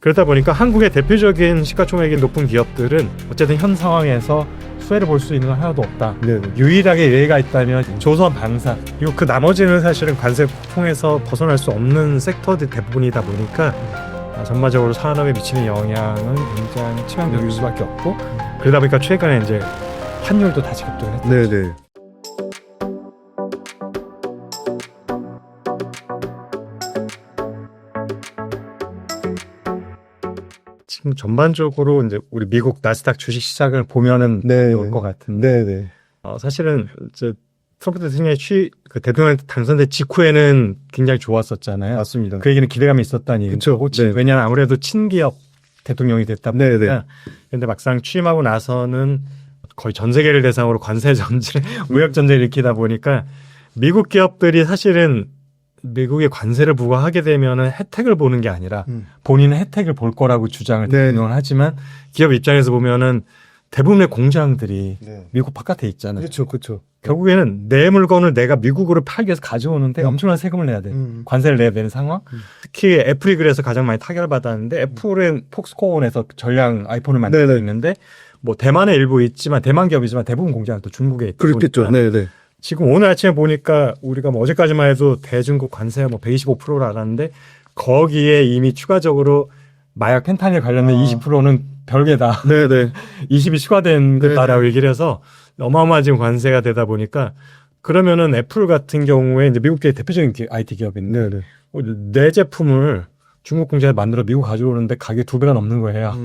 그러다 보니까 한국의 대표적인 시가총액이 높은 기업들은 어쨌든 현 상황에서 수혜를 볼 수 있는 건 하나도 없다. 네네. 유일하게 예외가 있다면 조선 방산, 그리고 그 나머지는 사실은 관세 폭풍에서 벗어날 수 없는 섹터들 대부분이다 보니까 전반적으로 산업에 미치는 영향은 굉장히 치명적일 수밖에 없고, 그러다 보니까 최근에 이제 환율도 다시 급등을 했죠. 네네. 지금 전반적으로 이제 우리 미국 나스닥 주식 시장을 보면은 네. 올 것 같은데, 네네. 사실은 이제 트럼프 대통령이 대통령 당선된 직후에는 굉장히 좋았었잖아요. 맞습니다. 그 얘기는 기대감이 있었다는 그쵸. 얘기고, 네. 왜냐하면 아무래도 친기업 대통령이 됐다 보니까. 네네. 근데 막상 취임하고 나서는 거의 전 세계를 대상으로 관세 전쟁, 무역 전쟁을 일으키다 보니까 미국 기업들이 사실은 미국의 관세를 부과하게 되면은 혜택을 보는 게 아니라 본인은 혜택을 볼 거라고 주장을 네. 대통령은 하지만, 기업 입장에서 보면은 대부분의 공장들이 네. 미국 바깥에 있잖아요. 그렇죠, 그렇죠. 결국에는 내 물건을 내가 미국으로 팔기 위해서 가져오는데 엄청난 세금을 내야 돼. 관세를 내야 되는 상황. 특히 애플이 그래서 가장 많이 타격을 받았는데, 애플은 폭스콘에서 전량 아이폰을 만들고 네네. 있는데, 뭐 대만에 일부 있지만, 대만 기업이지만 대부분 공장은 또 중국에 있고. 그렇겠죠. 네네. 지금 오늘 아침에 보니까 우리가 뭐 어제까지만 해도 대중국 관세가 뭐 125%를 알았는데, 거기에 이미 추가적으로 마약 펜타닐 관련된 20%는 별개다. 네네. 20이 추가된 네네. 거다라고 얘기를 해서 어마어마한 지금 관세가 되다 보니까, 그러면은 애플 같은 경우에 이제 미국계 대표적인 IT 기업인데, 네네. 내 제품을 중국 공장에 만들어 미국 가져오는데 가격이 2배가 넘는 거예요.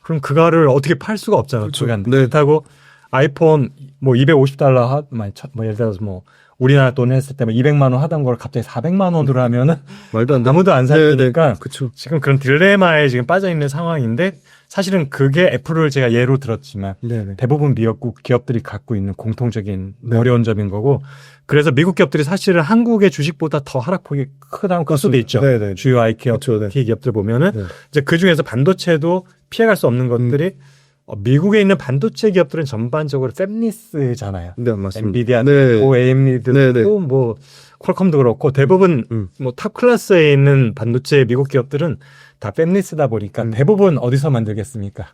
그럼 그거를 어떻게 팔 수가 없잖아요. 그렇죠. 네. 네. 그렇다고 아이폰 뭐 $250 뭐 예를 들어서 뭐 우리나라 돈 했을 때 200만 원 하던 걸 갑자기 400만 원으로 하면은 말도 안 돼. 아무도 안 사니까 그렇죠. 지금 그런 딜레마에 지금 빠져 있는 상황인데, 사실은 그게 애플을 제가 예로 들었지만 네네. 대부분 미국 기업들이 갖고 있는 공통적인 어려운 점인 거고, 그래서 미국 기업들이 사실은 한국의 주식보다 더 하락폭이 크다고 클 수도 있죠. 네네. 주요 IT 그렇죠, 네. 기업들 보면은 네. 이제 그 중에서 반도체도 피해갈 수 없는 것들이 미국에 있는 반도체 기업들은 전반적으로 팹리스잖아요. 네, 맞습니다. 엔비디아도 네. 있고 AMD도 네네. 있고 뭐 퀄컴도 그렇고, 대부분 뭐 탑 클래스에 있는 반도체 미국 기업들은 다 팹리스다 보니까 대부분 어디서 만들겠습니까?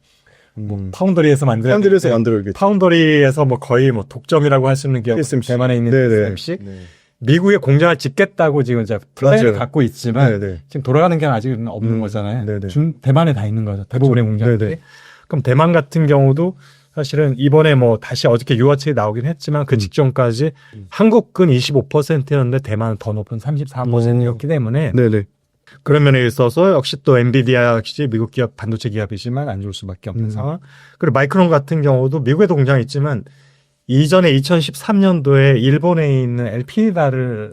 파운더리에서 만들어야 사람들에서 되는데, 만들겠죠. 파운더리에서 뭐 거의 뭐 독점이라고 할 수 있는 기업, TSMC. 대만에 있는 네네. TSMC, 네. 미국에 공장을 짓겠다고 지금 이제 플랜을 맞아요. 갖고 있지만 네네. 지금 돌아가는 게 아직은 없는 거잖아요. 네네. 대만에 다 있는 거죠. 대부분의 공장들이. 네네. 그럼 대만 같은 경우도 사실은 이번에 뭐 다시 어저께 유화책이 나오긴 했지만 그 직전까지 한국은 25%였는데 대만은 더 높은 34%였기 때문에, 네네. 그런 면에 있어서 역시 또 엔비디아 역시 미국 기업 반도체 기업이지만 안 좋을 수밖에 없는 상황. 그리고 마이크론 같은 경우도 미국에도 공장이 있지만 이전에 2013년도에 일본에 있는 엘피다를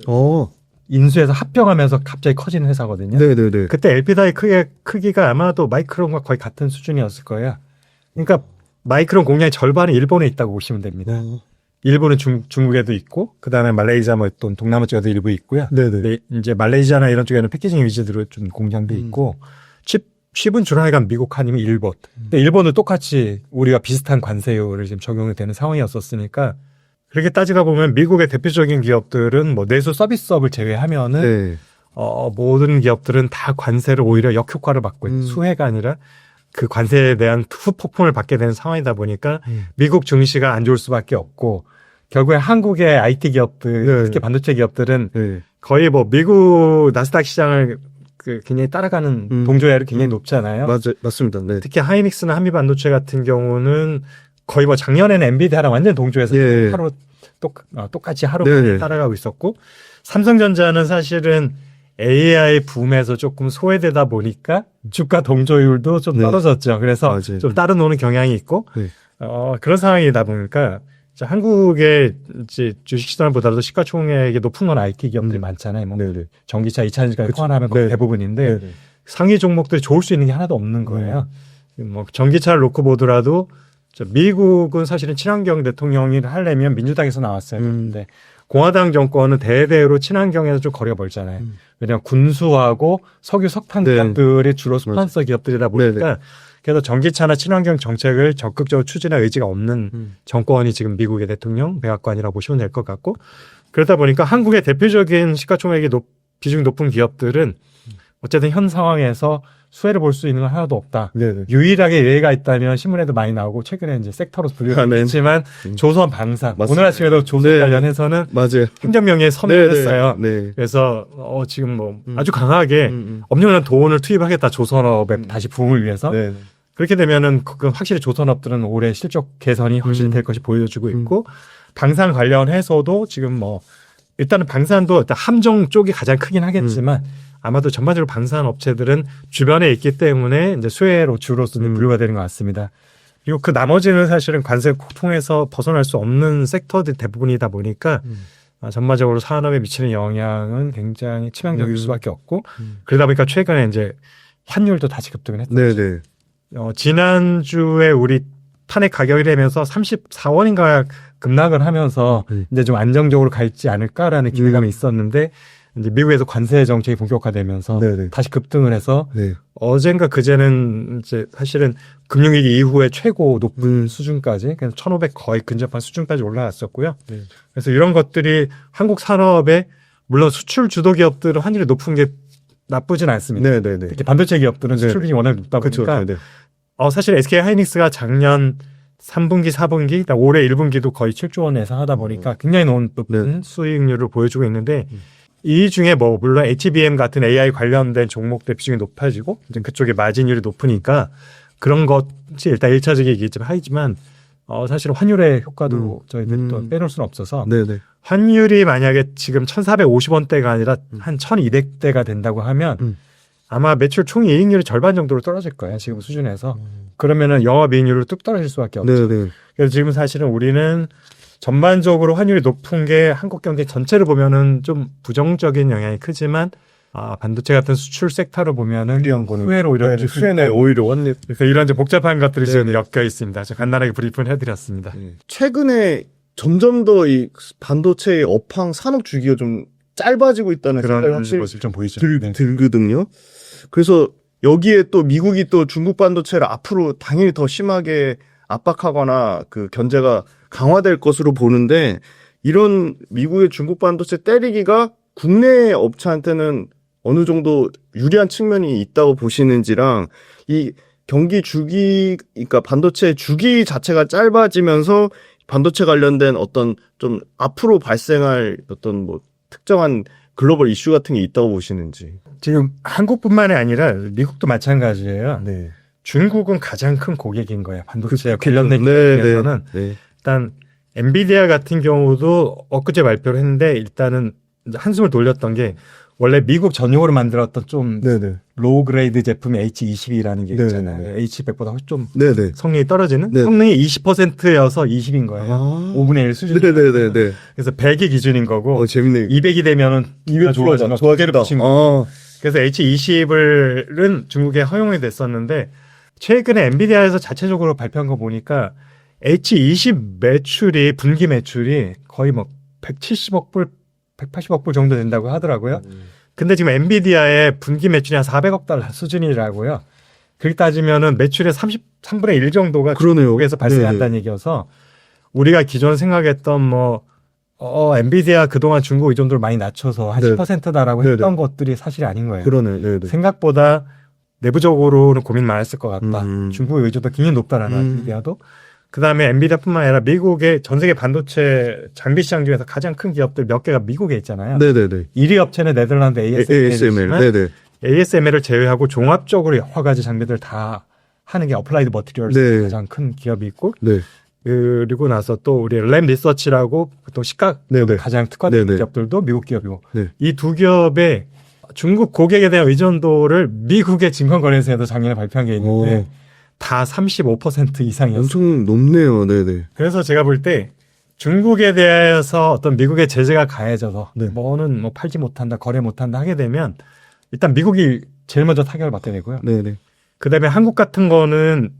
인수해서 합병하면서 갑자기 커지는 회사거든요. 네네네. 그때 엘피다의 크기가 아마도 마이크론과 거의 같은 수준이었을 거예요. 그러니까 마이크론 공장의 절반이 일본에 있다고 보시면 됩니다. 일본은 중국에도 있고, 그 다음에 말레이시아 뭐 또 동남아 쪽에도 일부 있고요. 네네. 근데 이제 말레이시아나 이런 쪽에는 패키징 위주로 좀 공장도 있고, 칩은 주로 하여간 미국 아니면 일본. 근데 일본은 똑같이 우리가 비슷한 관세율을 지금 적용이 되는 상황이었었으니까, 그렇게 따지다 보면 미국의 대표적인 기업들은 뭐 내수 서비스업을 제외하면은 네. 모든 기업들은 다 관세를 오히려 역효과를 받고 있는, 수혜가 아니라 그 관세에 대한 후폭풍을 받게 되는 상황이다 보니까 미국 증시가 안 좋을 수밖에 없고, 결국에 한국의 IT 기업들, 네. 특히 반도체 기업들은 네. 거의 뭐 미국 나스닥 시장을 굉장히 따라가는 동조율이 굉장히 높잖아요. 맞습니다. 네. 특히 하이닉스나 한미반도체 같은 경우는 거의 뭐 작년에는 엔비디아랑 완전 동조해서 예. 하루 똑같이 하루 네네. 따라가고 있었고, 삼성전자는 사실은 AI 붐에서 조금 소외되다 보니까 주가 동조율도 좀 네. 떨어졌죠. 그래서 맞아요. 좀 따로 노는 경향이 있고, 네. 그런 상황이다 보니까 이제 한국의 이제 주식시장보다도 시가총액이 높은 건 IT 기업들이 많잖아요. 뭐 네네. 전기차, 2차전지까지 포함하면 거의 네. 대부분인데, 네네. 상위 종목들이 좋을 수 있는 게 하나도 없는 거예요. 뭐 전기차를 놓고 보더라도 미국은 사실은 친환경 대통령이 하려면 민주당에서 나왔어야 되는데, 공화당 정권은 대대로 친환경에서 좀 거리가 멀잖아요. 왜냐하면 군수하고 석유 석탄 네. 기업들이 주로 스폰서 기업들이다 보니까, 그래서 전기차나 친환경 정책을 적극적으로 추진할 의지가 없는 정권이 지금 미국의 대통령 백악관이라고 보시면 될 것 같고, 그러다 보니까 한국의 대표적인 시가총액이 비중이 높은 기업들은 어쨌든 현 상황에서 수혜를 볼 수 있는 건 하나도 없다. 네네. 유일하게 예외가 있다면 신문에도 많이 나오고 최근에 이제 섹터로 분류했지만 조선 방산 맞습니다. 오늘 아침에도 조선 네. 관련해서는 맞아요. 행정명령에 서명을 했어요. 네. 그래서 지금 뭐 아주 강하게 엄청난 돈을 투입하겠다 조선업의 다시 부흥을 위해서. 네. 그렇게 되면은 확실히 조선업들은 올해 실적 개선이 확실히 될 것이 보여주고 있고 방산 관련해서도 지금 뭐 일단은 방산도 일단 함정 쪽이 가장 크긴 하겠지만 아마도 전반적으로 방산 업체들은 주변에 있기 때문에 이제 수혜로 주로 분류가 되는 것 같습니다. 그리고 그 나머지는 사실은 관세 통해서 벗어날 수 없는 섹터들 대부분이다 보니까 전반적으로 산업에 미치는 영향은 굉장히 치명적일 수밖에 없고 그러다 보니까 최근에 이제 환율도 다시 급등을 했죠. 네네. 지난주에 우리 탄핵 가격이 되면서 34원인가 급락을 하면서 이제 좀 안정적으로 갈지 않을까라는 기대감이 있었는데 이제 미국에서 관세 정책이 본격화되면서 네네. 다시 급등을 해서 네. 어젠가 그제는 이제 사실은 금융위기 이후에 최고 높은 수준까지 그래서 1,500 거의 근접한 수준까지 올라왔었고요. 네. 그래서 이런 것들이 한국 산업에 물론 수출 주도 기업들은 환율이 높은 게 나쁘진 않습니다. 네네네. 특히 반도체 기업들은 네. 수출 비중이 워낙 높다 그렇죠. 보니까 네. 사실 SK 하이닉스가 작년 3분기, 4분기, 올해 1분기도 거의 7조 원 예상하다 보니까 굉장히 높은 수익률을 보여주고 있는데 이 중에 뭐 물론 HBM 같은 AI 관련된 종목들 비중이 높아지고 이제 그쪽에 마진율이 높으니까 그런 것이 일단 1차적이긴 하지만 사실 환율의 효과도 저희들 또 빼놓을 수는 없어서 네네. 환율이 만약에 지금 1,450원대가 아니라 한 1,200대가 된다고 하면 아마 매출 총이익률이 절반 정도로 떨어질 거예요. 지금 수준에서. 그러면은 영업이익률은 뚝 떨어질 수밖에 없죠. 네네. 그래서 지금 사실은 우리는 전반적으로 환율이 높은 게 한국 경제 전체를 보면은 좀 부정적인 영향이 크지만 반도체 같은 수출 섹터로 보면은 수혜로 오히려 수혜네 오히려 원리. 그래서 이런 이제 복잡한 것들이 지금 엮여 있습니다. 제가 간단하게 브리핑을 해드렸습니다. 최근에 점점 더 이 반도체의 업황 산업 주기가 좀 짧아지고 있다는 생각이 그런 확실히 것을 좀 보이죠. 들거든요. 그래서 여기에 또 미국이 또 중국 반도체를 앞으로 당연히 더 심하게 압박하거나 그 견제가 강화될 것으로 보는데 이런 미국의 중국 반도체 때리기가 국내 업체한테는 어느 정도 유리한 측면이 있다고 보시는지랑 이 경기 주기, 그러니까 반도체 주기 자체가 짧아지면서 반도체 관련된 어떤 좀 앞으로 발생할 어떤 뭐 특정한 글로벌 이슈 같은 게 있다고 보시는지. 지금 한국뿐만이 아니라 미국도 마찬가지예요. 네. 중국은 가장 큰 고객인 거예요. 반도체 관련된 네, 기업에서는 네. 일단 엔비디아 같은 경우도 엊그제 발표를 했는데 일단은 한숨을 돌렸던 게 원래 미국 전용으로 만들었던 좀 네네. 로우 그레이드 제품이 H20이라는 게 네네. 있잖아요. H100보다 훨씬 좀 네네. 성능이 떨어지는 네. 성능이 20%여서 20인 거예요. 아. 5분의 1 수준. 네네네네. 그래서 100이 기준인 거고 재밌네요. 200이 되면은 200 좋아지는 좋아지다. 그래서 H20은 중국에 허용이 됐었는데 최근에 엔비디아에서 자체적으로 발표한 거 보니까 H20 매출이 분기 매출이 거의 뭐 170억 불, 180억 불 정도 된다고 하더라고요. 근데 지금 엔비디아의 분기 매출이 한 400억 달러 수준이라고요. 그렇게 따지면은 매출의 33분의 1 정도가 그러네요. 중국에서 발생한다는 얘기여서 우리가 기존에 생각했던 뭐 엔비디아 그동안 중국 의존도를 많이 낮춰서 한 10%다라고 했던 것들이 사실이 아닌 거예요. 그러네. 네네. 생각보다 내부적으로는 고민 많았을 것 같다. 음. 중국의 의존도 굉장히 높다라는 엔비디아도. 그다음에 엔비디아뿐만 아니라 미국의 전 세계 반도체 장비 시장 중에서 가장 큰 기업들 몇 개가 미국에 있잖아요. 네네네. 1위 업체는 네덜란드 ASML. ASML이지만 네네. ASML을 제외하고 종합적으로 여러 가지 장비들 다 하는 게 어플라이드 머티리얼스 네. 가장 큰 기업이 있고 네. 그리고 나서 또 우리 램 리서치라고 또 시각 네네. 가장 특화된 네네. 기업들도 미국 기업이고 네. 이 두 기업의 중국 고객에 대한 의존도를 미국의 증권거래소에도 작년에 발표한 게 있는데 다 35% 이상이었어요. 엄청 높네요. 네네. 그래서 제가 볼 때 중국에 대해서 어떤 미국의 제재가 가해져서 네. 뭐는 뭐 팔지 못한다, 거래 못한다 하게 되면 일단 미국이 제일 먼저 타격을 받게 되고요. 네네. 그다음에 한국 같은 경우는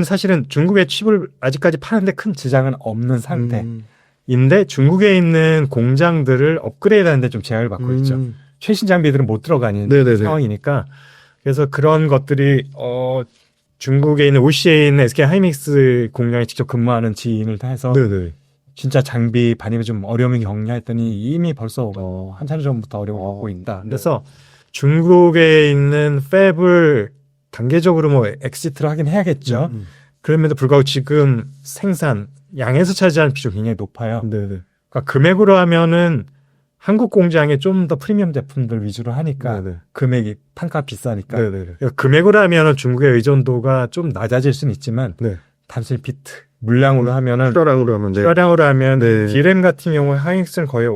사실은 중국의 칩을 아직까지 파는데 큰 지장은 없는 상태인데 중국에 있는 공장들을 업그레이드하는데 좀 제약을 받고 있죠. 최신 장비들은 못 들어가는 네네네. 상황이니까 그래서 그런 것들이 중국에 있는 OC에 있는 SK 하이닉스 공장에 직접 근무하는 지인을 해서 네네. 진짜 장비 반입에 좀 어려움이 겪냐 했더니 이미 벌써 한 차례 전부터 어려움을 겪고 있다. 그래서 중국에 있는 팹을 단계적으로 뭐 엑시트를 하긴 해야겠죠. 그럼에도 불구하고 지금 생산 양에서 차지하는 비중이 굉장히 높아요. 네네. 그러니까 금액으로 하면은 한국 공장에 좀 더 프리미엄 제품들 위주로 하니까 네네. 금액이 판가 비싸니까 네네네. 그러니까 금액으로 하면은 중국의 의존도가 좀 낮아질 수는 있지만 네. 단순히 비트 물량으로 하면은 수량으로 하면 네. 수량으로 하면 네. 디램 같은 경우에 하이닉스는 거의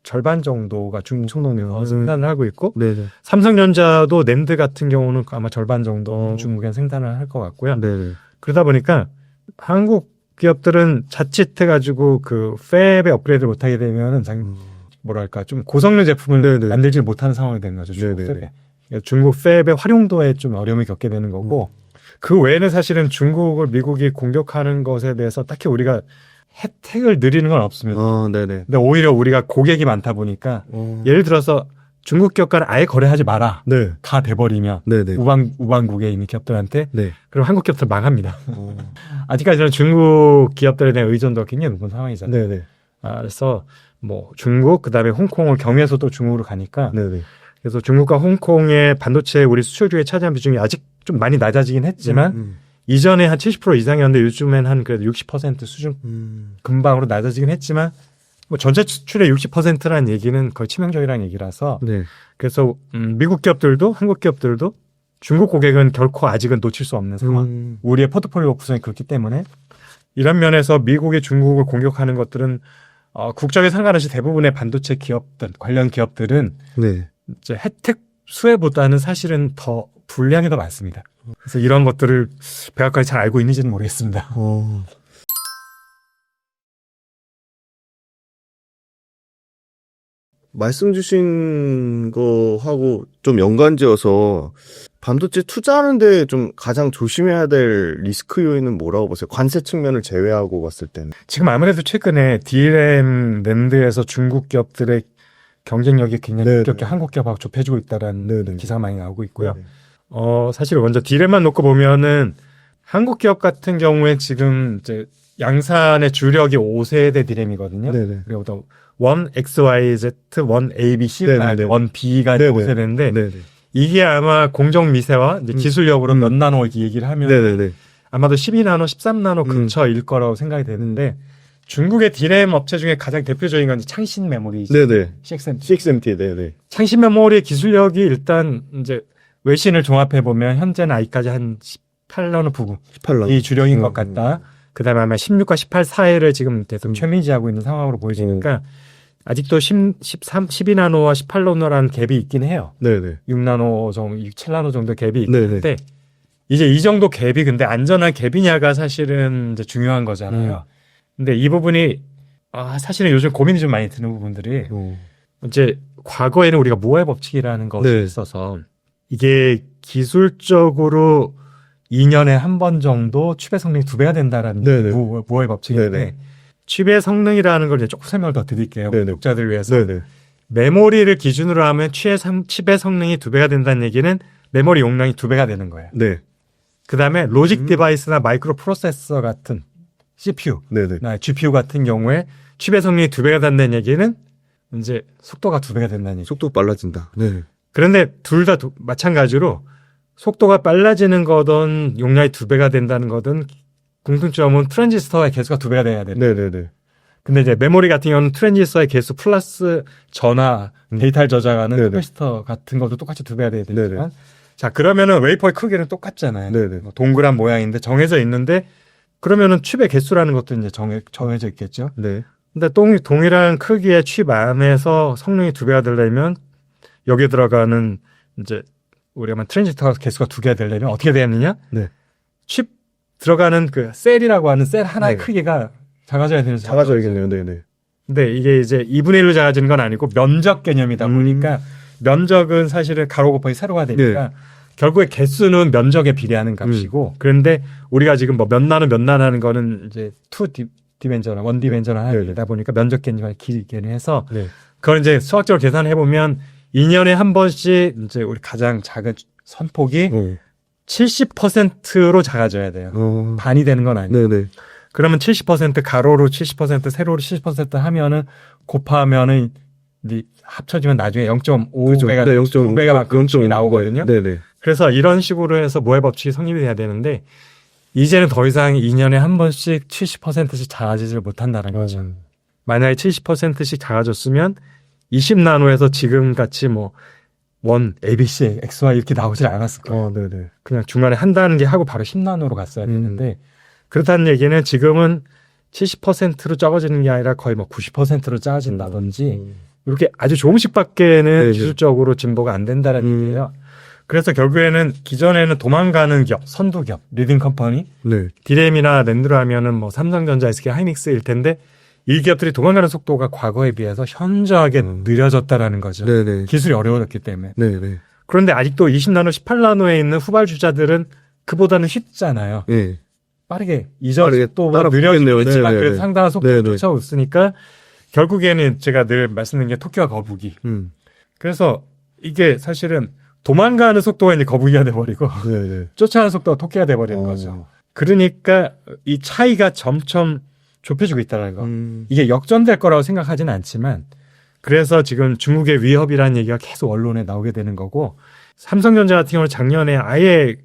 절반 정도가 중국 엄청나네요. 생산을 하고 있고 네네. 삼성전자도 낸드 같은 경우는 아마 절반 정도 어. 중국에 생산을 할 것 같고요. 네네. 그러다 보니까 한국 기업들은 자칫해가지고 그 팹에 업그레이드를 못하게 되면은 뭐랄까 좀 고성능 제품을 네네. 만들지 못하는 상황이 되는 거죠. 중국 네네네. 팹에. 그러니까 중국 팹의 활용도에 좀 어려움을 겪게 되는 거고 그 외에는 사실은 중국을 미국이 공격하는 것에 대해서 딱히 우리가 혜택을 누리는 건 없습니다. 네네. 근데 오히려 우리가 고객이 많다 보니까 예를 들어서 중국 기업과는 아예 거래하지 마라. 네. 다 돼버리면 네네. 우방국에 있는 기업들한테 네. 그럼 한국 기업들 망합니다. 아직까지는 중국 기업들에 대한 의존도가 굉장히 높은 상황이잖아요. 네네. 그래서 뭐 중국 그다음에 홍콩을 경유해서 또 중국으로 가니까 네네. 그래서 중국과 홍콩의 반도체 우리 수출주에 차지한 비중이 아직 좀 많이 낮아지긴 했지만 이전에 한 70% 이상이었는데 요즘엔 한 그래도 60% 수준 금방으로 낮아지긴 했지만 뭐 전체 수출의 60%라는 얘기는 거의 치명적이라는 얘기라서 네. 그래서 미국 기업들도 한국 기업들도 중국 고객은 결코 아직은 놓칠 수 없는 상황. 우리의 포트폴리오 구성이 그렇기 때문에 이런 면에서 미국이 중국을 공격하는 것들은 국적에 상관없이 대부분의 반도체 기업들 관련 기업들은 네. 이제 혜택 수혜보다는 사실은 더 불리함이 더 많습니다. 그래서 이런 것들을 백악관이 잘 알고 있는지는 모르겠습니다. 말씀 주신 거하고 좀 연관지어서 반도체 투자하는데 좀 가장 조심해야 될 리스크 요인은 뭐라고 보세요? 관세 측면을 제외하고 봤을 때는. 지금 아무래도 최근에 DRAM 낸드에서 중국 기업들의 경쟁력이 굉장히 네네. 급격히 한국 기업하고 좁혀지고 있다는 네네. 기사가 많이 나오고 있고요. 네네. 사실 먼저 DRAM만 놓고 보면은 한국 기업 같은 경우에 지금 이제 양산의 주력이 5세대 DRAM이거든요. 네네. 그리고 또 1XYZ, 1ABC, 네네네. 1B가 네네. 5세대인데 네네. 이게 아마 공정 미세와 이제 기술력으로 몇 나노 이렇게 얘기를 하면 네네네. 아마도 12나노, 13나노 근처일 거라고 생각이 되는데 중국의 DRAM 업체 중에 가장 대표적인 건 창신 메모리죠. 네네. CXMT. CXMT. 네네. 창신 메모리의 기술력이 일단 이제 외신을 종합해 보면 현재는 아직까지 한 18나노 부분 18라. 이 주력인 것 같다. 그다음에 아마 16과 18 사이를 지금 계속 최민지하고 있는 상황으로 보여지니까 아직도 12나노와 18나노라는 갭이 있긴 해요. 네네. 6나노 정도, 7나노 정도 갭이 네네. 있는데 이제 이 정도 갭이 근데 안전한 갭이냐가 사실은 이제 중요한 거잖아요. 근데 이 부분이 사실은 요즘 고민이 좀 많이 드는 부분들이 이제 과거에는 우리가 모의 법칙이라는 것이 네. 있어서 이게 기술적으로 2년에 한 번 정도 칩의 성능이 2배가 된다라는 네네. 모의 법칙인데 네네. 칩의 성능이라는 걸 이제 조금 설명을 더 드릴게요. 네네. 독자들 위해서. 네네. 메모리를 기준으로 하면 칩의 성능이 2배가 된다는 얘기는 메모리 용량이 2배가 되는 거예요. 네. 그다음에 로직 디바이스나 마이크로 프로세서 같은 CPU, 네네. GPU 같은 경우에 칩의 성능이 2배가 된다는 얘기는 이제 속도가 2배가 된다는 얘기. 속도 빨라진다. 네. 그런데 둘 다 마찬가지로 속도가 빨라지는 거든 용량이 2배가 된다는 거든 공통점은 트랜지스터의 개수가 2배가 돼야 돼요. 네네네. 근데 이제 메모리 같은 경우는 트랜지스터의 개수 플러스 전화, 데이터를 저장하는 네네. 캐패시터 같은 것도 똑같이 2배가 돼야 되지만 네네. 자 그러면은 웨이퍼의 크기는 똑같잖아요. 네네. 뭐 동그란 모양인데 정해져 있는데 그러면은 칩의 개수라는 것도 이제 정해져 있겠죠. 네. 근데 동일한 크기의 칩 안에서 성능이 2배가 되려면 여기에 들어가는 이제 우리가 트랜지스터 개수가 2개가 되려면 어떻게 되느냐? 네. 칩 들어가는 그 셀이라고 하는 셀 하나의 네. 크기가 작아져야 되는 작아져야겠네요. 네네. 근데 이게 이제 2분의 1로 작아지는 건 아니고 면적 개념이다 보니까 면적은 사실은 가로 곱하기 세로가 되니까 결국에 개수는 면적에 비례하는 값이고 그런데 우리가 지금 뭐 몇 나노 하는 거는 이제 2디멘전al, 1디멘전al 하다 보니까 면적 개념을 길게 해서 네. 그걸 이제 수학적으로 계산해 보면 2년에 한 번씩 이제 우리 가장 작은 선폭이 70%로 작아져야 돼요. 반이 되는 건 아니에요. 네네. 그러면 70% 가로로 70% 세로로 70% 하면은 곱하면은 합쳐지면 나중에 0.5배가 그렇죠. 네, 0.5배가 0.5 나오거든요. 네네. 그래서 이런 식으로 해서 모의 법칙이 성립이 돼야 되는데 이제는 더 이상 2년에 한 번씩 70%씩 작아지질 못한다는 거죠. 만약에 70%씩 작아졌으면 20나노에서 지금 같이 뭐 1, ABC, XY 이렇게 나오질 않았을 거예요. 네네. 그냥 중간에 한 단계 하고 바로 10나노로 갔어야 되는데 그렇다는 얘기는 지금은 70%로 적어지는 게 아니라 거의 뭐 90%로 작아진다든지 이렇게 아주 조금씩밖에는 네네. 기술적으로 진보가 안 된다는 얘기예요. 그래서 결국에는 기존에는 도망가는 기업, 선두 기업, 리딩 컴퍼니, 네. 디램이나 랜드로 하면은 뭐 삼성전자, SK 하이닉스일 텐데 이 기업들이 도망가는 속도가 과거에 비해서 현저하게 느려졌다라는 거죠. 네네. 기술이 어려워졌기 때문에. 네네. 그런데 아직도 20나노, 18나노에 있는 후발주자들은 그보다는 쉽잖아요. 네. 빠르게 이전 빠르게 속도가 따라붙겠네요. 느려지지만 네네네. 그래도 상당한 속도를 네네. 쫓아오으니까 결국에는 제가 늘 말씀드린 게 토끼와 거북이. 그래서 이게 사실은 도망가는 속도가 이제 거북이가 돼버리고 네네. 쫓아가는 속도가 토끼가 돼버리는 거죠. 그러니까 이 차이가 점점 좁혀지고 있다는 거. 이게 역전될 거라고 생각하지는 않지만 그래서 지금 중국의 위협이라는 얘기가 계속 언론에 나오게 되는 거고 삼성전자 같은 경우는 작년에 아예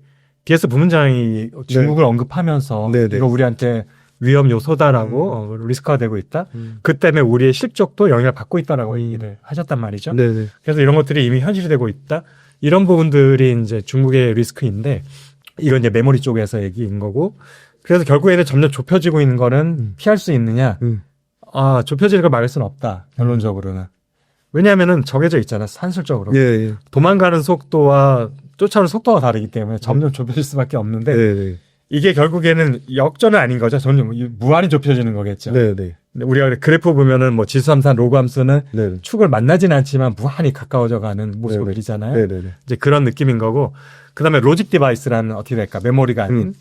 DS 부문장이 중국을 언급하면서 네네. 이거 우리한테 위험 요소다라고 리스크화되고 있다. 그 때문에 우리의 실적도 영향을 받고 있다라고 얘기를 하셨단 말이죠. 네네. 그래서 이런 것들이 이미 현실이 되고 있다. 이런 부분들이 이제 중국의 리스크인데 이건 이제 메모리 쪽에서 얘기인 거고 그래서 결국에는 점점 좁혀지고 있는 거는 피할 수 있느냐? 아, 좁혀지는 걸 막을 수는 없다. 결론적으로는. 왜냐하면은 정해져 있잖아. 산술적으로. 예. 도망가는 속도와 쫓아오는 속도가 다르기 때문에 점점 좁혀질 수밖에 없는데 네네. 이게 결국에는 역전은 아닌 거죠. 점점 무한히 좁혀지는 거겠죠. 네네. 근데 우리가 그래프 보면은 뭐 지수함수나 로그함수는 네네. 축을 만나지는 않지만 무한히 가까워져 가는 모습을 그리잖아요. 네네네. 이제 그런 느낌인 거고 그다음에 로직 디바이스라는 어떻게 될까? 메모리가 아닌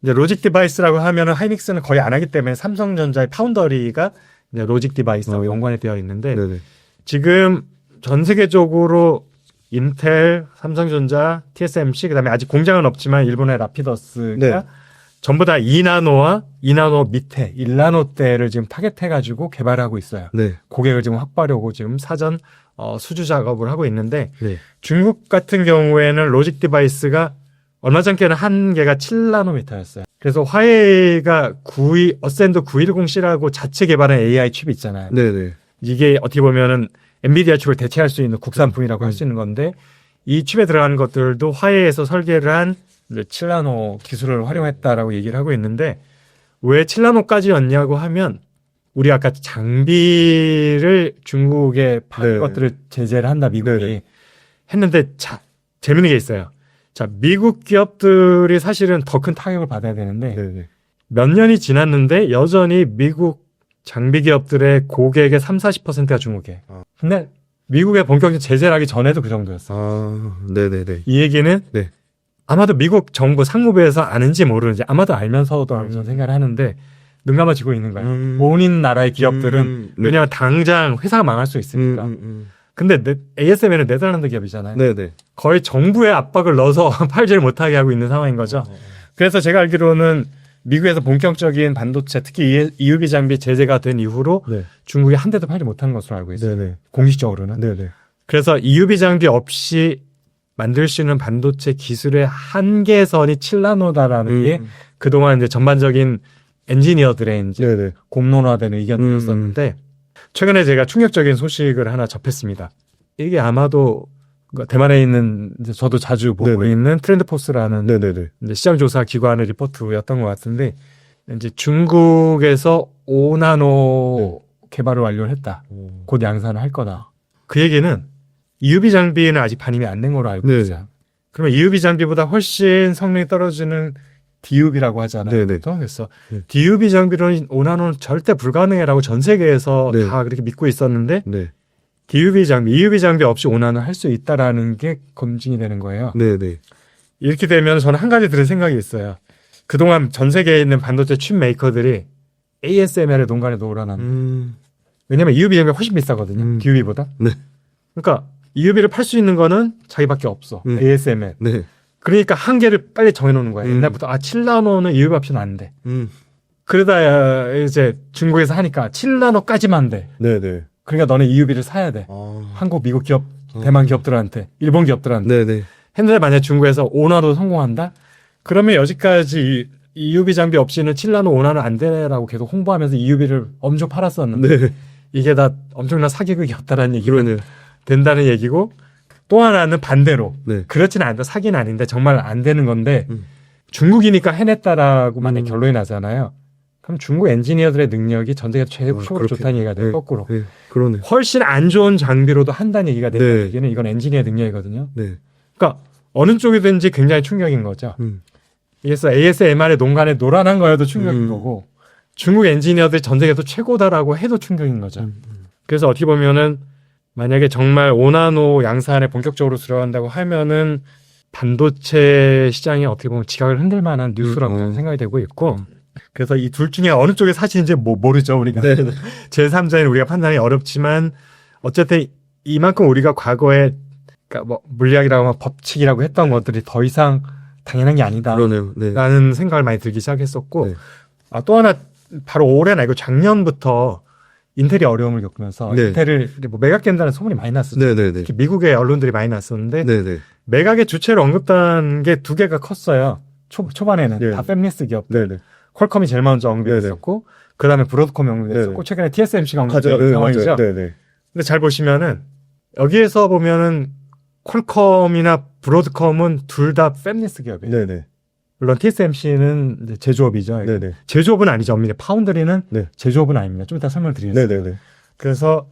이제 로직 디바이스라고 하면은 하이닉스는 거의 안 하기 때문에 삼성전자의 파운더리가 이제 로직 디바이스하고 연관이 되어 있는데 네네. 지금 전 세계적으로 인텔, 삼성전자, TSMC 그다음에 아직 공장은 없지만 일본의 라피더스가 네. 전부 다 2나노와 2나노 밑에 1나노대를 지금 타겟해가지고 개발하고 있어요. 네. 고객을 지금 확보하려고 지금 사전 수주 작업을 하고 있는데 네. 중국 같은 경우에는 로직 디바이스가 얼마 전께는 한계가 7나노미터였어요. 그래서 화웨이가 어센더 910C라고 자체 개발한 AI 칩이 있잖아요. 네네. 이게 어떻게 보면은 엔비디아 칩을 대체할 수 있는 국산품이라고 할 수 있는 건데 이 칩에 들어가는 것들도 화웨이에서 설계를 한 7나노 기술을 활용했다라고 얘기를 하고 있는데 왜 7나노까지였냐고 하면 우리 아까 장비를 중국에 파는 것들을 제재를 한다 미국이 했는데 자 재밌는 게 있어요. 자 미국 기업들이 사실은 더 큰 타격을 받아야 되는데 몇 년이 지났는데 여전히 미국 장비 기업들의 고객의 30-40%가 중국에. 근데 미국의 본격적인 제재를 하기 전에도 그 정도였어. 아, 네네네. 이 얘기는 네. 아마도 미국 정부 상무부에서 아는지 모르는지 아마도 알면서도 저는 생각을 하는데 눈 감아지고 있는 거야. 본인 나라의 기업들은 왜냐하면 당장 회사가 망할 수 있으니까. 근데 ASML은 네덜란드 기업이잖아요. 네네. 거의 정부의 압박을 넣어서 팔지를 못하게 하고 있는 상황인 거죠. 그래서 제가 알기로는 미국에서 본격적인 반도체 특히 EUV 장비 제재가 된 이후로 중국이 한 대도 팔지 못하는 것으로 알고 있어요. 네네. 공식적으로는. 네네. 그래서 EUV 장비 없이 만들 수 있는 반도체 기술의 한계선이 7나노다라는 게 그동안 이제 전반적인 엔지니어들의 이제 공론화되는 의견이었었는데 최근에 제가 충격적인 소식을 하나 접했습니다. 이게 아마도 대만에 있는 이제 저도 자주 보고 있는 트렌드포스라는 이제 시장 조사 기관의 리포트였던 것 같은데 이제 중국에서 5나노 개발을 완료를 했다. 곧 양산을 할 거다. 그 얘기는 EUV 장비는 아직 반입이 안 된 걸로 알고 있어요. 그러면 EUV 장비보다 훨씬 성능이 떨어지는 DUV라고 하잖아요. 그래서 DUV 장비로는 5나노는 절대 불가능해라고 전 세계에서 다 그렇게 믿고 있었는데 EUV 장비 없이 5나노 할 수 있다라는 게 검증이 되는 거예요. 이렇게 되면 저는 한 가지 들은 생각이 있어요. 그동안 전 세계에 있는 반도체 칩 메이커들이 ASML의 농간에 놓으라는. 왜냐면 EUV 장비가 훨씬 비싸거든요. DUV보다. 그러니까 EUV를 팔 수 있는 거는 자기밖에 없어. ASML. 그러니까 한계를 빨리 정해놓는 거예요. 옛날부터 7나노는 EUV 없이는 안 돼. 그러다 이제 중국에서 하니까 7나노까지만 돼. 그러니까 너네 EUV를 사야 돼. 한국, 미국 기업, 대만 기업들한테, 일본 기업들한테. 네네. 했는데 만약 중국에서 온화도 성공한다? 그러면 여지까지 EUV 장비 없이는 7나노, 5나노 안 되라고 계속 홍보하면서 EUV를 엄청 팔았었는데 네. 이게 다 엄청난 사기극이었다라는 얘기가 그러네요. 된다는 얘기고 또 하나는 반대로 네. 그렇지는 않다. 사기는 아닌데 정말 안 되는 건데 중국이니까 해냈다라고 만약 결론이 나잖아요. 그럼 중국 엔지니어들의 능력이 전 세계 최고 그렇게. 좋다는 얘기가 돼요. 네. 거꾸로. 네. 그러네. 훨씬 안 좋은 장비로도 한다는 얘기가 된다는 네. 얘기는 이건 엔지니어 능력이거든요. 네. 그러니까 어느 쪽이든지 굉장히 충격인 거죠. 그래서 ASMR의 농간에 노란한 거여도 충격인 거고 중국 엔지니어들이 전 세계에서 최고다라고 해도 충격인 거죠. 그래서 어떻게 보면은 만약에 정말 5나노 양산에 본격적으로 들어간다고 하면은 반도체 시장이 어떻게 보면 지각을 흔들 만한 뉴스라고 저는 생각이 되고 있고 그래서 이 둘 중에 어느 쪽이 사실인지 모르죠 우리가. 네. 제3자인 우리가 판단이 어렵지만 어쨌든 이만큼 우리가 과거에 그러니까 뭐 물리학이라고 하면 법칙이라고 했던 것들이 더 이상 당연한 게 아니다. 그러네요. 네. 라는 생각을 많이 들기 시작했었고 네. 또 하나 바로 올해는 아니고 작년부터 인텔이 어려움을 겪으면서 네. 인텔을 뭐 매각된다는 소문이 많이 났었죠. 네네네. 특히 미국의 언론들이 많이 났었는데 네네. 매각의 주체로 언급된 게 두 개가 컸어요. 초반에는 네. 다 팹리스 기업. 네네. 퀄컴이 제일 먼저 언급됐었고 그다음에 브로드컴이 언급됐었고 네네. 최근에 TSMC가 가져. 언급된 상황이죠. 네네. 근데 잘 보시면은 여기에서 보면은 퀄컴이나 브로드컴은 둘 다 팹리스 기업이에요. 네네. 물론 TSMC는 이제 제조업이죠. 네네. 제조업은 아니죠. 엄밀히 파운드리는 네. 제조업은 아닙니다. 좀 이따 설명드리겠습니다. 네네네. 그래서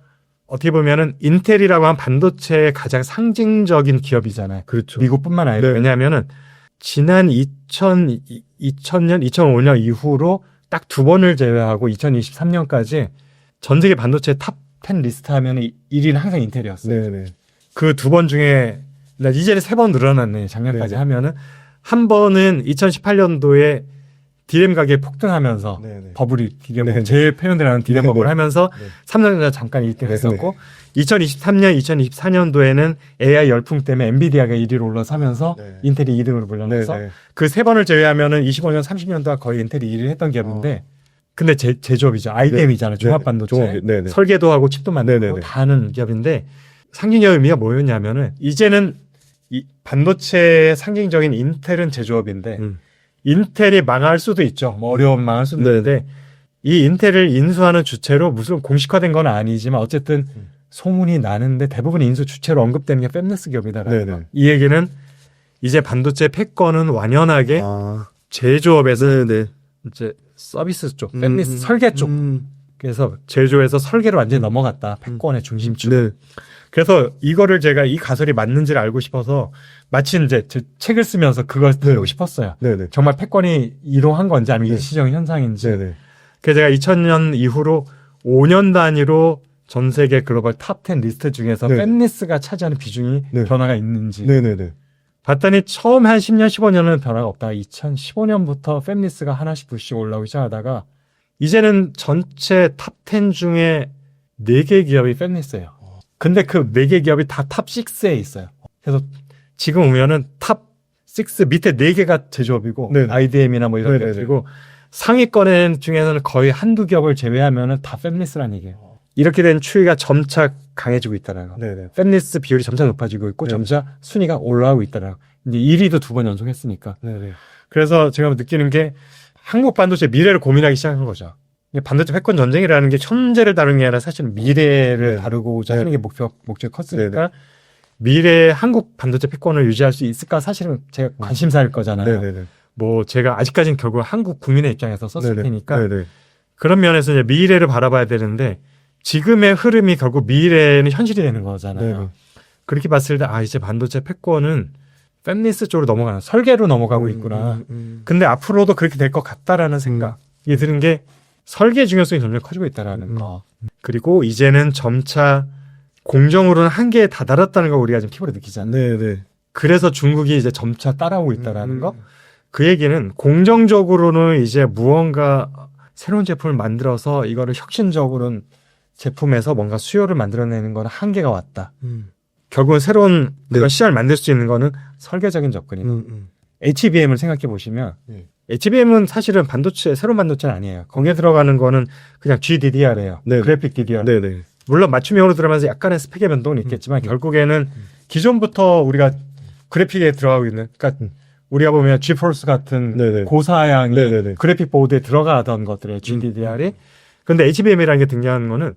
어떻게 보면은 인텔이라고 한 반도체의 가장 상징적인 기업이잖아요. 그렇죠. 미국뿐만 아니라 네. 왜냐하면은 지난 2000년, 2005년 이후로 딱 두 번을 제외하고 2023년까지 전 세계 반도체 탑 10 리스트 하면 1위는 항상 인텔이었어요. 네네. 그 두 번 중에 이제는 세 번 늘어났네. 작년까지 네네. 하면은 한 번은 2018년도에 디램 가격이 폭등하면서 네네. 버블이 디램 네네. 제일 표현되는 디램 버블을 네네. 하면서 네. 3년 잠깐 1등 네네. 했었고 2023년, 2024년도에는 AI 열풍 때문에 엔비디아가 1위로 올라서면서 네. 인텔이 2등으로 물러나서 네네. 그 세 번을 제외하면은 25년, 30년 동안 거의 인텔이 1위를 했던 기업인데 근데 제조업이죠. IDM이잖아요. 종합반도체. 종합, 네네. 설계도 하고 칩도 만들고 네네네. 다 하는 기업인데 상징적 의미가 뭐였냐면은 이제는 이 반도체의 상징적인 인텔은 제조업인데 인텔이 망할 수도 있죠. 뭐 어려움 망할 수도 네네. 있는데 이 인텔을 인수하는 주체로 무슨 공식화된 건 아니지만 어쨌든 소문이 나는데 대부분 인수 주체로 언급되는 게 팹리스 기업이다라는 네네. 거. 이 얘기는 이제 반도체 패권은 완연하게 아. 제조업에서 네네. 이제 서비스 쪽, 팹리스 설계 쪽. 음. 그래서 제조에서 설계로 완전히 넘어갔다. 패권의 중심축. 네. 그래서 이거를 제가 이 가설이 맞는지를 알고 싶어서 마침 이제 제 책을 쓰면서 그걸 배우고 싶었어요. 네네. 정말 패권이 이동한 건지 아니면 네. 일시적인 현상인지. 네네. 그래서 제가 2000년 이후로 5년 단위로 전 세계 글로벌 탑 10 리스트 중에서 네. 팹리스가 차지하는 비중이 네. 변화가 있는지. 네네네. 봤더니 처음 한 10년, 15년은 변화가 없다가 2015년부터 팹리스가 하나씩 둘씩 올라오기 시작하다가 이제는 전체 탑 10 중에 4개 기업이 팹리스예요. 근데 그 4개 기업이 다 탑 6에 있어요. 그래서 지금 보면은 탑 6 밑에 4개가 제조업이고 네네. IDM이나 뭐 이런 네네네. 것들이고 상위권의 중에서는 거의 한두 기업을 제외하면은 다 팹리스라는 얘기예요. 이렇게 된 추이가 점차 강해지고 있다는 거. 네네. 팹리스 비율이 점차 높아지고 있고 네. 점차 순위가 올라가고 있다는 거. 이제 1위도 2번 연속했으니까. 네네. 그래서 제가 느끼는 게 한국 반도체 미래를 고민하기 시작한 거죠. 이게 반도체 패권 전쟁이라는 게 현재를 다루는 게 아니라 사실은 미래를 네. 다루고자 네. 하는 게 목적이 컸으니까 네네. 미래에 한국 반도체 패권을 유지할 수 있을까 사실은 제가 관심사일 거잖아요. 네네네. 뭐 제가 아직까지는 결국 한국 국민의 입장에서 썼을 네네. 테니까 네네. 그런 면에서 이제 미래를 바라봐야 되는데 지금의 흐름이 결국 미래는 현실이 되는 거잖아요. 네네. 그렇게 봤을 때 이제 반도체 패권은 팹리스 쪽으로 넘어가는 설계로 넘어가고 있구나. 근데 앞으로도 그렇게 될 것 같다라는 생각이 드는 게 설계 중요성이 점점 커지고 있다라는 거. 그리고 이제는 점차 공정으로는 한계에 다다랐다는 걸 우리가 지금 피부로 느끼잖아요. 네네. 그래서 중국이 이제 점차 따라오고 있다라는 거. 그 얘기는 공정적으로는 이제 무언가 새로운 제품을 만들어서 이거를 혁신적으로는 제품에서 뭔가 수요를 만들어내는 건 한계가 왔다. 결국은 새로운 그런 시장을 만들 수 있는 거는 설계적인 접근이다. HBM을 생각해 보시면 네. HBM은 사실은 반도체, 새로운 반도체는 아니에요. 거기에 들어가는 거는 그냥 GDDR이에요. 네. 그래픽 DDR. 네네. 물론 맞춤형으로 들어가면서 약간의 스펙의 변동은 있겠지만 결국에는 기존부터 우리가 그래픽에 들어가고 있는 그러니까 우리가 보면 GeForce 같은 네네. 고사양이 네네네. 그래픽 보드에 들어가던 것들의 GDDR이 근데 HBM이라는 게 등장하는 거는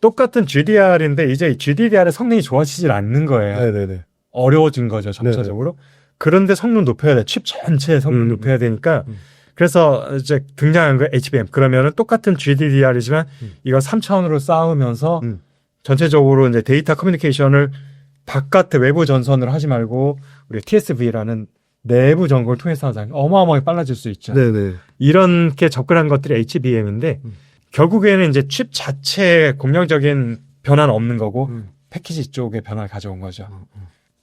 똑같은 GDR인데 이제 GDDR의 성능이 좋아지질 않는 거예요. 네네네. 어려워진 거죠, 점차적으로. 그런데 성능 높여야 돼. 칩 전체의 성능 높여야 되니까. 그래서 이제 등장한 거예요, HBM. 그러면은 똑같은 GDDR이지만 이거 3차원으로 쌓으면서 전체적으로 이제 데이터 커뮤니케이션을 바깥에 외부 전선을 하지 말고 우리 TSV라는 내부 전구를 통해서 하자. 어마어마하게 빨라질 수 있죠. 네네. 이렇게 접근한 것들이 HBM인데 결국에는 이제 칩 자체에 공격적인 변화는 없는 거고 패키지 쪽에 변화를 가져온 거죠.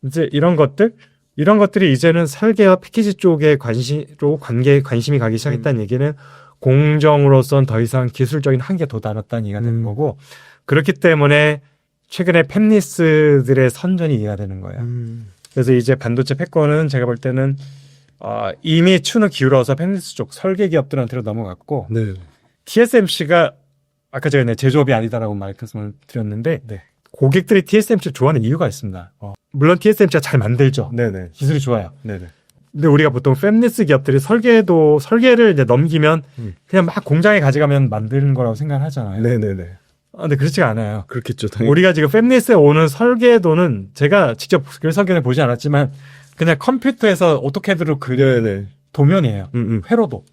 이제 이런 것들이 이제는 설계와 패키지 쪽에 관심이 가기 시작했다는 얘기는 공정으로선 더 이상 기술적인 한계에 도달했다는 얘기가 되는 거고 그렇기 때문에 최근에 팹리스들의 선전이 이해가 되는 거예요. 그래서 이제 반도체 패권은 제가 볼 때는 이미 추는 기울어서 팹리스 쪽 설계 기업들한테로 넘어갔고 네. TSMC가 아까 제가 제조업이 아니다라고 말씀을 드렸는데 고객들이 TSMC를 좋아하는 이유가 있습니다. 물론 TSMC가 잘 만들죠. 네네. 기술이 좋아요. 네네. 근데 우리가 보통 팹리스 기업들이 설계를 이제 넘기면 그냥 막 공장에 가져가면 만드는 거라고 생각을 하잖아요. 네네네. 근데 그렇지가 않아요. 그렇겠죠. 당연히. 우리가 지금 팹리스에 오는 설계도는 제가 직접 그 설계를 보지 않았지만 그냥 컴퓨터에서 오토캐드로 그린 네네. 도면이에요. 회로도.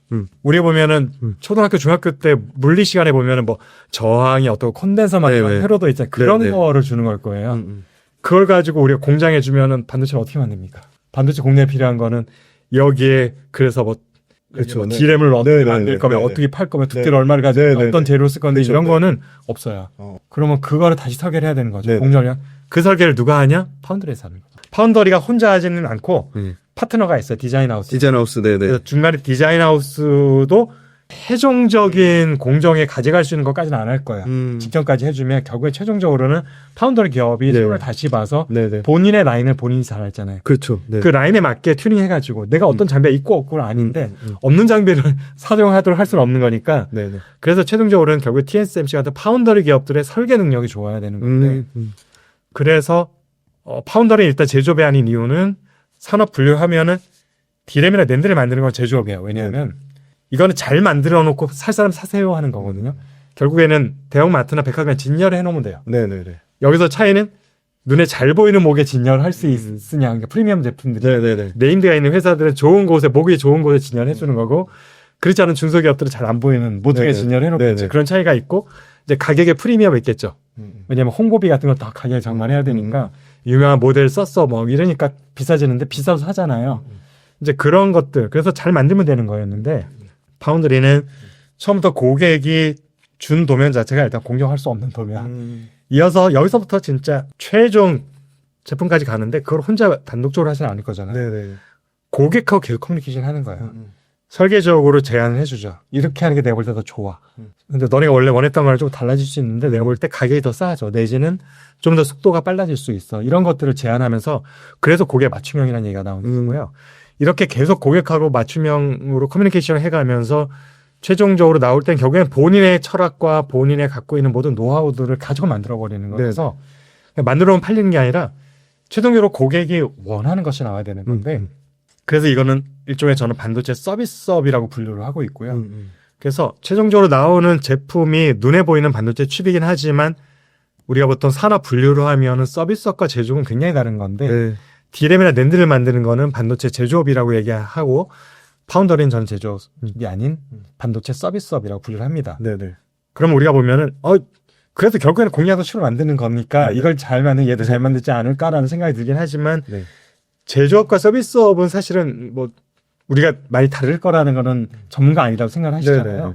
우리 보면은 초등학교, 중학교 때 물리 시간에 보면은 뭐 저항이 어떻고 콘덴서만 회로도 있잖아요. 그런 네네. 거를 주는 걸 거예요. 그걸 가지고 우리가 공장에 주면은 반도체를 어떻게 만듭니까? 반도체 공략에 필요한 거는 여기에 그래서 뭐 그렇죠. 뭐 네. 디램을 어떻게 네네네. 만들 거면 네네. 어떻게 팔 거면 두께를 네네. 얼마를 가지고 네네네. 어떤 재료를 쓸 건데 그렇죠. 이런 네. 거는 없어요. 그러면 그거를 다시 설계를 해야 되는 거죠. 네네. 공정량. 그 설계를 누가 하냐? 파운드리에서 하는 거죠. 파운더리가 혼자 하지는 않고 파트너가 있어요. 디자인하우스. 디자인하우스. 네네. 그래서 중간에 디자인하우스도 최종적인 공정에 가져갈 수 있는 것까지는 안 할 거예요. 직전까지 해주면 결국에 최종적으로는 파운더리 기업이 네. 손을 다시 봐서 네네. 본인의 라인을 본인이 잘 알잖아요. 그렇죠. 네. 그 라인에 맞게 튜닝해가지고 내가 어떤 장비가 있고 없고는 아닌데 없는 장비를 사용하도록 할 수는 없는 거니까 네네. 그래서 최종적으로는 결국 TSMC 같은 파운더리 기업들의 설계 능력이 좋아야 되는 건데 그래서 파운더리 일단 제조업이 아닌 이유는 산업 분류하면은 디램이나 낸드를 만드는 건 제조업이에요. 왜냐하면 이거는 잘 만들어 놓고 살 사람 사세요 하는 거거든요. 결국에는 대형마트나 백화점에 진열을 해놓으면 돼요. 네네네. 여기서 차이는 눈에 잘 보이는 목에 진열을 할 수 있으냐. 그러니까 프리미엄 제품들이 네네네. 네임드가 있는 회사들은 좋은 곳에 목이 좋은 곳에 진열해 주는 거고 그렇지 않은 중소기업들은 잘 안 보이는 모퉁이에 네네. 진열해 놓겠죠. 네네. 그런 차이가 있고 이제 가격의 프리미엄이 있겠죠. 왜냐하면 홍보비 같은 거 다 가격에 장만해야 되니까 유명한 모델 썼어 뭐 이러니까 비싸지는데 비싸서 사잖아요. 이제 그런 것들 그래서 잘 만들면 되는 거였는데 파운드리는 처음부터 고객이 준 도면 자체가 일단 공정할 수 없는 도면. 이어서 여기서부터 진짜 최종 제품까지 가는데 그걸 혼자 단독적으로 하지는 않을 거잖아요. 네네. 고객하고 계속 커뮤니케이션 하는 거예요. 설계적으로 제안을 해주죠. 이렇게 하는 게 내가 볼 때 더 좋아. 근데 너네가 원래 원했던 거랑 좀 달라질 수 있는데 내가 볼 때 가격이 더 싸져. 내지는 좀 더 속도가 빨라질 수 있어. 이런 것들을 제안하면서 그래서 고객 맞춤형이라는 얘기가 나오는 거고요. 이렇게 계속 고객하고 맞춤형으로 커뮤니케이션을 해가면서 최종적으로 나올 땐 결국엔 본인의 철학과 본인의 갖고 있는 모든 노하우들을 가지고 만들어버리는 거여서 만들어면 팔리는 게 아니라 최종적으로 고객이 원하는 것이 나와야 되는 건데 그래서 이거는 일종의 저는 반도체 서비스업이라고 분류를 하고 있고요. 그래서 최종적으로 나오는 제품이 눈에 보이는 반도체 칩이긴 하지만 우리가 보통 산업 분류로 하면은 서비스업과 제조업은 굉장히 다른 건데 네. 디램이나 낸드를 만드는 거는 반도체 제조업이라고 얘기하고 파운더리는 전 제조업이 아닌 반도체 서비스업이라고 분류를 합니다. 네네. 그럼 우리가 보면은 그래서 결국에는 공략도 칩을 만드는 거니까 이걸 잘 만든 얘도 잘 만들지 않을까라는 생각이 들긴 하지만 네. 제조업과 서비스업은 사실은 뭐 우리가 많이 다를 거라는 거는 전문가 아니라고 생각을 하시잖아요. 네네.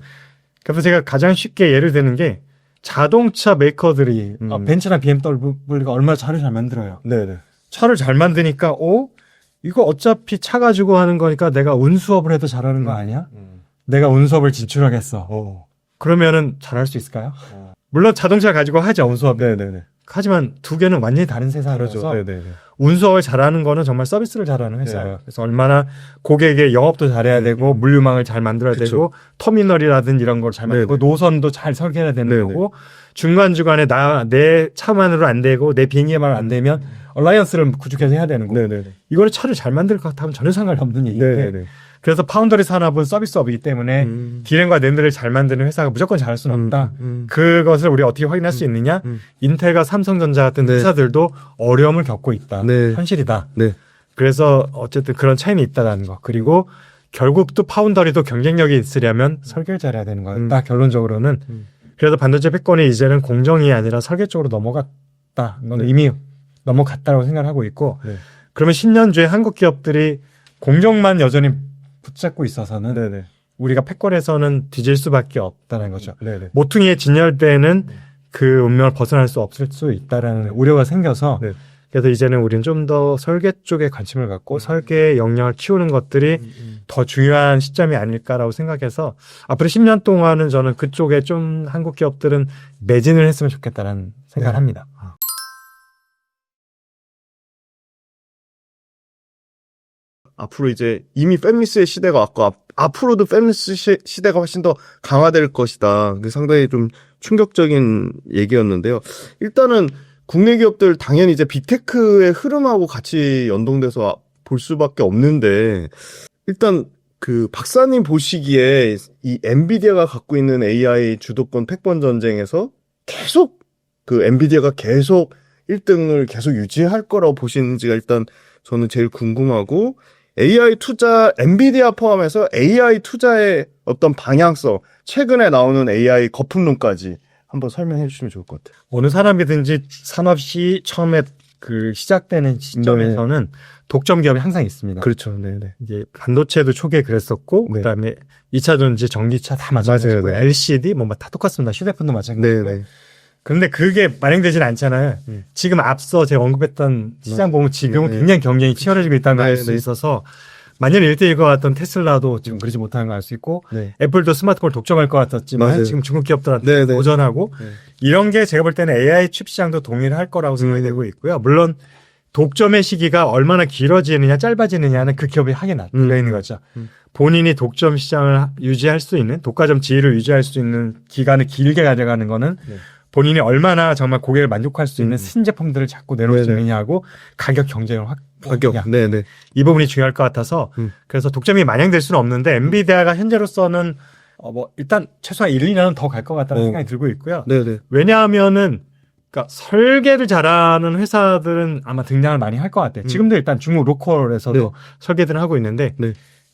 그래서 제가 가장 쉽게 예를 드는 게 자동차 메이커들이 벤츠나 BMW가 얼마나 차를 잘 만들어요. 네네. 차를 잘 만드니까 이거 어차피 차 가지고 하는 거니까 내가 운수업을 해도 잘하는 거 아니야? 내가 운수업을 진출하겠어. 그러면은 잘할 수 있을까요? 물론 자동차 가지고 하죠 운수업. 네네네. 하지만 두 개는 완전히 다른 세상이라서 그렇죠. 네네. 운수업을 잘하는 거는 정말 서비스를 잘하는 회사예요. 네. 그래서 얼마나 고객의 영업도 잘해야 되고 물류망을 잘 만들어야 그쵸. 되고 터미널이라든지 이런 걸 잘 만들고 네네. 노선도 잘 설계해야 되는 네네. 거고 중간중간에 내 차만으로 안 되고 내 비행기만 안 되면 얼라이언스를 구축해서 해야 되는 거고 네네네. 이거를 차를 잘 만들 것 같으면 전혀 상관이 없는 얘기인데 네네네. 그래서 파운더리 산업은 서비스업이기 때문에 디램과 낸드를 잘 만드는 회사가 무조건 잘할 수는 없다. 그것을 우리가 어떻게 확인할 수 있느냐? 인텔과 삼성전자 같은 네. 회사들도 어려움을 겪고 있다. 네. 현실이다. 네. 그래서 어쨌든 그런 차이는 있다는 거. 그리고 결국 또 파운더리도 경쟁력이 있으려면 설계를 잘해야 되는 거였다. 결론적으로는. 그래서 반도체 패권이 이제는 공정이 아니라 설계 쪽으로 넘어갔다. 이건 이미 넘어갔다고 생각을 하고 있고 네. 그러면 10년 뒤에 한국 기업들이 공정만 여전히 붙잡고 있어서는 네네. 우리가 패권에서는 뒤질 수밖에 없다는 거죠. 네네. 모퉁이에 진열되는 그 운명을 벗어날 수 없을 수 있다라는 우려가 생겨서 네. 그래서 이제는 우리는 좀 더 설계 쪽에 관심을 갖고 설계 역량을 키우는 것들이 더 중요한 시점이 아닐까라고 생각해서 앞으로 10년 동안은 저는 그쪽에 좀 한국 기업들은 매진을 했으면 좋겠다라는 생각을 네. 합니다. 앞으로 이제 이미 팹리스의 시대가 왔고 앞으로도 팹리스 시대가 훨씬 더 강화될 것이다. 그게 상당히 좀 충격적인 얘기였는데요. 일단은 국내 기업들 당연히 이제 빅테크의 흐름하고 같이 연동돼서 볼 수밖에 없는데 일단 그 박사님 보시기에 이 엔비디아가 갖고 있는 AI 주도권 패권 전쟁에서 계속 그 엔비디아가 계속 1등을 계속 유지할 거라고 보시는지가 일단 저는 제일 궁금하고 AI 투자, 엔비디아 포함해서 AI 투자의 어떤 방향성, 최근에 나오는 AI 거품론까지 한번 설명해 주시면 좋을 것 같아요. 어느 산업이든지 산업이 처음에 그 시작되는 시점에서는 독점 기업이 항상 있습니다. 그렇죠. 네네. 이제 반도체도 초기에 그랬었고 네. 그다음에 2차 전지, 전기차 다 마찬가지고 맞아요. 네. LCD 뭐 다 똑같습니다. 휴대폰도 마찬가지고. 네네. 그런데 그게 만행되지는 않잖아요. 지금 앞서 제가 언급했던 시장 보면 지금은 네. 굉장히 경쟁이 치열해지고 있다는 걸 알 수 네. 있어서 만년 1대1과 같던 테슬라도 지금 그러지 못하는 걸 알 수 있고 네. 애플도 스마트폰을 독점할 것 같았지만 맞아요. 지금 중국 기업들한테 네, 네. 도전하고 네. 이런 게 제가 볼 때는 AI 칩 시장도 동의를 할 거라고 생각이 되고 있고요. 물론 독점의 시기가 얼마나 길어지느냐 짧아지느냐는 그 기업이 하게 달려 있는 거죠. 본인이 독점 시장을 유지할 수 있는 독과점 지위를 유지할 수 있는 기간을 길게 가져가는 거는 네. 본인이 얼마나 정말 고객을 만족할 수 있는 신제품들을 자꾸 내놓을 수 네네. 있느냐고 가격 경쟁을 확보하느냐. 네네. 이 부분이 중요할 것 같아서 그래서 독점이 마냥될 수는 없는데 엔비디아가 현재로서는 뭐 일단 최소한 1, 2년은 더 갈 것 같다는 생각이 들고 있고요. 네네. 왜냐하면은 그러니까 설계를 잘하는 회사들은 아마 등장을 많이 할 것 같아요. 지금도 일단 중국 로컬에서도 네. 설계들을 하고 있는데 네.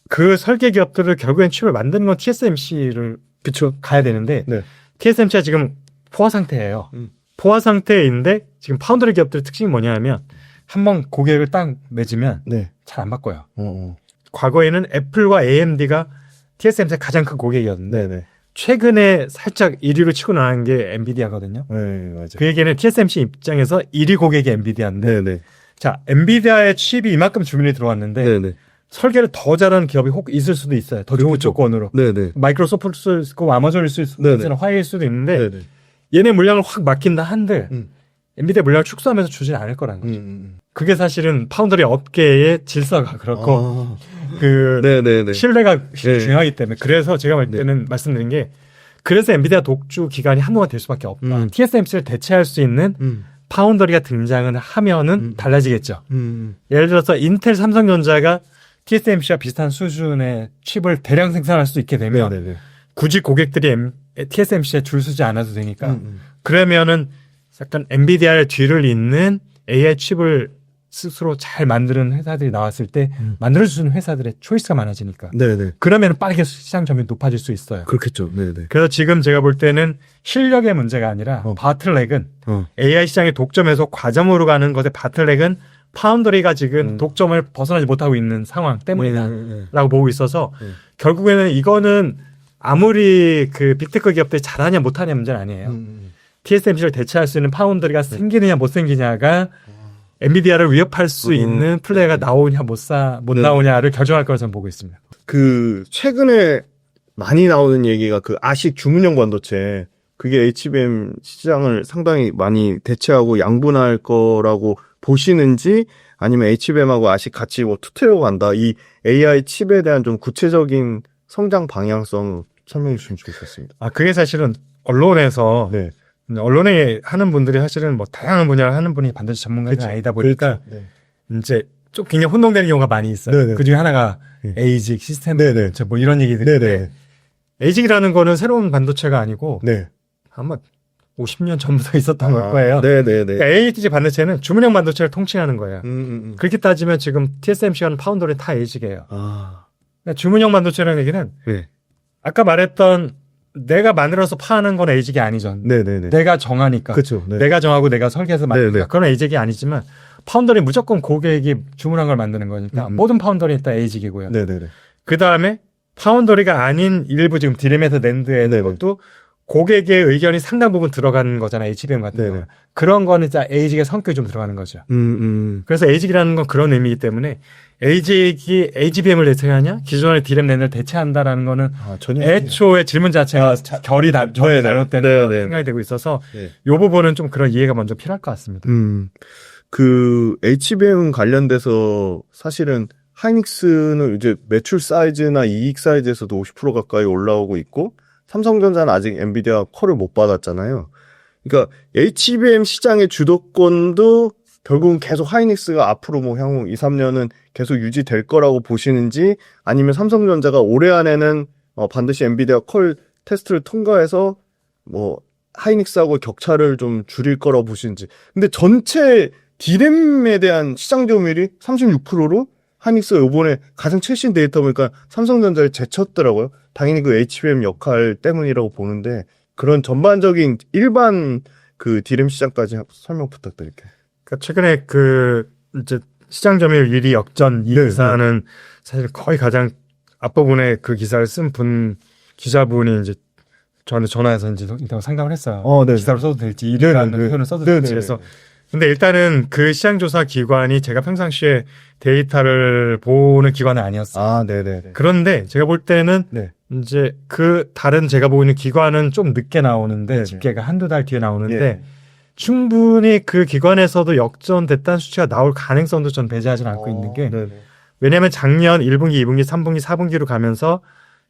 그 설계 기업들을 결국엔 칩을 만드는 건 TSMC를 그쵸. 가야 되는데 네. TSMC가 지금 포화 상태예요. 음. 포화 상태인데 지금 파운드리 기업들의 특징이 뭐냐면 한번 고객을 딱 맺으면 네. 잘 안 바꿔요. 과거에는 과거에는 애플과 AMD가 TSMC의 가장 큰 고객이었는데 네네. 최근에 살짝 1위로 치고 나간 게 엔비디아거든요. 네, 맞아요. 그 얘기는 TSMC 입장에서 1위 고객이 엔비디아인데 네네. 자 엔비디아의 칩이 이만큼 주문이 들어왔는데 네네. 설계를 더 잘하는 기업이 혹 있을 수도 있어요. 더 좋은 조건으로. 네네. 마이크로소프트일 수도 있고 아마존일 수도 네네. 있고 화웨이일 수도 있는데 네네. 얘네 물량을 확 막힌다 한들 음. 엔비디아 물량을 축소하면서 주진 않을 거라는 거죠. 음. 그게 사실은 파운드리 업계의 질서가 그렇고 그 네네네. 신뢰가 네. 중요하기 때문에 그래서 제가 볼 때는 말씀드린 게 그래서 엔비디아 독주 기간이 한동안 될 수밖에 없다. TSMC를 대체할 수 있는 파운더리가 등장을 하면은 달라지겠죠. 예를 들어서 인텔 삼성전자가 TSMC와 비슷한 수준의 칩을 대량 생산할 수 있게 되면 네네네. 굳이 고객들이 TSMC에 줄 서지 않아도 되니까 그러면은 약간 엔비디아의 뒤를 잇는 AI 칩을 스스로 잘 만드는 회사들이 나왔을 때 만들어주는 회사들의 초이스가 많아지니까 네네. 그러면 빠르게 시장 점유율이 높아질 수 있어요. 그렇겠죠. 네네. 그래서 지금 제가 볼 때는 실력의 문제가 아니라 바틀렉은 AI 시장의 독점에서 과점으로 가는 것의 바틀렉은 파운드리가 지금 독점을 벗어나지 못하고 있는 상황 때문이다라고 보고 있어서 결국에는 이거는 아무리 그 빅테크 기업들이 잘하냐 못하냐 문제는 아니에요. TSMC를 대체할 수 있는 파운드리가 생기느냐 못 생기냐가 엔비디아를 위협할 수 있는 플레이가 나오냐 못 나오냐를 결정할 거라고 저는 보고 있습니다. 그 최근에 많이 나오는 얘기가 그 아식 주문형 반도체 그게 HBM 시장을 상당히 많이 대체하고 양분할 거라고 보시는지 아니면 HBM하고 아직 같이 뭐 투트려 간다. 이 AI 칩에 대한 좀 구체적인 성장 방향성 설명해 주시면 좋겠습니다. 그게 사실은 언론에서 네. 언론에 하는 분들이 사실은 뭐 다양한 분야를 하는 분이 반드시 전문가가 그쵸. 아니다 보니까 네. 이제 좀 굉장히 혼동되는 경우가 많이 있어요. 네네. 그 중에 하나가 네. 에이직 시스템 네네. 뭐 이런 얘기들인데 네네. 에이직이라는 거는 새로운 반도체가 아니고 네. 아마 50년 전부터 있었던 걸 거예요. 네네네. 그러니까 에이직 반도체는 주문형 반도체를 통칭하는 거예요. 그렇게 따지면 지금 TSMC와는 파운더리 다 에이직이에요. 그러니까 주문형 반도체라는 얘기는 네. 아까 말했던 내가 만들어서 파는 건 에이직이 아니죠. 네네네. 내가 정하니까. 그렇죠. 네. 내가 정하고 내가 설계해서 만드니까 네네. 그건 에이직이 아니지만 파운더리 무조건 고객이 주문한 걸 만드는 거니까 모든 파운더리 일단 에이직이고요. 네네네. 그 다음에 파운더리가 아닌 일부 지금 디램에서 낸드에 네네. 것도 고객의 의견이 상당 부분 들어가는 거잖아요. HBM 같은 네네. 거. 그런 거는 진짜 에이직의 성격이 좀 들어가는 거죠. 그래서 에이직이라는 건 그런 의미이기 때문에 에이직이 HBM을 대체하냐? 기존의 디램 낸드를 대체한다라는 거는 전혀. 애초에 질문 자체가 결이 잘못된 네네. 생각이 되고 있어서 네. 이 부분은 좀 그런 이해가 먼저 필요할 것 같습니다. 그 HBM 관련돼서 사실은 하이닉스는 이제 매출 사이즈나 이익 사이즈에서도 50% 가까이 올라오고 있고 삼성전자는 아직 엔비디아 콜을 못 받았잖아요. 그러니까 HBM 시장의 주도권도 결국은 계속 하이닉스가 앞으로 뭐 향후 2, 3년은 계속 유지될 거라고 보시는지 아니면 삼성전자가 올해 안에는 반드시 엔비디아 콜 테스트를 통과해서 뭐 하이닉스하고 격차를 좀 줄일 거라고 보시는지. 근데 전체 디램에 대한 시장 점유율이 36%로 하이닉스가 이번에 가장 최신 데이터 보니까 삼성전자를 제쳤더라고요. 당연히 그 HBM 역할 때문이라고 보는데 그런 전반적인 일반 그 디램 시장까지 설명 부탁드릴게요. 그러니까 최근에 그 이제 시장 점유율 1위 역전 이 기사는 사실 거의 가장 앞부분에 그 기사를 쓴 기자분이 이제 저한테 전화해서 이제 상담을 했어요. 네. 기사로 써도 될지 이라는 표현을 써도 될지 그래서 근데 일단은 그 시장조사 기관이 제가 평상시에 데이터를 보는 기관은 아니었어요. 네네. 그런데 제가 볼 때는 네. 이제 그 다른 제가 보이는 기관은 좀 늦게 나오는데 네네. 집계가 한두 달 뒤에 나오는데 예. 충분히 그 기관에서도 역전됐다는 수치가 나올 가능성도 전 배제하지 않고 있는 게 네네. 왜냐하면 작년 1분기, 2분기, 3분기, 4분기로 가면서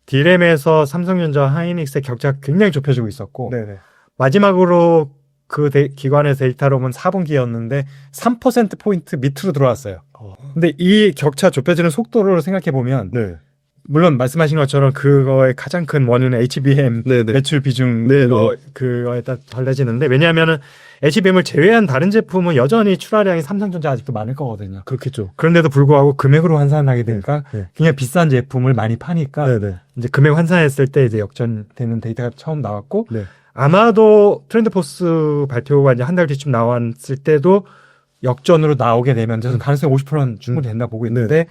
디램에서 삼성전자와 하이닉스의 격차가 굉장히 좁혀지고 있었고 네네. 마지막으로 그 기관의 데이터로 보면 4분기였는데 3%포인트 밑으로 들어왔어요. 근데 이 격차 좁혀지는 속도를 생각해 보면 네. 물론 말씀하신 것처럼 그거의 가장 큰 원인은 HBM 네네. 매출 비중 네네. 그거에 따라 달라지는데 왜냐하면은 HBM을 제외한 다른 제품은 여전히 출하량이 삼성전자 아직도 많을 거거든요. 그렇겠죠. 그런데도 불구하고 금액으로 환산하게 되니까 네. 굉장히 비싼 제품을 많이 파니까 네네. 이제 금액 환산했을 때 이제 역전되는 데이터가 처음 나왔고 네. 아마도 트렌드포스 발표가 이제 한 달 뒤쯤 나왔을 때도 역전으로 나오게 되면 저는 가능성이 50%는 충분히 된다 보고 있는데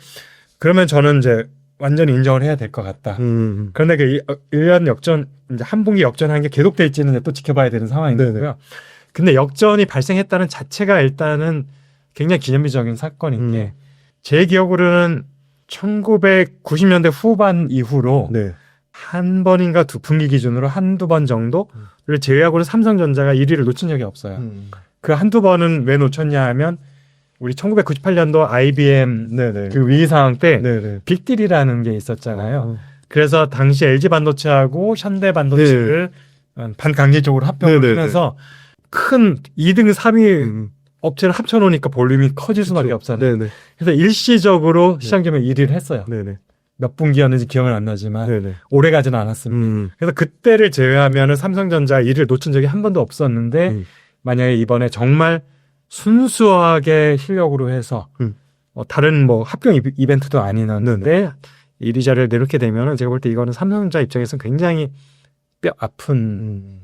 그러면 저는 이제 완전히 인정을 해야 될 것 같다. 그런데 그 1년 역전, 이제 한 분기 역전한 게 계속될지는 또 지켜봐야 되는 상황인 네네. 거고요. 근데 역전이 발생했다는 자체가 일단은 굉장히 기념비적인 사건인 게 제 기억으로는 1990년대 후반 이후로 네. 한 번인가 두 분기 기준으로 한두 번 정도를 제외하고는 삼성전자가 1위를 놓친 적이 없어요. 그 한두 번은 왜 놓쳤냐 하면 우리 1998년도 IBM 네네. 그 위기 상황 때 네네. 빅딜이라는 게 있었잖아요. 그래서 당시 LG 반도체하고 현대 반도체를 반강제적으로 합병을 네네네. 하면서 큰 2등, 3위 업체를 합쳐놓으니까 볼륨이 커질 수밖에 없잖아요. 네네. 그래서 일시적으로 시장 점유율 1위를 했어요. 네네. 몇 분기였는지 기억은 안 나지만 네네. 오래 가지는 않았습니다. 그래서 그때를 제외하면은 삼성전자 1위를 놓친 적이 한 번도 없었는데 만약에 이번에 정말 순수하게 실력으로 해서 다른 뭐 합병 이벤트도 아니었는데 1위 자리를 내놓게 되면은 제가 볼 때 이거는 삼성전자 입장에서는 굉장히 뼈 아픈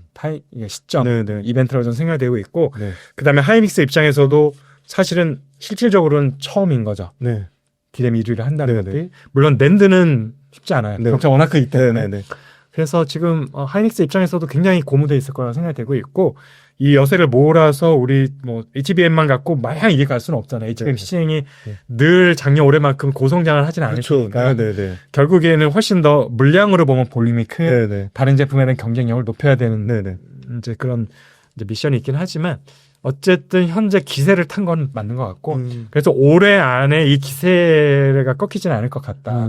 시점 네네. 이벤트라고 저는 생각되고 있고 네. 그다음에 하이닉스 입장에서도 사실은 실질적으로는 처음인 거죠. 네. 디램 1위를 한다는 네네. 것이 물론 낸드는 쉽지 않아요. 네. 격차 워낙 크기 때문에. 네네. 그래서 지금 하이닉스 입장에서도 굉장히 고무돼 있을 거라고 생각되고 있고 이 여세를 몰아서 우리 뭐 HBM만 갖고 마냥 이게 갈 수는 없잖아요. HBM 네. 시행이 늘 작년 올해만큼 고성장을 하진 않으니까 네네네. 결국에는 훨씬 더 물량으로 보면 볼륨이 큰 네네. 다른 제품에 대한 경쟁력을 높여야 되는 네네. 이제 그런 이제 미션이 있긴 하지만 어쨌든 현재 기세를 탄 건 맞는 것 같고 그래서 올해 안에 이 기세가 꺾이지는 않을 것 같다.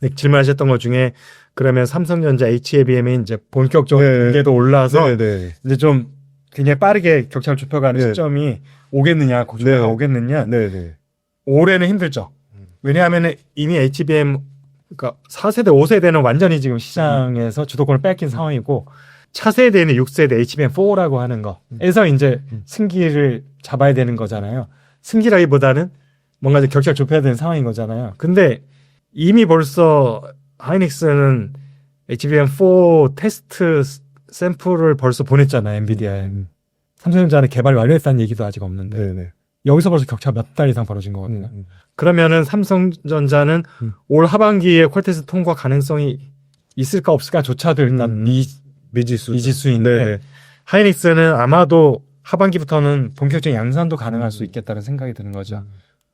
네, 질문하셨던 것 중에 그러면 삼성전자 HBM이 이제 본격적으로 네. 단계도 올라서 네네. 이제 좀 굉장히 빠르게 격차를 좁혀가는 네. 시점이 오겠느냐, 고주가 네. 오겠느냐. 네네. 올해는 힘들죠. 왜냐하면 이미 HBM 그러니까 4세대, 5세대는 완전히 지금 시장에서 주도권을 뺏긴 상황이고 차세대는 6세대 HBM4라고 하는 거에서 이제 승기를 잡아야 되는 거잖아요. 승기라기보다는 뭔가 좀 격차를 좁혀야 되는 상황인 거잖아요. 근데 이미 벌써 하이닉스는 HBM4 테스트 샘플을 벌써 보냈잖아요. 엔비디아에. 삼성전자는 개발 완료했다는 얘기도 아직 없는데 네네. 여기서 벌써 격차 몇 달 이상 벌어진 거거든요. 그러면은 삼성전자는 올 하반기에 퀄테스트 통과 가능성이 있을까 없을까조차도 일단 미지수인데 네. 하이닉스는 아마도 하반기부터는 본격적인 양산도 가능할 수 있겠다는 생각이 드는 거죠.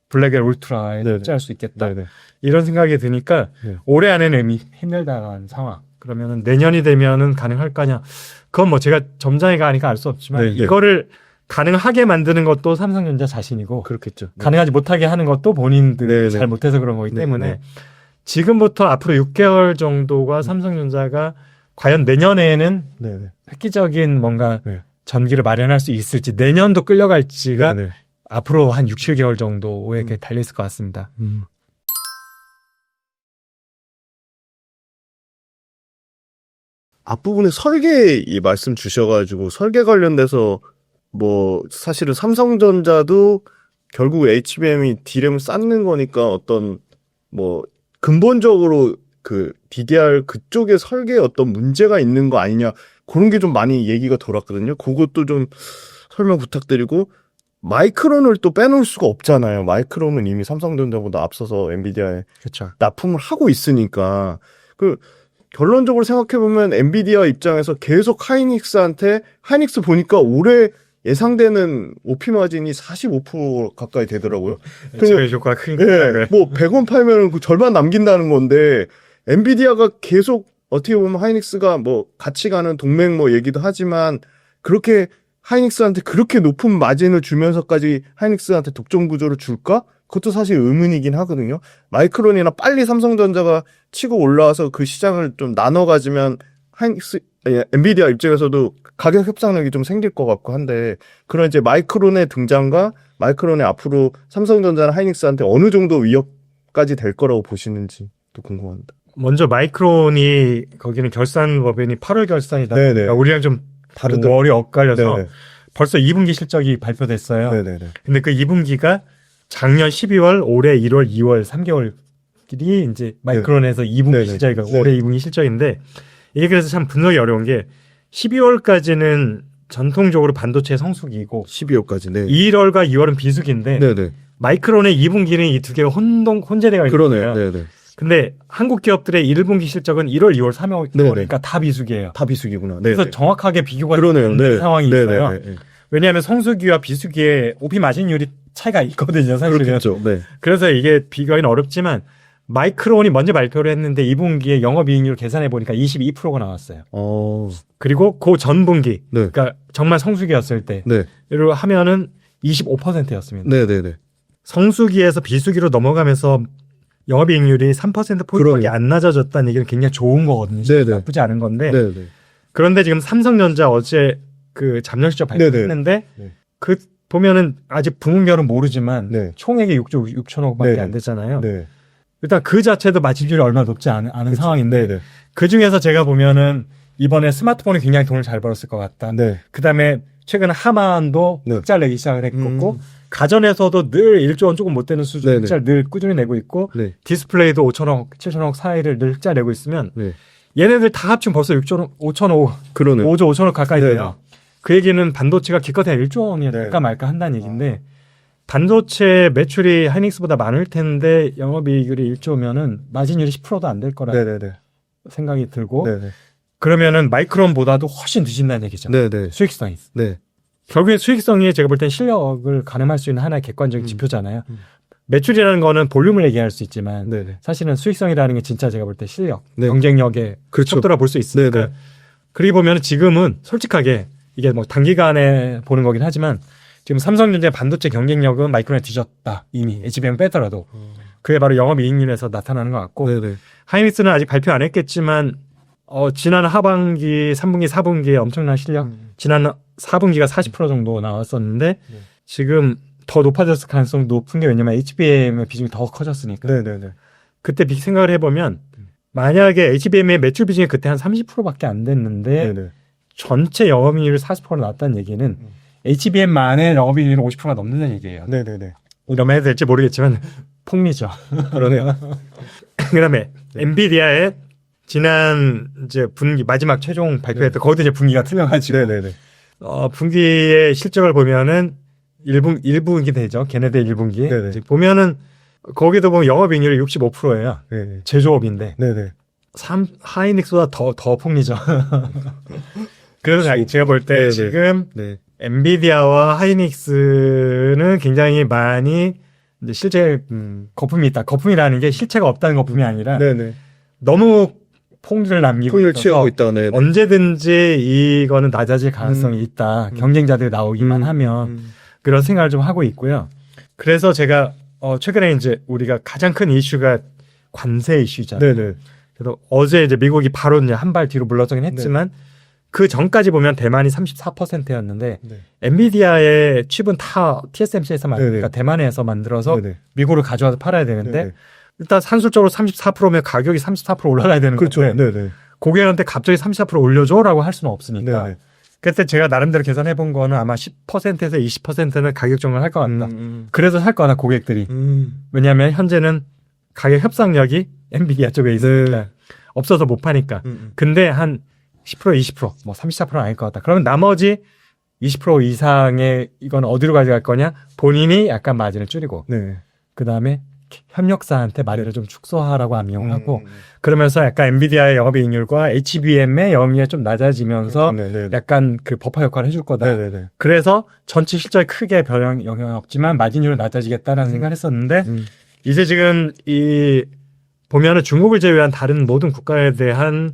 블랙엘 울트라에 네네. 탑재할 수 있겠다. 네네. 이런 생각이 드니까 네. 올해 안에는 이미 힘들다는 상황. 그러면은 내년이 되면은 가능할까냐? 그건 뭐 제가 점장이가 아니까 알 수 없지만 네, 네. 이거를 가능하게 만드는 것도 삼성전자 자신이고 그렇겠죠. 가능하지 못하게 하는 것도 본인들이 네, 네. 잘 못해서 그런 거기 네, 때문에 네. 지금부터 앞으로 6개월 정도가 삼성전자가 과연 내년에는 네네. 획기적인 뭔가 네. 전기를 마련할 수 있을지 내년도 끌려갈지가 네네. 앞으로 한 6, 7개월 정도에 달려있을 것 같습니다. 앞부분에 설계 이 말씀 주셔가지고 설계 관련돼서 뭐 사실은 삼성전자도 결국 HBM이 D램을 쌓는 거니까 어떤 뭐 근본적으로 그 DDR 그쪽의 설계에 어떤 문제가 있는 거 아니냐 그런 게 좀 많이 얘기가 돌았거든요. 그것도 좀 설명 부탁드리고 마이크론을 또 빼놓을 수가 없잖아요. 마이크론은 이미 삼성전자보다 앞서서 엔비디아에 그렇죠. 납품을 하고 있으니까 그 결론적으로 생각해보면 엔비디아 입장에서 계속 하이닉스한테 하이닉스 보니까 올해 예상되는 OP 마진이 45% 가까이 되더라고요. 제일 효과가 크니까. 네, 뭐 100원 팔면 그 절반 남긴다는 건데 엔비디아가 계속 어떻게 보면 하이닉스가 뭐 같이 가는 동맹 뭐 얘기도 하지만 그렇게 하이닉스한테 그렇게 높은 마진을 주면서까지 하이닉스한테 독점 구조를 줄까? 그것도 사실 의문이긴 하거든요. 마이크론이나 빨리 삼성전자가 치고 올라와서 그 시장을 좀 나눠 가지면 하이닉스, 엔비디아 입장에서도 가격 협상력이 좀 생길 것 같고 한데 그런 이제 마이크론의 등장과 마이크론의 앞으로 삼성전자나 하이닉스한테 어느 정도 위협까지 될 거라고 보시는지 또 궁금합니다. 먼저 마이크론이 거기는 결산 법인이 8월 결산이다. 네네. 그러니까 우리랑 좀 다르다. 월이 엇갈려서 네네. 벌써 2분기 실적이 발표됐어요. 네네네. 근데 그 2분기가 작년 12월, 올해 1월, 2월 3개월끼리 이제 마이크론에서 2분기 네네. 실적이가 네. 올해 2분기 실적인데 이게 그래서 참 분석이 어려운 게 12월까지는 전통적으로 반도체 성수기이고 12월까지. 네. 1월과 2월은 비수기인데 네네. 마이크론의 2분기는 이 두 개가 혼재되어 있는 그러네요. 거예요. 네네. 근데 한국 기업들의 1분기 실적은 1월, 2월, 3월 네네. 그러니까 다 비수기예요. 다 비수기구나. 네. 그래서 정확하게 비교가 그러네요. 되는 네. 상황이 네, 있어요. 네, 네, 네. 왜냐하면 성수기와 비수기의 OP 마진율이 차이가 있거든요. 사실은. 그렇겠죠. 네. 그래서 이게 비교하기는 어렵지만 마이크론이 먼저 발표를 했는데 2분기에 영업이익률 계산해 보니까 22%가 나왔어요. 그리고 그 전분기, 네. 그러니까 정말 성수기였을 네. 때로 하면은 25%였습니다. 네, 네, 네. 성수기에서 비수기로 넘어가면서 영업이익률이 3%포인트밖에 그러네요. 안 낮아졌다는 얘기는 굉장히 좋은 거거든요. 네네. 나쁘지 않은 건데. 네, 네. 그런데 지금 삼성전자 어제 그 잠정 실적 발표했는데 네. 그 보면은 아직 부문별은 모르지만 네. 총액이 6조 6천억밖에 네네. 안 되잖아요. 네. 일단 그 자체도 마진율이 얼마 높지 않은 상황인데 네, 네. 그 중에서 제가 보면은 이번에 스마트폰이 굉장히 돈을 잘 벌었을 것 같다. 네. 그다음에 최근 하만도 네. 흑자를 내기 시작을 했고 가전에서도 늘 1조 원 조금 못 되는 수준 네네. 흑자를 늘 꾸준히 내고 있고 네. 디스플레이도 5천억, 7천억 사이를 늘 흑자 내고 있으면 네. 얘네들 다 합치면 벌써 6조, 5천억, 그러네. 5조 5천억 가까이 네네. 돼요. 그 얘기는 반도체가 기껏해야 1조 원이 될까 말까 한다는 얘기인데 반도체 매출이 하이닉스보다 많을 텐데 영업이익률이 1조면은 마진율이 10%도 안 될 거라 네, 네, 네. 생각이 들고 네, 네. 그러면은 마이크론보다도 훨씬 뒤진다는 얘기죠. 네네. 수익성이. 네. 결국에 수익성이 제가 볼 땐 실력을 가늠할 수 있는 하나의 객관적인 지표잖아요. 매출이라는 거는 볼륨을 얘기할 수 있지만 네네. 사실은 수익성이라는 게 진짜 제가 볼 때 실력, 네. 경쟁력의 그렇죠. 속도라 볼 수 있으니까. 네네. 그리고 보면 지금은 솔직하게 이게 뭐 단기간에 보는 거긴 하지만 지금 삼성전자 반도체 경쟁력은 마이크론에 뒤졌다. 이미 HBM 빼더라도. 그게 바로 영업이익률에서 나타나는 것 같고 네네. 하이닉스는 아직 발표 안 했겠지만 지난 하반기, 3분기, 4분기에 엄청난 실력 지난 4분기가 40% 정도 나왔었는데 지금 더 높아졌을 가능성이 높은 게 왜냐면 HBM의 비중이 더 커졌으니까. 네네네. 그때 생각을 해보면 만약에 HBM의 매출 비중이 그때 한 30%밖에 안 됐는데 네네. 전체 영업이익률이 40% 나왔다는 얘기는 HBM만의 영업이익률은 50%가 넘는다는 얘기예요. 네네네. 이러면 해도 될지 모르겠지만 폭리죠. 그러네요. 그다음에 엔비디아의 지난 이제 분기 마지막 최종 발표했던 거기도 이제 분기가 틀려가지고 네네네. 분기의 실적을 보면은 1분기 되죠. 걔네들 1분기. 네네. 보면은 거기도 보면 영업이익률이 65%예요. 네네. 제조업인데 네네. 하이닉스보다 더 폭리죠. 그래서 제가 볼 때 네네. 지금 네. 엔비디아와 하이닉스는 굉장히 많이 이제 실제 거품이 있다. 거품이라는 게 실체가 없다는 거품이 아니라 네네. 너무 폭리를 남기고 풍을 있어서 취하고 있다. 네. 언제든지 이거는 낮아질 가능성이 있다. 경쟁자들이 나오기만 하면 그런 생각을 좀 하고 있고요. 그래서 제가 최근에 이제 우리가 가장 큰 이슈가 관세 이슈잖아요. 네네. 그래서 어제 이제 미국이 바로 이제 한 발 뒤로 물러서긴 했지만 그 전까지 보면 대만이 34%였는데 네. 엔비디아의 칩은 다 TSMC에서 그러니까 대만에서 만들어서 네네. 미국으로 가져와서 팔아야 되는데 네네. 일단 산술적으로 34%면 가격이 34% 올라가야 되는 그렇죠. 건데 네네. 고객한테 갑자기 34% 올려줘라고 할 수는 없으니까 네네. 그때 제가 나름대로 계산해 본 거는 아마 10%에서 20%는 가격 정을 할 것 같다. 그래서 살 거다 고객들이. 왜냐하면 현재는 가격 협상력이 엔비디아 쪽에 있으니까 없어서 못 파니까. 근데 한 10%, 20%, 뭐 34%는 아닐 것 같다. 그러면 나머지 20% 이상의 이건 어디로 가져갈 거냐? 본인이 약간 마진을 줄이고 네. 그 다음에 협력사한테 마련을 좀 축소하라고 암용하고 그러면서 약간 엔비디아의 영업이익률과 HBM의 영업이익률이 좀 낮아지면서 네네. 약간 그 버퍼 역할을 해줄 거다. 네네네. 그래서 전체 실적에 크게 영향이 없지만 마진율은 낮아지겠다라는 생각을 했었는데 이제 지금 보면은 중국을 제외한 다른 모든 국가에 대한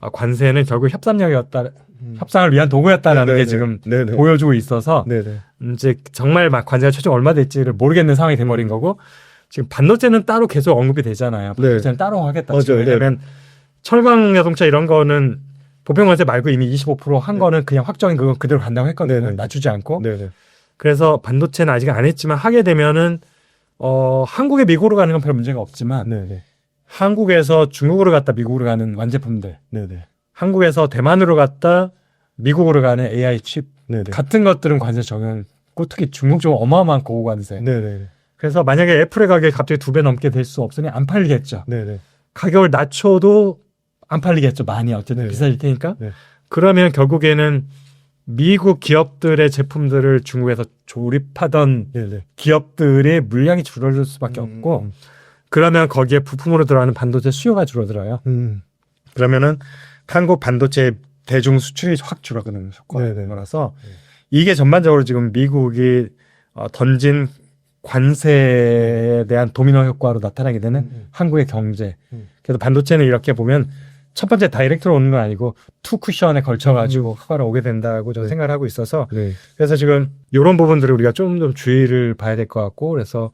관세는 결국 협상을 위한 도구였다라는 게 네네. 지금 네네. 보여주고 있어서 네네. 이제 정말 막 관세가 최종 얼마 될지를 모르겠는 상황이 돼버린 거고 지금 반도체는 따로 계속 언급이 되잖아요. 반도체는 따로 하겠다. 맞아요. 왜냐하면 철강 자동차 이런 거는 보편관세 말고 이미 25%한 거는 그냥 확정인 그거 그대로 간다고 했거든요. 네네. 낮추지 않고. 네네. 그래서 반도체는 아직 안 했지만 하게 되면은 한국에 미국으로 가는 건 별 문제가 없지만 네네. 한국에서 중국으로 갔다 미국으로 가는 완제품들, 네네. 한국에서 대만으로 갔다 미국으로 가는 AI 칩 네네. 같은 것들은 관세 적용고 특히 중국 쪽은 어마어마한 고관세. 네네. 그래서 만약에 애플의 가격이 갑자기 2배 넘게 될 수 없으니 안 팔리겠죠. 네네. 가격을 낮춰도 안 팔리겠죠. 많이 어쨌든 네네. 비싸질 테니까. 네. 그러면 결국에는 미국 기업들의 제품들을 중국에서 조립하던 네네. 기업들의 물량이 줄어들 수밖에 없고 그러면 거기에 부품으로 들어가는 반도체 수요가 줄어들어요. 그러면은 한국 반도체 대중 수출이 확 줄어드는 효과라서 이게 전반적으로 지금 미국이 던진 관세에 대한 도미노 효과로 나타나게 되는 한국의 경제. 그래서 반도체는 이렇게 보면 첫 번째 다이렉트로 오는 건 아니고 투 쿠션에 걸쳐가지고 효과가 오게 된다고 저는 생각을 하고 있어서 네. 그래서 지금 이런 부분들을 우리가 좀 주의를 봐야 될 것 같고 그래서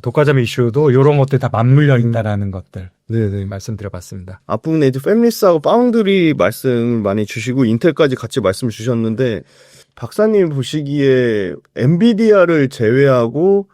독과점 이슈도 이런 것들이 다 맞물려 있다라는 것들 네네. 말씀드려봤습니다. 앞부분에 이제 팹리스하고 파운드리 말씀을 많이 주시고 인텔까지 같이 말씀 주셨는데 박사님 보시기에 엔비디아를 제외하고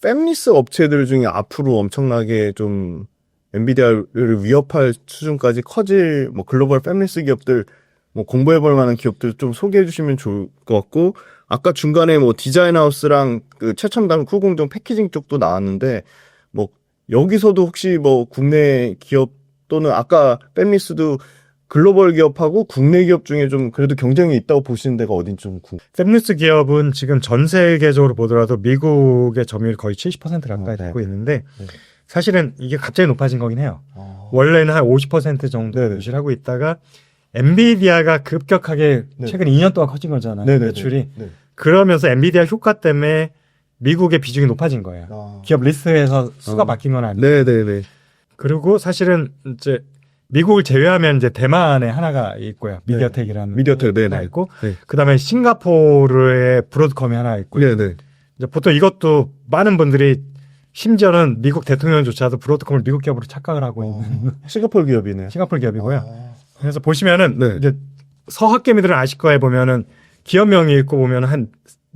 팹리스 업체들 중에 앞으로 엄청나게 좀 엔비디아를 위협할 수준까지 커질 뭐 글로벌 팹리스 기업들 뭐 공부해볼 만한 기업들 좀 소개해 주시면 좋을 것 같고 아까 중간에 뭐 디자인 하우스랑 그 최첨단 후공정 패키징 쪽도 나왔는데 뭐 여기서도 혹시 뭐 국내 기업 또는 아까 팹리스도 글로벌 기업하고 국내 기업 중에 좀 그래도 경쟁이 있다고 보시는 데가 어딘지 좀 팹리스 기업은 지금 전 세계적으로 보더라도 미국의 점유율이 거의 70% 가까이 되고 있는데 사실은 이게 갑자기 높아진 거긴 해요. 원래는 한 50% 정도 유지를 하고 있다가 엔비디아가 급격하게 네. 최근 2년 동안 커진 거잖아요. 네네네. 매출이. 네. 그러면서 엔비디아 효과 때문에 미국의 비중이 높아진 거예요. 아. 기업 리스트에서 수가 바뀐 건 아니고. 네네네. 그리고 사실은 이제 미국을 제외하면 이제 대만에 하나가 있고요. 미디어텍이라는 미디어텍, 네네. 하나 있고, 네. 그다음에 싱가포르의 브로드컴이 하나 있고요. 네네. 이제 보통 이것도 많은 분들이 심지어는 미국 대통령조차도 브로드컴을 미국 기업으로 착각을 하고 있는 싱가포르 기업이네요. 싱가포르 기업이고요. 아. 그래서 보시면은 네. 이제 서학개미들은 아실 거에 보면은 기업명이 있고 보면은 한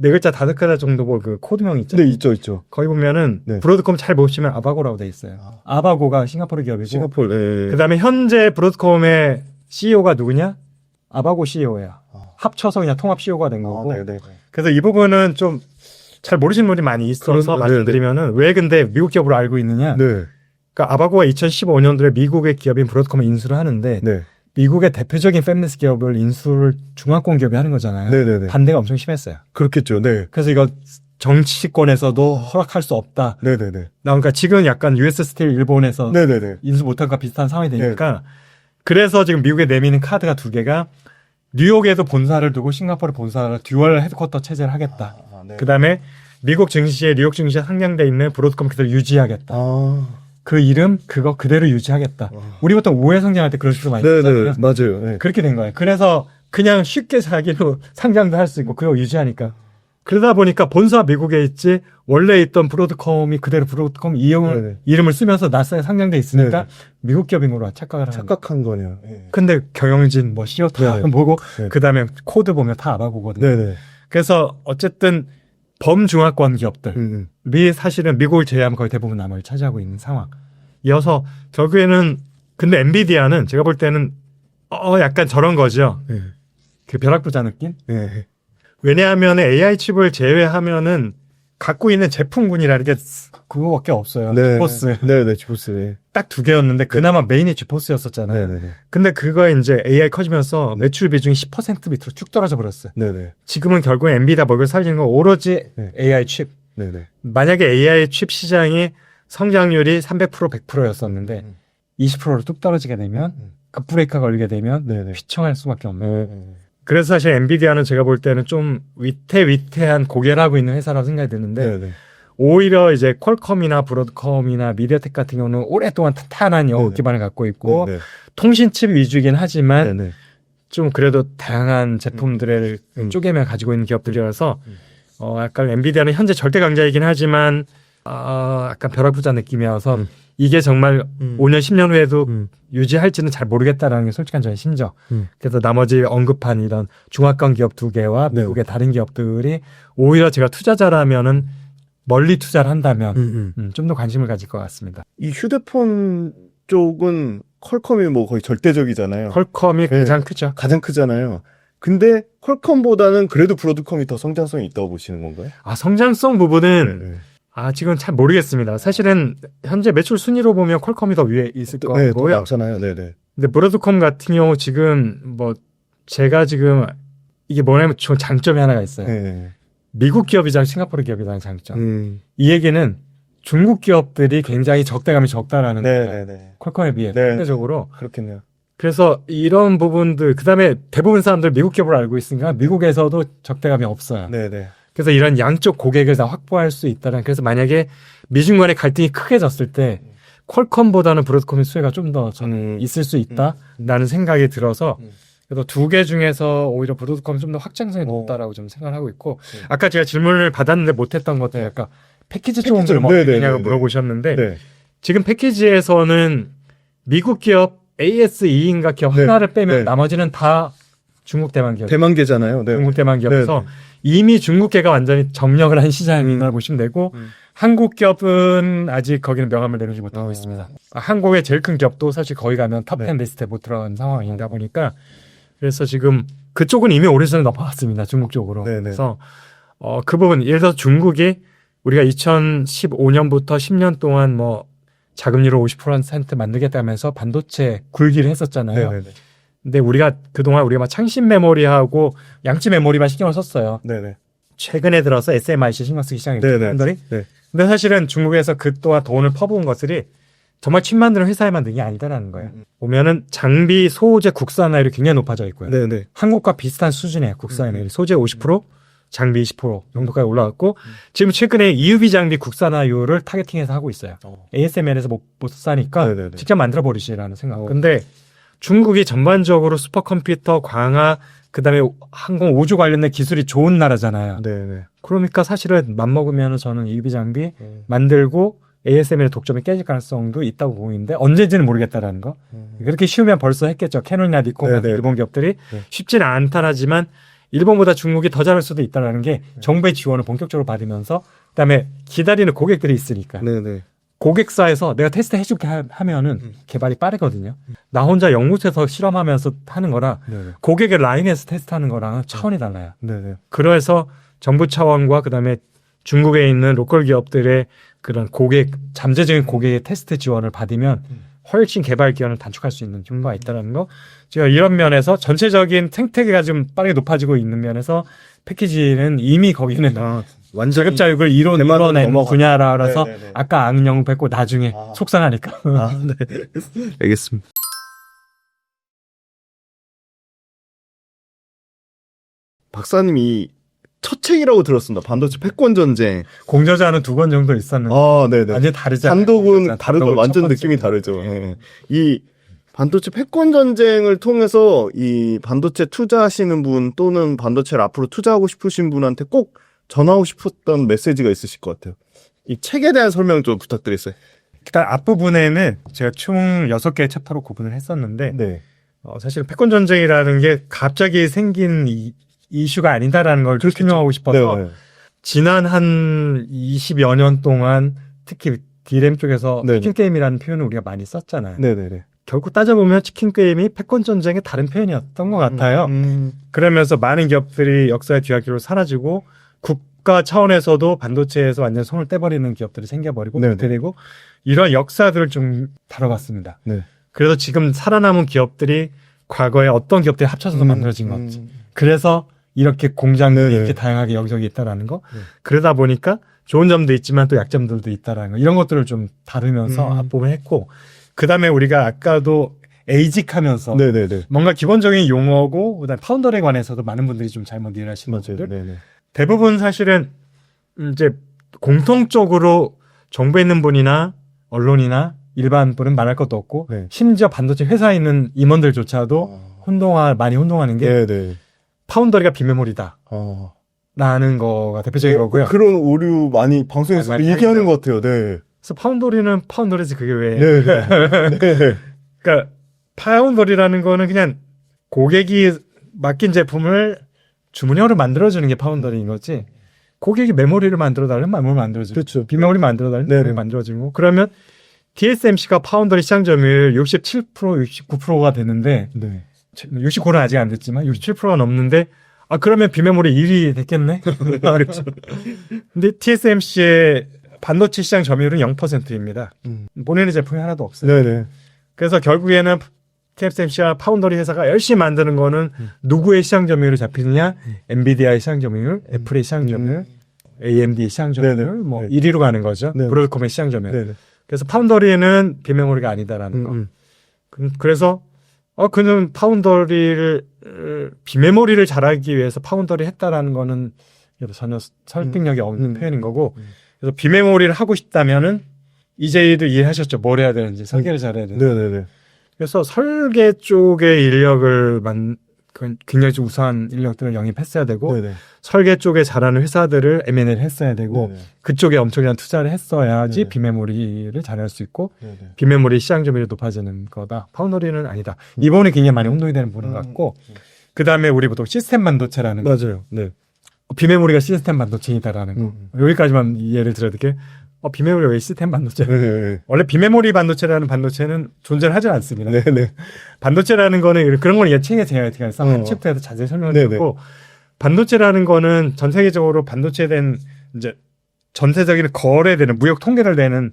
네 글자 다섯 글자 정도 뭐 그 코드명 있잖아요. 네, 있죠. 거기 보면은 네. 브로드컴 잘 보시면 아바고라고 돼 있어요. 아바고가 싱가포르 기업이고 싱가포르, 네. 그다음에 현재 브로드컴의 CEO가 누구냐? 아바고 CEO예요. 합쳐서 그냥 통합 CEO가 된 거고. 네네. 그래서 이 부분은 좀 잘 모르시는 분이 많이 있어서 그런- 말씀드리면은 왜 근데 미국 기업으로 알고 있느냐? 네. 그러니까 아바고가 2015년도에 미국의 기업인 브로드컴을 인수를 하는데 네. 미국의 대표적인 패밀리스 기업을 인수를 중앙권 기업이 하는 거잖아요. 네네네. 반대가 엄청 심했어요. 그렇겠죠. 네. 그래서 이거 정치권에서도 허락할 수 없다. 네네네. 그러니까 지금 약간 US 스틸 일본에서 네네네. 인수 못한 것과 비슷한 상황이 되니까 그래서 지금 미국에 내미는 카드가 두 개가 뉴욕에도 본사를 두고 싱가포르 본사를 듀얼 헤드쿼터 체제를 하겠다. 네. 그다음에 미국 증시에 뉴욕 증시에 상장돼 있는 브로드컴 그대로 유지하겠다. 아. 그 이름 그거 그대로 유지하겠다. 우리 보통 우회 상장할 때 그런 식으로 많이 네네. 쓰잖아요. 맞아요. 네. 그렇게 된 거예요. 그래서 그냥 쉽게 자기로 상장도 할 수 있고 그거 유지하니까. 그러다 보니까 본사 미국에 있지 원래 있던 브로드컴이 그대로 브로드컴 이름을 쓰면서 낯선에 상장돼 있으니까 네네. 미국 기업인 걸로 착각을 하는 거예요. 착각한 거네요. 네. 근데 경영진 뭐 CEO 다 네네. 보고 네. 그다음에 코드 보면 다 아바고거든요. 네네. 그래서 어쨌든 범중화권 기업들이 사실은 미국을 제외하면 거의 대부분 남을 차지하고 있는 상황. 이어서 결국에는 근데 엔비디아는 제가 볼 때는 약간 저런 거죠. 네. 그 벼락부자 느낌? 네. 왜냐하면 AI 칩을 제외하면은 갖고 있는 제품군이라는 게 그거밖에 없어요. 네. 지포스 네네. 지포스. 네. 딱 두 개였는데 그나마 메인이 지포스였었잖아요. 네네네. 근데 그거 이제 AI 커지면서 매출 비중이 10% 밑으로 쭉 떨어져 버렸어요. 네네. 지금은 결국에 엔비디아 먹을 살리는 건 오로지 네. AI 칩. 네네. 만약에 AI 칩 시장이 성장률이 300% 100%였었는데 20%로 뚝 떨어지게 되면 급브레이크가 걸리게 되면 네네. 휘청할 수밖에 없는. 네. 그래서 사실 엔비디아는 제가 볼 때는 좀 위태위태한 고개를 하고 있는 회사라고 생각이 드는데 네네. 오히려 이제 퀄컴이나 브로드컴이나 미디어텍 같은 경우는 오랫동안 탄탄한 영업 네네. 기반을 갖고 있고 네네. 통신칩 위주이긴 하지만 네네. 좀 그래도 다양한 제품들을 쪼개며 가지고 있는 기업들이라서 약간 엔비디아는 현재 절대 강자이긴 하지만 약간 벼락부자 느낌이어서 이게 정말 5년 10년 후에도 유지할지는 잘 모르겠다라는 게 솔직한 저의 심정. 그래서 나머지 언급한 이런 중화권 기업 두 개와 네. 미국의 다른 기업들이 오히려 제가 투자자라면은 멀리 투자를 한다면 좀 더 관심을 가질 것 같습니다. 이 휴대폰 쪽은 퀄컴이 뭐 거의 절대적이잖아요. 퀄컴이 네. 가장 크죠. 가장 크잖아요. 근데 퀄컴보다는 그래도 브로드컴이 더 성장성이 있다고 보시는 건가요? 성장성 부분은 네. 지금 잘 모르겠습니다. 사실은 현재 매출 순위로 보면 퀄컴이 더 위에 있을 네, 더 거고요. 나잖아요. 네네. 근데 브로드컴 같은 경우 지금 뭐 제가 지금 이게 뭐냐면 저 장점이 하나가 있어요. 네. 미국 기업이랑 싱가포르 기업이라는 장점. 이 이 얘기는 중국 기업들이 굉장히 적대감이 적다라는 거예요. 네네네. 퀄컴에 비해 네. 상대적으로. 그렇겠네요. 그래서 이런 부분들 그다음에 대부분 사람들 미국 기업을 알고 있으니까 미국에서도 적대감이 없어요. 네네. 그래서 이런 양쪽 고객을 다 확보할 수 있다는. 그래서 만약에 미중 간의 갈등이 크게 졌을 때 퀄컴보다는 브로드컴의 수혜가 좀 더 있을 수 있다라는 생각이 들어서 그래서 두 개 중에서 오히려 브로드컴이 좀 더 확장성이 높다라고 좀 생각하고 있고 아까 제가 질문을 받았는데 못했던 것도 약간 패키지 쪽을 뭐 네네네네. 어떻냐고 물어보셨는데 네. 지금 패키지에서는 미국 기업 ASE인가 기업 네. 하나를 빼면 네. 나머지는 다 중국 대만 기업. 대만계잖아요. 네. 중국 대만 기업에서 네. 이미 중국계가 완전히 점령을 한 시장이라고 보시면 되고 한국 기업은 아직 거기는 명함을 내놓지 못하고 있습니다. 한국의 제일 큰 기업도 사실 거기 가면 탑10 리스트에 못 들어간 상황이다 보니까 그래서 지금 그쪽은 이미 오래전에 넘어갔습니다. 중국 쪽으로. 네네. 그래서 그 부분 예를 들어서 중국이 우리가 2015년부터 10년 동안 뭐 자금률을 50% 만들겠다면서 반도체 굴기를 했었잖아요. 네네네. 근데 우리가 그동안 우리가 막 창신 메모리하고 양치 메모리만 신경을 썼어요. 네네. 최근에 들어서 SMIC 신경 쓰기 시작했죠. 네네. 사람들이. 네. 근데 사실은 중국에서 그 또한 돈을 퍼부은 것들이 정말 칩 만드는 회사에 만든 게 아니다라는 거예요. 보면은 장비 소재 국산화율이 굉장히 높아져 있고요. 네네. 한국과 비슷한 수준의 국산화율이 소재 50%, 장비 20% 정도까지 올라갔고 지금 최근에 EUV 장비 국산화율을 타겟팅해서 하고 있어요. ASML에서 못 사니까 네네네. 직접 만들어 버리시라는 생각. 근데 중국이 전반적으로 슈퍼컴퓨터, 광학, 그다음에 항공 우주 관련된 기술이 좋은 나라잖아요. 네네. 그러니까 사실은 맘먹으면 저는 EUV 장비 만들고 ASML의 독점이 깨질 가능성도 있다고 보이는데 언제인지는 모르겠다라는 거. 그렇게 쉬우면 벌써 했겠죠. 캐논이나 니콘 같은 네네. 일본 기업들이 네. 쉽지는 않다라지만 일본보다 중국이 더 잘할 수도 있다라는 게 정부의 지원을 본격적으로 받으면서 그다음에 기다리는 고객들이 있으니까 네네. 고객사에서 내가 테스트 해줄게 하면은 개발이 빠르거든요. 나 혼자 연구소에서 실험하면서 하는 거랑 네네. 고객의 라인에서 테스트하는 거랑 차원이 달라요. 네네. 그래서 정부 차원과 그다음에 중국에 있는 로컬 기업들의 그런 고객 잠재적인 고객의 테스트 지원을 받으면 훨씬 개발 기간을 단축할 수 있는 효과가 있다는 거. 제가 이런 면에서 전체적인 생태계가 좀 빠르게 높아지고 있는 면에서 패키지는 이미 거기는 완전 자급자족을 대만으로 이뤄낸 넘어가- 분야라서 네네네. 아까 악령을 뱉고 나중에 속상하니까. 네. 알겠습니다. 박사님이 첫 책이라고 들었습니다. 반도체 패권 전쟁. 공저자는 2권 정도 있었는데 네네. 완전히 다르잖아요. 단독은 다르죠. 단독은 완전 첫 번째. 느낌이 다르죠. 예. 이 반도체 패권 전쟁을 통해서 이 반도체 투자하시는 분 또는 반도체를 앞으로 투자하고 싶으신 분한테 꼭 전하고 싶었던 메시지가 있으실 것 같아요. 이 책에 대한 설명 좀 부탁드리겠어요. 일단 앞부분에는 제가 총 6개의 챕터로 구분을 했었는데 네. 사실 패권 전쟁이라는 게 갑자기 생긴 이슈가 아니다라는 걸 설명하고 싶어서 네. 지난 한 20여 년 동안 특히 D램 쪽에서 네네. 치킨 게임이라는 표현을 우리가 많이 썼잖아요. 네네네. 결국 따져보면 치킨 게임이 패권 전쟁의 다른 표현이었던 것 같아요. 그러면서 많은 기업들이 역사의 뒤안길로 사라지고 국가 차원에서도 반도체에서 완전 손을 떼버리는 기업들이 생겨버리고 네네. 부패되고 이런 역사들을 좀 다뤄봤습니다. 네. 그래서 지금 살아남은 기업들이 과거에 어떤 기업들이 합쳐서 만들어진 건지 그래서 이렇게 공장들이 네네. 이렇게 다양하게 여기저기 있다라는 거 네. 그러다 보니까 좋은 점도 있지만 또 약점들도 있다라는 거 이런 것들을 좀 다루면서 앞부분 했고 그 다음에 우리가 아까도 에이직하면서 네네네. 뭔가 기본적인 용어고 그다음에 파운더에 관해서도 많은 분들이 좀 잘못 이해하시는 맞아요. 분들 네네. 대부분 사실은 이제 공통적으로 정부에 있는 분이나 언론이나 일반 분은 말할 것도 없고 네. 심지어 반도체 회사에 있는 임원들조차도 많이 혼동하는 게 네네. 파운더리가 비메모리다 라는 거가 대표적인 거고요. 그런 오류 많이 방송에서 많이 얘기하는 하겠죠. 것 같아요. 네. 그래서 파운더리는 파운더리지 그게 왜 네. 네. 그러니까 파운더리라는 거는 그냥 고객이 맡긴 제품을 주문형으로 만들어주는 게 파운더리인 거지. 고객이 메모리를 만들어달라면 메모리 만들어주고 그렇죠. 비메모리 만들어달라면 네네. 메모리 만들어주고 그러면 TSMC가 파운더리 시장 점유율 67%, 69%가 되는데 네. 69는 아직 안 됐지만 67%가 넘는데 그러면 비메모리 1위 됐겠네? 그렇죠. 근데 TSMC의 반도체 시장 점유율은 0%입니다. 본인의 제품이 하나도 없어요. 네네. 그래서 결국에는 TSMC와 파운더리 회사가 열심히 만드는 거는 누구의 시장 점유율을 잡히느냐? 엔비디아의 시장 점유율, 애플의 시장 점유율, AMD의 시장 점유율, 네네. 뭐 네. 1위로 가는 거죠. 네. 브로드컴의 시장 점유율. 네네. 그래서 파운더리는 비메모리가 아니다라는 거. 그래서 그는 파운더리를 비메모리를 잘하기 위해서 파운더리 했다라는 거는 전혀 설득력이 없는 표현인 거고. 그래서 비메모리를 하고 싶다면은 이제들 이해하셨죠? 뭘 해야 되는지 설계를 잘해야 되는지. 네네네. 그래서 설계 쪽의 인력을 굉장히 좀 우수한 인력들을 영입했어야 되고 네네. 설계 쪽에 잘하는 회사들을 M&A를 했어야 되고 네네. 그쪽에 엄청난 투자를 했어야지 네네. 비메모리를 잘할 수 있고 네네. 비메모리 시장 점유율이 높아지는 거다. 파운더리는 아니다. 이 부분이 굉장히 많이 혼동이 되는 부분 같고 그 다음에 우리 보통 시스템 반도체라는 거. 맞아요. 네. 비메모리가 시스템 반도체이다라는 거. 여기까지만 이해를 드려드릴게요. 비메모리가 왜 시스템 반도체? 네네. 원래 비메모리 반도체라는 반도체는 존재를 하지 않습니다. 네네. 반도체라는 거는 그런 건 예측에 제가 한 챕터에서 자세히 설명을 드렸고 반도체라는 거는 전 세계적으로 반도체에 대한 이제 전세적인 거래되는 무역 통계를 내는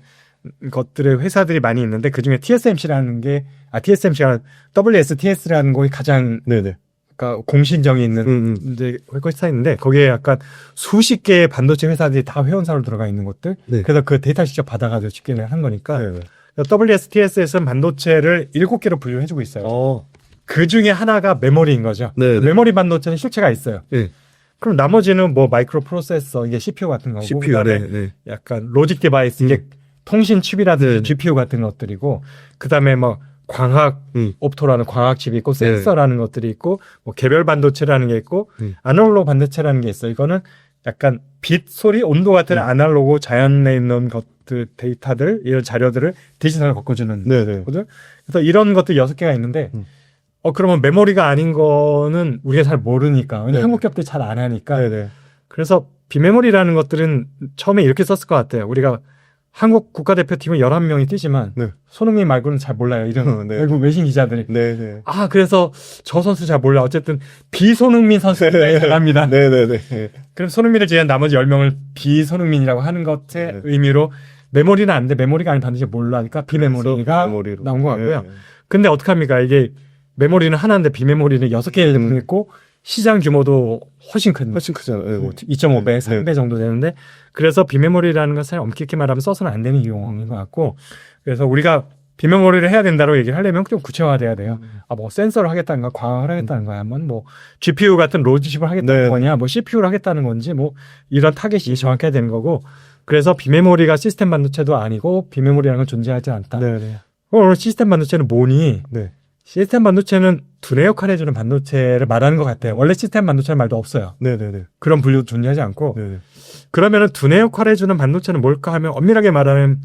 것들의 회사들이 많이 있는데 그 중에 TSMC라는 게 TSMC가 WSTS라는 곳이 가장 네네. 그러니까 공신정이 있는 이제 회사 있는데 거기에 약간 수십 개의 반도체 회사들이 다 회원사로 들어가 있는 곳들. 네. 그래서 그 데이터 직접 받아가지고 집계를 한 거니까 네네. WSTS에서는 반도체를 7개로 분류해주고 있어요. 그 중에 하나가 메모리인 거죠. 네, 네. 메모리 반도체는 실체가 있어요. 네. 그럼 나머지는 뭐 마이크로 프로세서, 이게 CPU 같은 거고, CPU, 그다음에 네, 네. 약간 로직 디바이스, 이게 통신 칩이라든지 네, 네. GPU 같은 것들이고, 그다음에 뭐 광학 옵토라는 광학 칩이 있고, 네. 센서라는 것들이 있고, 뭐 개별 반도체라는 게 있고, 아날로그 반도체라는 게 있어. 이거는 약간 빛, 소리, 온도 같은 아날로그 자연에 있는 것들, 데이터들, 이런 자료들을 디지털로 바꿔주는 네, 네. 거거든. 그래서 이런 것들 6개가 있는데, 그러면 메모리가 아닌 거는 우리가 잘 모르니까. 왜냐면 네. 한국 기업들이 잘 안 하니까. 네, 네. 그래서 비메모리라는 것들은 처음에 이렇게 썼을 것 같아요. 우리가 한국 국가대표팀은 11명이 뛰지만 네. 손흥민 말고는 잘 몰라요. 이런 네. 외국 외신 기자들이. 네, 네. 그래서 저 선수 잘 몰라. 어쨌든 비손흥민 선수가 잘합니다. 네, 네, 네. 그럼 손흥민을 제외한 나머지 10명을 비손흥민이라고 하는 것의 네. 의미로 메모리는 아닌데 메모리가 아닌 반드시 몰라니까 비메모리가 메모리로. 나온 것 같고요. 네, 네. 근데 어떡합니까? 이게 메모리는 하나인데 비메모리는 6개를 있고 시장 규모도 훨씬 큰 훨씬 크잖아요. 네, 뭐. 2.5배, 3배 정도 되는데 그래서 비메모리라는 것을 엄격히 말하면 써서는 안 되는 이용인 것 같고 그래서 우리가 비메모리를 해야 된다고 얘기를 하려면 좀 구체화돼야 돼요. 뭐 센서를 하겠다는 거야, 광학을 하겠다는 거야, 뭐 GPU 같은 로직칩을 하겠다는 네. 거냐, 뭐 CPU를 하겠다는 건지 뭐 이런 타겟이 정확해야 되는 거고 그래서 비메모리가 시스템 반도체도 아니고 비메모리라는 건 존재하지 않다. 네, 네. 오늘 시스템 반도체는 뭐니? 네. 시스템 반도체는 두뇌 역할을 해주는 반도체를 말하는 것 같아요. 원래 시스템 반도체는 말도 없어요. 네, 네, 네. 그런 분류도 존재하지 않고 네. 그러면은 두뇌 역할을 해주는 반도체는 뭘까 하면 엄밀하게 말하면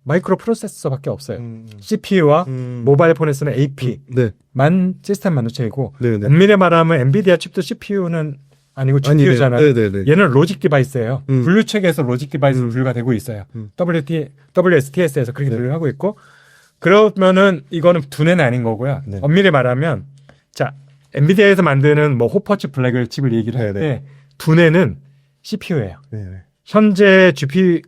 마이크로 프로세서밖에 없어요. CPU와 모바일 폰에 쓰는 AP만 네. 시스템 반도체이고 네, 네. 엄밀히 말하면 엔비디아 칩도 CPU는 아니고 GPU잖아요. 네, 네, 네. 얘는 로직 디바이스예요. 음. 분류 체계에서 로직 디바이스로 분류가 되고 있어요. WSTS에서 그렇게 분류를 하고 있고 그러면은 이거는 두뇌는 아닌 거고요. 네. 엄밀히 말하면 자 엔비디아에서 만드는 뭐 호퍼츠 블랙을 칩을 얘기를 할 네, 때 두뇌는 CPU예요. 네, 네. 현재 GPU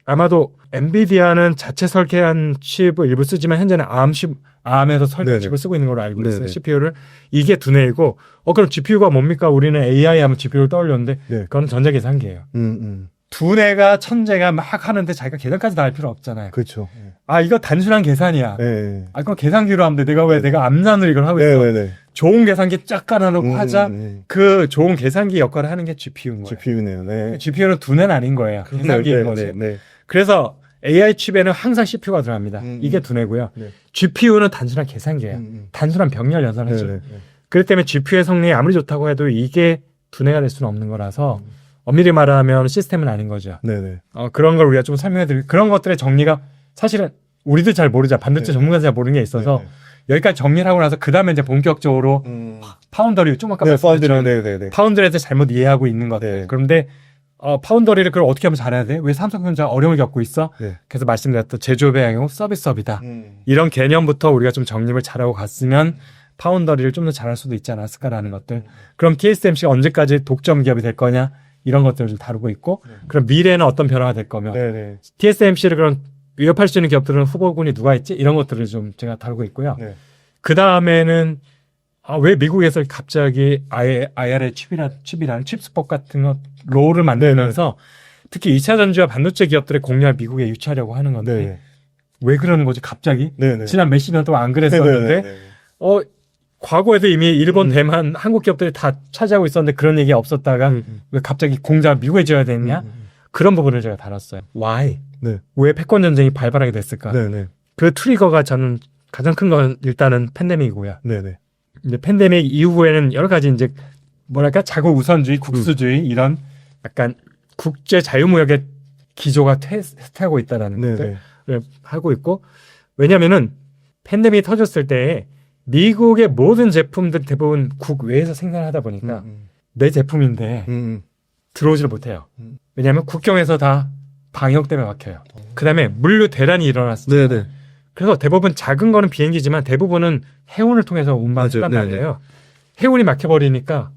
아마도 엔비디아는 자체 설계한 칩을 일부 쓰지만 현재는 ARM에서 설계한 네네. 칩을 쓰고 있는 걸로 알고 있어요. 네네. CPU를 이게 두뇌이고 그럼 GPU가 뭡니까? 우리는 AI 하면 GPU를 떠올렸는데 네. 그건 전자계산기예요. 두뇌가 천재가 막 하는데 자기가 계산까지 다 할 필요 없잖아요. 그렇죠. 이거 단순한 계산이야. 네. 그럼 계산기로 하면 돼. 내가 암산으로 이걸 하고 있어. 네, 네, 네. 좋은 계산기 쫙 깔아놓고 하자. 네. 그 좋은 계산기 역할을 하는 게 GPU인 거예요. GPU네요. 네. GPU는 두뇌는 아닌 거예요. 계산기인 네, 거지. 네, 네. 그래서 AI 칩에는 항상 CPU가 들어갑니다. 이게 두뇌고요. 네. GPU는 단순한 계산기예요. 단순한 병렬 연산하죠. 네, 네. 그렇기 때문에 GPU의 성능이 아무리 좋다고 해도 이게 두뇌가 될 수는 없는 거라서 엄밀히 말하면 시스템은 아닌 거죠. 네, 네. 그런 걸 우리가 좀 설명해드릴 그런 것들의 정리가 사실은 우리도 잘 모르자 반도체 네. 전문가도 잘 모르는 게 있어서 네, 여기까지 정리를 하고 나서 그 다음에 이제 본격적으로 파운더리 좀 아까 네, 말씀드렸지만 네, 네, 네. 파운더리에서 잘못 이해하고 있는 것들. 네. 그런데 파운더리를 그걸 어떻게 하면 잘해야 돼? 왜 삼성전자 어려움을 겪고 있어? 네. 그래서 말씀드렸던 제조업의 아니고 서비스업이다. 이런 개념부터 우리가 좀 정립을 잘하고 갔으면 파운더리를 좀 더 잘할 수도 있지 않았을까라는 것들. 그럼 TSMC가 언제까지 독점 기업이 될 거냐? 이런 것들을 좀 다루고 있고 그럼 미래에는 어떤 변화가 될 거며 네, 네. TSMC를 그런 위협할 수 있는 기업들은 후보군이 누가 있지? 이런 것들을 좀 제가 다루고 있고요. 네. 그 다음에는 왜 미국에서 갑자기 IRA 칩이라는 칩스법 같은 것 롤을 만들면서 특히 2차 전지와 반도체 기업들의 공략을 미국에 유치하려고 하는 건데 네. 왜 그러는 거지 갑자기? 네, 네. 지난 몇십 년 동안 안 그랬었는데 네, 네, 네. 과거에도 이미 일본, 대만, 한국 기업들이 다 차지하고 있었는데 그런 얘기가 없었다가 왜 갑자기 공장을 미국에 지어야 되느냐? 그런 부분을 제가 다뤘어요. Why? 네. 왜 패권 전쟁이 발발하게 됐을까? 네, 네. 그 트리거가 저는 가장 큰 건 일단은 팬데믹이고요. 네, 네. 이제 팬데믹 이후에는 여러 가지 이제 뭐랄까 자국 우선주의, 국수주의 이런 약간 국제 자유무역의 기조가 퇴퇴하고 있다라는 네, 것들을 네. 하고 있고 왜냐면은 팬데믹이 터졌을 때 미국의 모든 제품들 대부분 국외에서 생산하다 보니까 내 제품인데 들어오지를 못해요. 왜냐하면 국경에서 다 방역 때문에 막혀요. 그다음에 물류 대란이 일어났어요. 네, 네. 그래서 대부분 작은 거는 비행기지만 대부분은 해운을 통해서 운반했단 맞아요. 말이에요. 해운이 막혀버리니까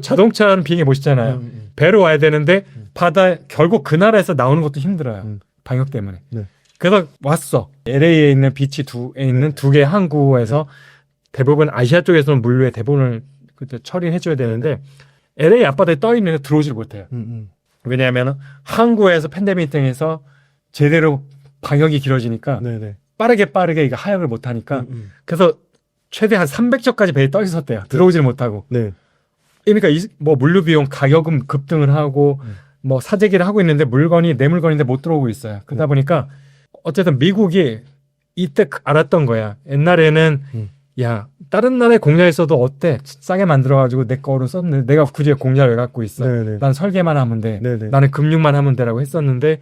자동차는 비행기 못 시잖아요. 배로 와야 되는데 결국 그 나라에서 나오는 것도 힘들어요. 방역 때문에. 네. 그래서 왔어. LA에 있는 비치 에 있는 두 개의 항구에서 대부분 아시아 쪽에서는 물류에 대부분을 그때 처리해줘야 되는데 LA 앞바다에 떠 있는 데 들어오지를 못해요. 왜냐하면 항구에서 팬데믹 등에서 제대로 방역이 길어지니까 네네. 빠르게 이거 하역을 못 하니까 그래서 최대 한 300척까지 배에 떠 있었대요. 들어오지를 못하고. 네. 그러니까 뭐 물류 비용 가격은 급등을 하고 뭐 사재기를 하고 있는데 물건이 내 물건인데 못 들어오고 있어요. 그러다 보니까 어쨌든 미국이 이때 알았던 거야. 옛날에는 야 다른 나라의 공장에 써도 어때? 싸게 만들어가지고 내 거로 썼는데 내가 굳이 공장을 왜 갖고 있어? 네네. 난 설계만 하면 돼. 네네. 나는 금융만 하면 되라고 했었는데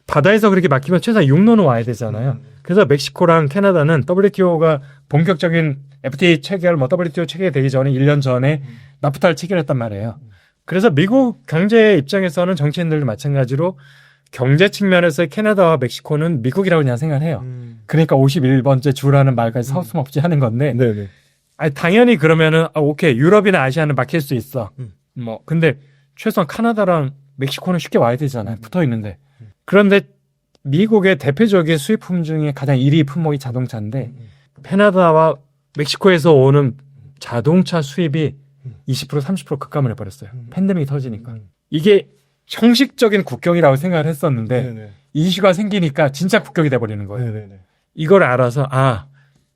바다에서 그렇게 막히면 최소한 육로는 와야 되잖아요. 그래서 멕시코랑 캐나다는 WTO가 본격적인 FTA 체결, 뭐 WTO 체결되기 전에 1년 전에 나프타를 체결했단 말이에요. 그래서 미국 경제 입장에서는 정치인들도 마찬가지로 경제 측면에서 캐나다와 멕시코는 미국이라고 그냥 생각해요. 그러니까 51번째 주라는 말까지 서슴없이 하는 건데, 네네. 아니, 당연히 그러면은 오케이 유럽이나 아시아는 막힐 수 있어. 뭐 근데 최소한 캐나다랑 멕시코는 쉽게 와야 되잖아요. 붙어 있는데. 그런데 미국의 대표적인 수입품 중에 가장 1위 품목이 자동차인데 캐나다와 멕시코에서 오는 자동차 수입이 20% 30% 급감을 해버렸어요. 팬데믹이 터지니까. 이게 형식적인 국경이라고 생각을 했었는데 네네. 이슈가 생기니까 진짜 국경이 돼버리는 거예요. 네네네. 이걸 알아서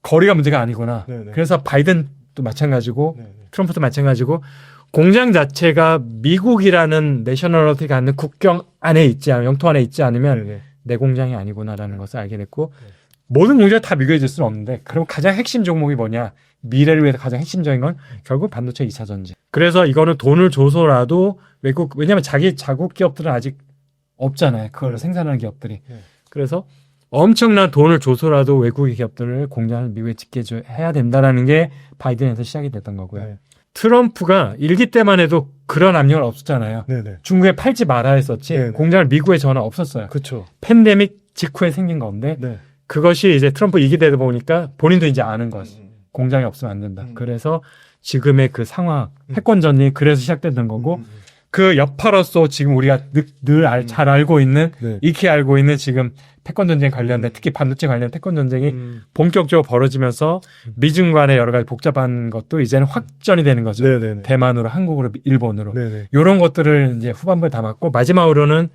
거리가 문제가 아니구나. 네네. 그래서 바이든도 마찬가지고 네네. 트럼프도 마찬가지고 공장 자체가 미국이라는 내셔널리티가 갖는 국경 안에 있지 않으면 영토 안에 있지 않으면 네네. 내 공장이 아니구나라는 것을 알게 됐고 모든 공장이 다 미국에 질 수는 없는데 그럼 가장 핵심 종목이 뭐냐 미래를 위해서 가장 핵심적인 건 결국 반도체 2차 전지. 그래서 이거는 돈을 줘서라도 왜냐하면 자국 기업들은 아직 없잖아요. 그걸 생산하는 기업들이. 그래서 엄청난 돈을 줘서라도 외국의 기업들을 공장을 미국에 짓게 해야 된다라는 게 바이든에서 시작이 됐던 거고요. 네. 트럼프가 일기 때만 해도 그런 압력은 없었잖아요. 네네. 중국에 팔지 말아야 했었지 네네. 공장을 미국에 전혀 없었어요. 그렇죠. 팬데믹 직후에 생긴 건데 네. 그것이 이제 트럼프 이기 되다 보니까 본인도 이제 아는 거지. 공장이 없으면 안 된다. 그래서 지금의 그 상황, 패권전이 그래서 시작됐던 거고 그 여파로서 지금 우리가 늘 잘 알고 있는 네. 익히 알고 있는 지금 패권 전쟁 관련된 특히 반도체 관련 패권 전쟁이 본격적으로 벌어지면서 미중 간의 여러 가지 복잡한 것도 이제는 확전이 되는 거죠. 네네네. 대만으로, 한국으로, 일본으로. 네네. 이런 것들을 이제 후반부에 담았고 마지막으로는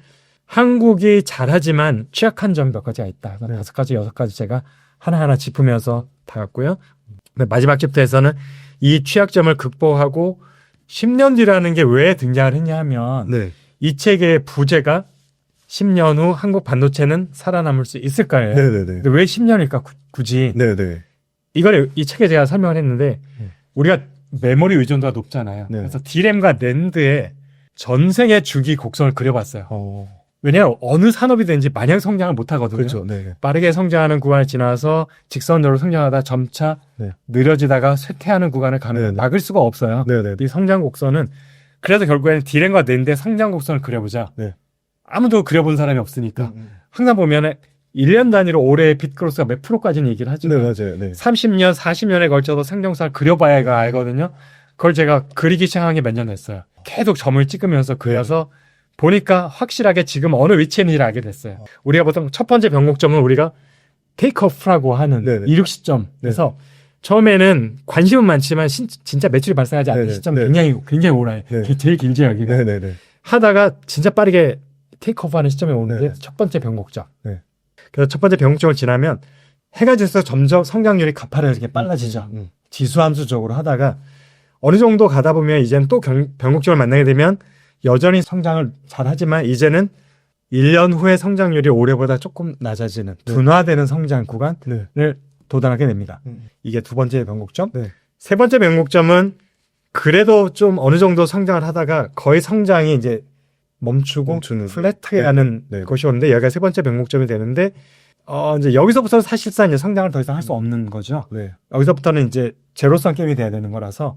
한국이 잘하지만 취약한 점이 몇 가지가 있다. 네. 5가지, 6가지 제가 하나하나 짚으면서 다갔고요. 마지막 챕터에서는 이 취약점을 극복하고 10년 뒤라는 게 왜 등장을 했냐 하면 네. 이 책의 부제가 10년 후 한국 반도체는 살아남을 수 있을까요? 네네네. 근데 왜 10년일까 굳이? 네네. 이걸 이 책에 제가 설명을 했는데 우리가 메모리 의존도가 높잖아요. 네. 그래서 D램과 낸드의 전생의 주기 곡선을 그려봤어요. 왜냐하면 어느 산업이든지 마냥 성장을 못하거든요. 그렇죠. 네. 빠르게 성장하는 구간을 지나서 직선적으로 성장하다 점차 네. 느려지다가 쇠퇴하는 구간을 가는 네네. 막을 수가 없어요. 네네. 이 성장 곡선은 그래서 결국에는 D램과 낸드의 성장 곡선을 그려보자. 네. 아무도 그려본 사람이 없으니까 항상 보면은 1년 단위로 올해의 빗그로스가 몇 프로까지는 얘기를 하죠. 네, 맞아요. 네. 30년, 40년에 걸쳐서 성장사를 그려봐야 알거든요. 그걸 제가 그리기 시작한 게 몇 년 됐어요. 계속 점을 찍으면서 그려서 보니까 확실하게 지금 어느 위치에 있는지를 알게 됐어요. 우리가 보통 첫 번째 변곡점은 우리가 테이크오프라고 하는 네네. 이륙 시점. 그래서 처음에는 관심은 많지만 진짜 매출이 발생하지 않는 네네. 시점 네. 굉장히 오라요. 네. 제일 길죠 여기가. 네네네. 하다가 진짜 빠르게 테이크오프하는 시점에 오는데 네네. 첫 번째 변곡점. 네. 그래서 첫 번째 변곡점을 지나면 해가 지서 점점 성장률이 가파르게 빨라지죠. 지수함수적으로 하다가 어느 정도 가다 보면 이제는 또 변곡점을 만나게 되면 여전히 성장을 잘하지만 이제는 1년 후에 성장률이 올해보다 조금 낮아지는 둔화되는 성장 구간을 네. 도달하게 됩니다. 이게 두 번째 변곡점. 네. 세 번째 변곡점은 그래도 좀 어느 정도 성장을 하다가 거의 성장이 이제 멈추는 플랫하는 네. 것이 오는데 여기가 세 번째 변곡점이 되는데 이제 여기서부터는 사실상 이제 성장을 더 이상 할 수 없는 거죠. 네. 여기서부터는 이제 제로성 게임이 돼야 되는 거라서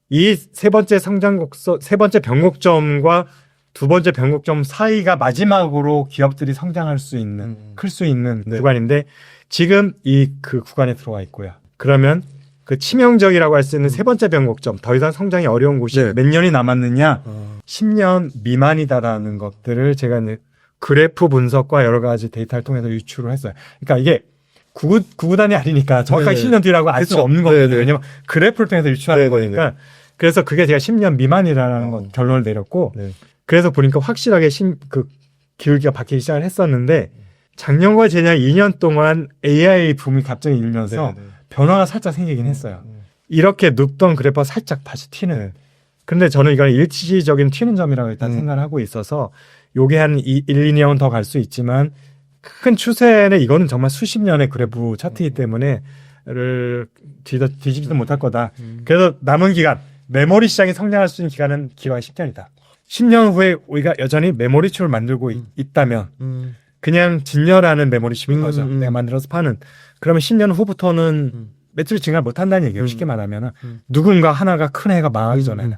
이 세 번째 세 번째 변곡점과 두 번째 변곡점 사이가 마지막으로 기업들이 성장할 수 있는 클 수 있는 네. 구간인데 지금 그 구간에 들어와 있고요. 그러면 그 치명적이라고 할 수 있는 세 번째 변곡점 더 이상 성장이 어려운 곳이 네. 몇 년이 남았느냐 10년 미만이다라는 것들을 제가 이제 그래프 분석과 여러 가지 데이터를 통해서 유출을 했어요. 그러니까 이게 구구단이 아니니까 정확하게 네네. 10년 뒤라고 알 수 그쵸. 없는 거거든요. 네네. 왜냐면 그래프를 통해서 유출하는 네네네. 거니까. 그래서 그게 제가 10년 미만이라는 건 결론을 내렸고 네. 그래서 보니까 확실하게 그 기울기가 바뀌기 시작을 했었는데 작년과 재작 2년 동안 AI 붐이 갑자기 일면서 네, 네. 변화가 살짝 생기긴 했어요. 이렇게 눕던 그래퍼가 살짝 다시 튀는. 근데 저는 이건 일시적인 튀는 점이라고 일단 생각을 하고 있어서 요게 한 1, 2년 더 갈 수 있지만 큰 추세는 이거는 정말 수십 년의 그래프 차트이기 때문에 를 뒤집지도 못할 거다. 그래서 남은 기간 메모리 시장이 성장할 수 있는 기간은 기간 10년이다. 10년 후에 우리가 여전히 메모리 칩을 만들고 있다면 그냥 진열하는 메모리 칩인 거죠. 내가 만들어서 파는. 그러면 10년 후부터는 매출이 증가 못한다는 얘기예요. 쉽게 말하면 누군가 하나가 큰 해가 망하기 전에는.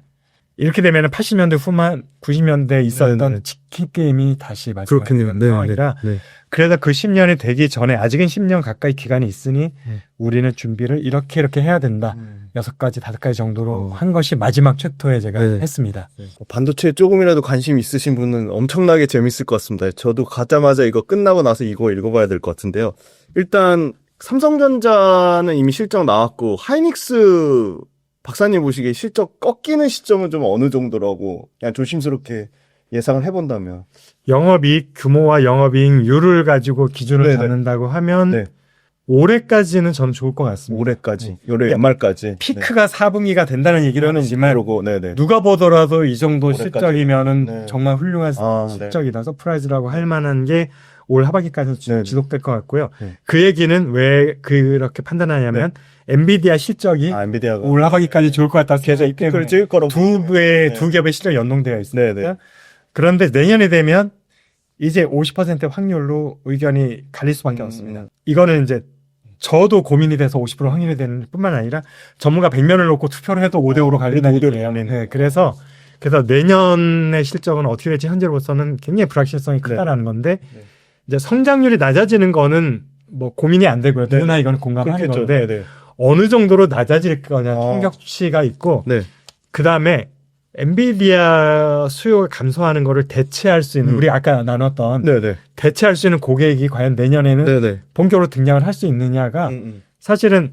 이렇게 되면 80년대 후만 90년대에 있었던 네네. 치킨 게임이 다시 그렇군요. 마지막에 상황이라 네. 그래서 그 10년이 되기 전에 아직은 10년 가까이 기간이 있으니 우리는 준비를 이렇게 해야 된다. 6가지, 5가지 정도로 한 것이 마지막 챕터에 제가 네. 했습니다. 반도체에 조금이라도 관심 있으신 분은 엄청나게 재밌을 것 같습니다. 저도 가자마자 이거 끝나고 나서 이거 읽어봐야 될 것 같은데요. 일단 삼성전자는 이미 실적 나왔고 하이닉스 박사님 보시기에 실적 꺾이는 시점은 좀 어느 정도라고 그냥 조심스럽게 예상을 해본다면. 영업이익 규모와 영업이익률을 가지고 기준을 네네. 잡는다고 하면 네. 올해까지는 저는 좋을 것 같습니다. 올해까지, 올해 연말까지. 피크가 4분기가 된다는 얘기를 하지만 그러고, 네네. 누가 보더라도 이 정도 올해까지. 실적이면은 네. 정말 훌륭한 아, 네. 실적이다. 서프라이즈라고 할 만한 게 올 하반기까지 네. 지속될 것 같고요. 네. 그 얘기는 왜 그렇게 판단하냐면 엔비디아 실적이 엔비디아가 올 하반기까지 좋을 것 같다. 계속 이 피크를 찍을 거라고. 두 겹의 실적 연동되어 있습니다. 네네. 그런데 내년에 되면 이제 50% 확률로 의견이 갈릴 수밖에 없습니다. 이거는 이제 저도 고민이 돼서 50% 확률이 되는 뿐만 아니라 전문가 100명을 놓고 투표를 해도 5대5로 갈린다는 얘기예요. 네, 그래서 내년의 실적은 어떻게 될지 현재로서는 굉장히 불확실성이 크다라는 건데 이제 성장률이 낮아지는 거는 뭐 고민이 안 되고요. 누구나 이거는 공감하는 그렇겠죠. 건데 네네. 어느 정도로 낮아질 거냐 충격치가 있고 네. 그다음에 엔비디아 수요가 감소하는 거를 대체할 수 있는 우리 아까 나눴던 네네. 대체할 수 있는 고객이 과연 내년에는 네네. 본격으로 등장을 할 수 있느냐가 사실은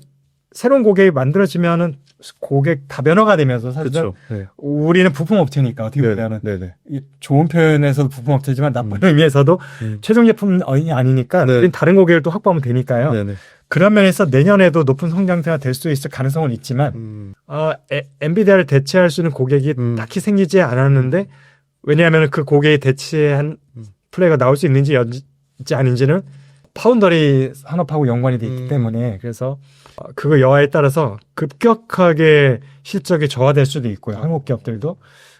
새로운 고객이 만들어지면은 고객 다변화가 되면서 사실 그렇죠. 네. 우리는 부품업체니까 어떻게 보면은 네네. 이 좋은 표현에서도 부품업체지만 나쁜 의미에서도 최종 제품이 아니니까 네. 우린 다른 고객을 또 확보하면 되니까요. 네네. 그런 면에서 내년에도 높은 성장세가 될 수 있을 가능성은 있지만 엔비디아를 대체할 수 있는 고객이 딱히 생기지 않았는데 왜냐하면 그 고객이 대체한 플레이가 나올 수 있는지 아닌지는 파운더리 산업하고 연관이 돼 있기 때문에 그래서 그거 여하에 따라서 급격하게 실적이 저하될 수도 있고요. 한국 기업들도.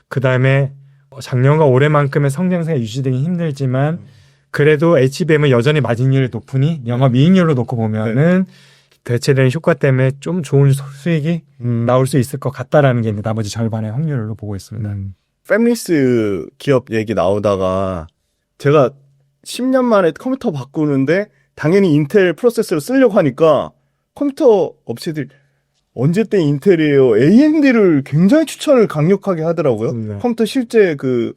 그다음에 작년과 올해만큼의 성장세가 유지되기 힘들지만 그래도 HBM은 여전히 마진율이 높으니 영업이익률로 놓고 보면은 대체되는 효과 때문에 좀 좋은 수익이 나올 수 있을 것 같다라는 게 이제 나머지 절반의 확률로 보고 있습니다. 팹리스 기업 얘기 나오다가 제가 10년 만에 컴퓨터 바꾸는데 당연히 인텔 프로세서를 쓰려고 하니까 컴퓨터 업체들 언제 때 인텔이에요. AMD를 굉장히 추천을 강력하게 하더라고요. 네. 컴퓨터 실제 그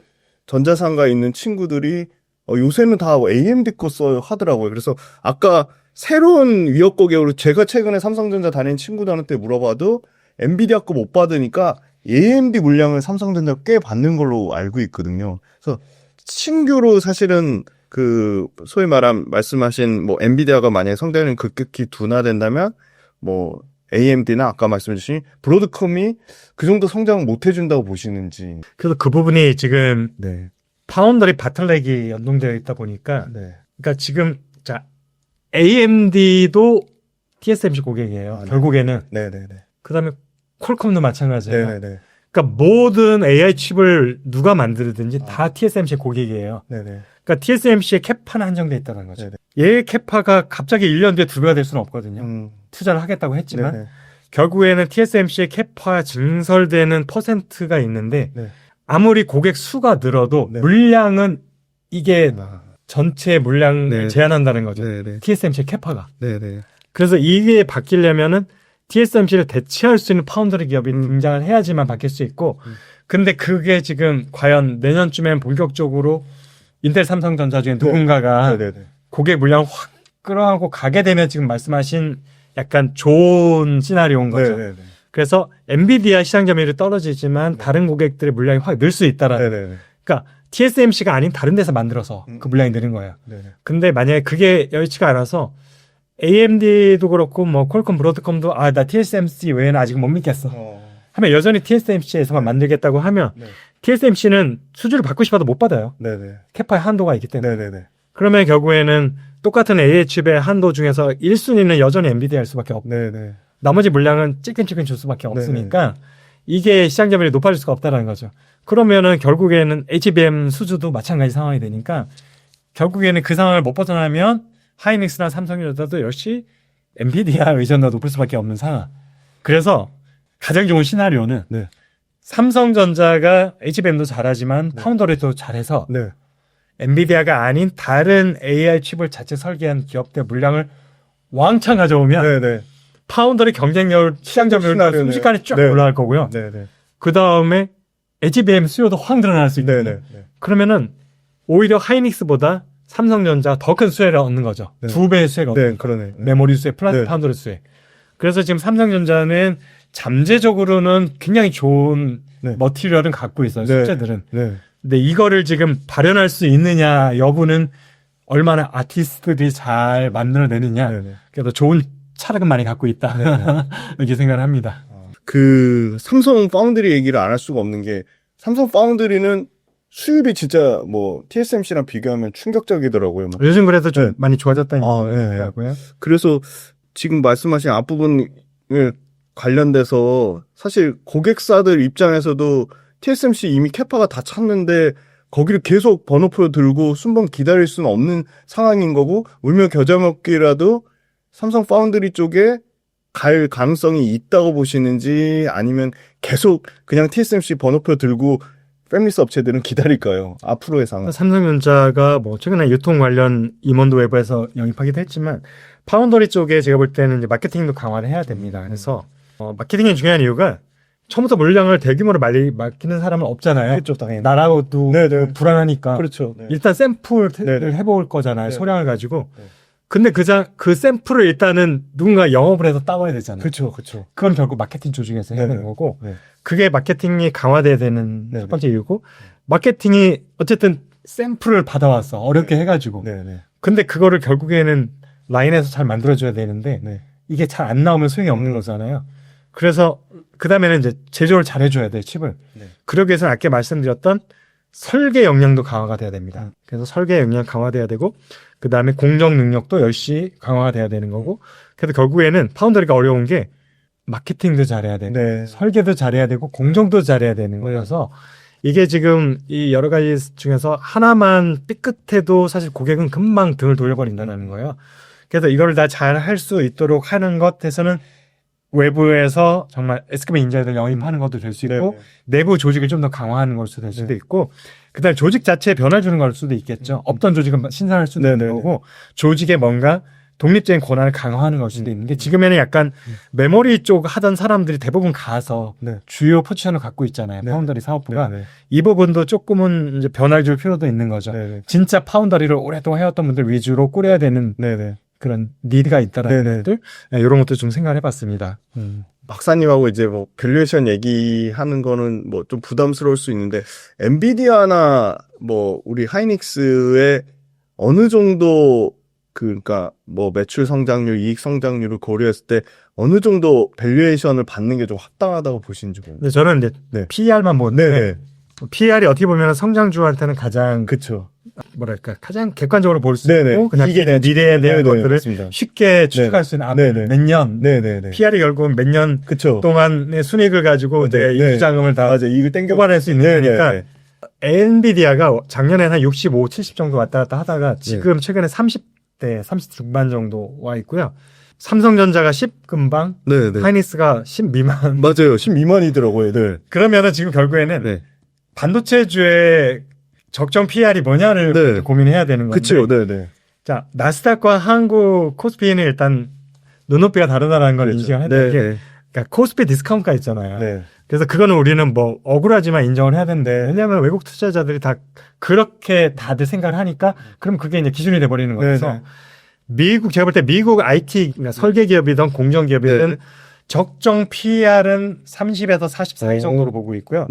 전자상가에 있는 친구들이 요새는 다 AMD 거 써요 하더라고요. 그래서 아까 새로운 위협 고객으로 제가 최근에 삼성전자 다니는 친구들한테 물어봐도 엔비디아 거 못 받으니까 AMD 물량을 삼성전자가 꽤 받는 걸로 알고 있거든요. 그래서 신규로 사실은 그 소위 말씀하신 뭐 엔비디아가 만약에 성장률이 급격히 둔화된다면 뭐 AMD나 아까 말씀 주신 브로드컴이 그 정도 성장을 못 해준다고 보시는지. 그래서 그 부분이 지금 네. 파운더리 바틀렉이 연동되어 있다 보니까 네. 그러니까 지금 자 AMD도 TSMC 고객이에요. 네. 결국에는 네네네. 그다음에 퀄컴도 마찬가지예요. 네네네. 그러니까 모든 AI 칩을 누가 만들든지 다 TSMC 고객이에요. 네네. 그러니까 TSMC의 캐파는 한정돼 있다는 거죠. 네네. 얘의 캐파가 갑자기 1년 뒤에 2배가 될 수는 없거든요. 투자를 하겠다고 했지만 네네. 결국에는 TSMC의 캐파 증설되는 퍼센트가 있는데 네. 아무리 고객 수가 늘어도 네. 물량은 이게 전체 물량을 네. 제한한다는 거죠. 네네. TSMC의 캐파가. 네네. 그래서 이게 바뀌려면은 TSMC를 대체할 수 있는 파운더리 기업이 등장을 해야지만 바뀔 수 있고 근데 그게 지금 과연 내년쯤엔 본격적으로 인텔 삼성전자 중에 누군가가 네네네. 고객 물량을 확 끌어안고 가게 되면 지금 말씀하신 약간 좋은 시나리오인 거죠. 네네네. 그래서 엔비디아 시장 점유율이 떨어지지만 다른 고객들의 물량이 확 늘 수 있다라는. 네네네. 그러니까 TSMC가 아닌 다른 데서 만들어서 그 물량이 느는 거예요. 네. 근데 만약에 그게 여의치가 않아서 AMD도 그렇고 뭐 퀄컴, 브로드컴도 나 TSMC 외에는 아직 못 믿겠어. 하면 여전히 TSMC에서만 만들겠다고 하면 네. TSMC는 수주를 받고 싶어도 못 받아요. 네네. 캐파의 한도가 있기 때문에. 네네네. 그러면 결국에는 똑같은 AH의 한도 중에서 1순위는 여전히 엔비디아일 수밖에 없고 네네. 나머지 물량은 찔끔찔끔 줄 수밖에 없으니까 이게 시장 점유율이 높아질 수가 없다는 거죠. 그러면은 결국에는 HBM 수주도 마찬가지 상황이 되니까 결국에는 그 상황을 못 벗어나면 하이닉스나 삼성전자도 역시 엔비디아 의존도가 높을 수밖에 없는 상황. 그래서 가장 좋은 시나리오는 네. 삼성전자가 HBM도 잘하지만 파운더리도 잘해서 네. 엔비디아가 아닌 다른 AI 칩을 자체 설계한 기업들 물량을 왕창 가져오면 네네. 파운더리 경쟁력, 시장 점유율 시나리오네요. 순식간에 쫙 네. 올라갈 거고요. 네네. 그 다음에 HBM 수요도 확 늘어날 수 있고 네네. 그러면은 오히려 하이닉스보다 삼성전자가 더 큰 수혜를 얻는 거죠. 네. 2배의 수혜가 얻는 네, 거죠. 그러네. 메모리 수혜 플러스 네. 파운더리 수혜. 그래서 지금 삼성전자는 잠재적으로는 굉장히 좋은 네. 머티리얼은 갖고 있어요. 네. 숙제들은. 네. 근데 이거를 지금 발현할 수 있느냐 여부는 얼마나 아티스트들이 잘 만들어내느냐. 네네. 그래서 좋은 차력은 많이 갖고 있다. 이렇게 생각을 합니다. 그 삼성 파운드리 얘기를 안 할 수가 없는 게 삼성 파운드리는 수율이 진짜 뭐 TSMC랑 비교하면 충격적이더라고요. 뭐. 요즘 그래도 좀 네. 많이 좋아졌다니. 예, 예. 고요. 그래서 지금 말씀하신 앞부분을 관련돼서 사실 고객사들 입장에서도 TSMC 이미 캐파가 다 찼는데 거기를 계속 번호표 들고 순번 기다릴 수는 없는 상황인 거고 울며 겨자 먹기라도 삼성 파운드리 쪽에 갈 가능성이 있다고 보시는지 아니면 계속 그냥 TSMC 번호표 들고 패밀리스 업체들은 기다릴까요? 앞으로의 상황. 삼성전자가 뭐 최근에 유통 관련 임원도 외부에서 영입하기도 했지만 파운더리 쪽에 제가 볼 때는 이제 마케팅도 강화를 해야 됩니다. 그래서 마케팅이 중요한 이유가 처음부터 물량을 대규모로 맡기는 사람은 없잖아요. 그렇죠, 당연히. 나라고도 네네. 불안하니까 그렇죠. 네. 일단 샘플을 네네. 해볼 거잖아요. 네. 소량을 가지고. 네. 근데 그 샘플을 일단은 누군가 영업을 해서 따와야 되잖아요. 그렇죠, 그렇죠. 그건 결국 마케팅 조직에서 해야 되는 네네. 거고 네. 그게 마케팅이 강화돼야 되는 네네. 첫 번째 이유고 마케팅이 어쨌든 샘플을 받아왔어. 어렵게 해가지고. 네네. 근데 그거를 결국에는 라인에서 잘 만들어줘야 되는데 네. 이게 잘 안 나오면 소용이 없는 거잖아요. 그래서 그 다음에는 이제 제조를 잘 해줘야 돼 칩을. 네. 그러기 위해서는 아까 말씀드렸던 설계 역량도 강화가 돼야 됩니다. 그래서 설계 역량 강화돼야 되고 그 다음에 공정 능력도 역시 강화가 돼야 되는 거고 그래서 결국에는 파운더리가 어려운 게 마케팅도 잘해야 되고 네. 설계도 잘해야 되고 공정도 잘해야 되는 거여서 이게 지금 이 여러 가지 중에서 하나만 삐끗해도 사실 고객은 금방 등을 돌려버린다는 거예요. 그래서 이걸 다 잘 할 수 있도록 하는 것에서는 외부에서 정말 S급의 인재들 영입하는 것도 될 수 있고 내부 조직을 좀 더 강화하는 걸 수도 될 수도 있고 그다음에 조직 자체에 변화를 주는 걸 수도 있겠죠. 없던 조직은 신설할 수도 있는 거고 조직에 뭔가 독립적인 권한을 강화하는 걸 수도 있는 게 지금에는 약간 메모리 쪽 하던 사람들이 대부분 가서 주요 포지션을 갖고 있잖아요. 파운더리 사업부가. 이 부분도 조금은 이제 변화를 줄 필요도 있는 거죠. 진짜 파운더리를 오랫동안 해왔던 분들 위주로 꾸려야 되는 그런 니드가 있다라는 것들 이런 것도 좀 생각을 해봤습니다. 박사님하고 이제 뭐 밸류에이션 얘기하는 거는 뭐 좀 부담스러울 수 있는데 엔비디아나 뭐 우리 하이닉스의 어느 정도 그러니까 뭐 매출 성장률, 이익 성장률을 고려했을 때 어느 정도 밸류에이션을 받는 게 좀 합당하다고 보시는지 모르겠어요. 근데 저는 이제 PER만 보는데 PER이 어떻게 보면 성장주한테는 가장 그렇죠. 뭐랄까 가장 객관적으로 볼 수 있고 그냥 이게 미래에 대한 것들을 맞습니다. 쉽게 추측할 수 있는 몇 년 PER이 결국은 몇 년 동안의 순이익을 가지고 이주자금을 다 이익을 땡겨 뽑아낼 수 있는 거니까 엔비디아가 작년에는 한 65, 70 정도 왔다 갔다 하다가 지금 최근에 30대 30 중반 정도 와 있고요. 삼성전자가 10 금방, 하이닉스가 10 미만. 맞아요. 10 미만이더라고요. 그러면은 지금 결국에는 반도체주의 적정 PR이 뭐냐를 고민해야 되는 건데. 그렇죠. 자, 나스닥과 한국 코스피는 일단 눈높이가 다르다는 걸 인식을 해야 되는 게 그러니까 코스피 디스카운트가 있잖아요. 그래서 그거는 우리는 뭐 억울하지만 인정을 해야 되는데 왜냐하면 외국 투자자들이 다 그렇게 다들 생각을 하니까 그럼 그게 이제 기준이 돼버리는 거여서 미국 제가 볼 때 미국 IT 그러니까 설계 기업이든 공정 기업이든 적정 PR은 30에서 40 사이 정도로 보고 있고요.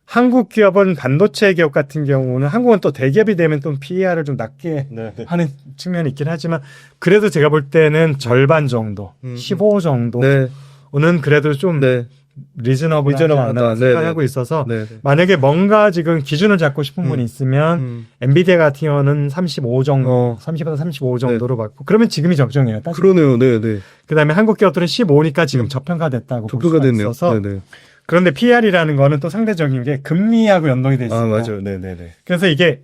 한국 기업은 반도체 기업 같은 경우는 한국은 또 대기업이 되면 또 PER을 좀 낮게 네, 네. 하는 측면이 있긴 하지만 그래도 제가 볼 때는 절반 정도, 15 정도는 네. 그래도 좀 네. 리즈너블하지 않나 네, 생각하고 네. 있어서 네. 네. 만약에 뭔가 지금 기준을 잡고 싶은 분이 있으면 엔비디아 같은 경우는 35 정도, 30에서 35 정도로 받고 그러면 지금이 적정해요. 그러네요. 네, 네. 그다음에 한국 기업들은 15니까 지금 저평가됐다고 볼 조표가 수가 됐네요. 있어서 네, 네. 그런데 PR이라는 거는 또 상대적인 게 금리하고 연동이 돼 있어요. 아, 맞아요. 네, 네, 네. 그래서 이게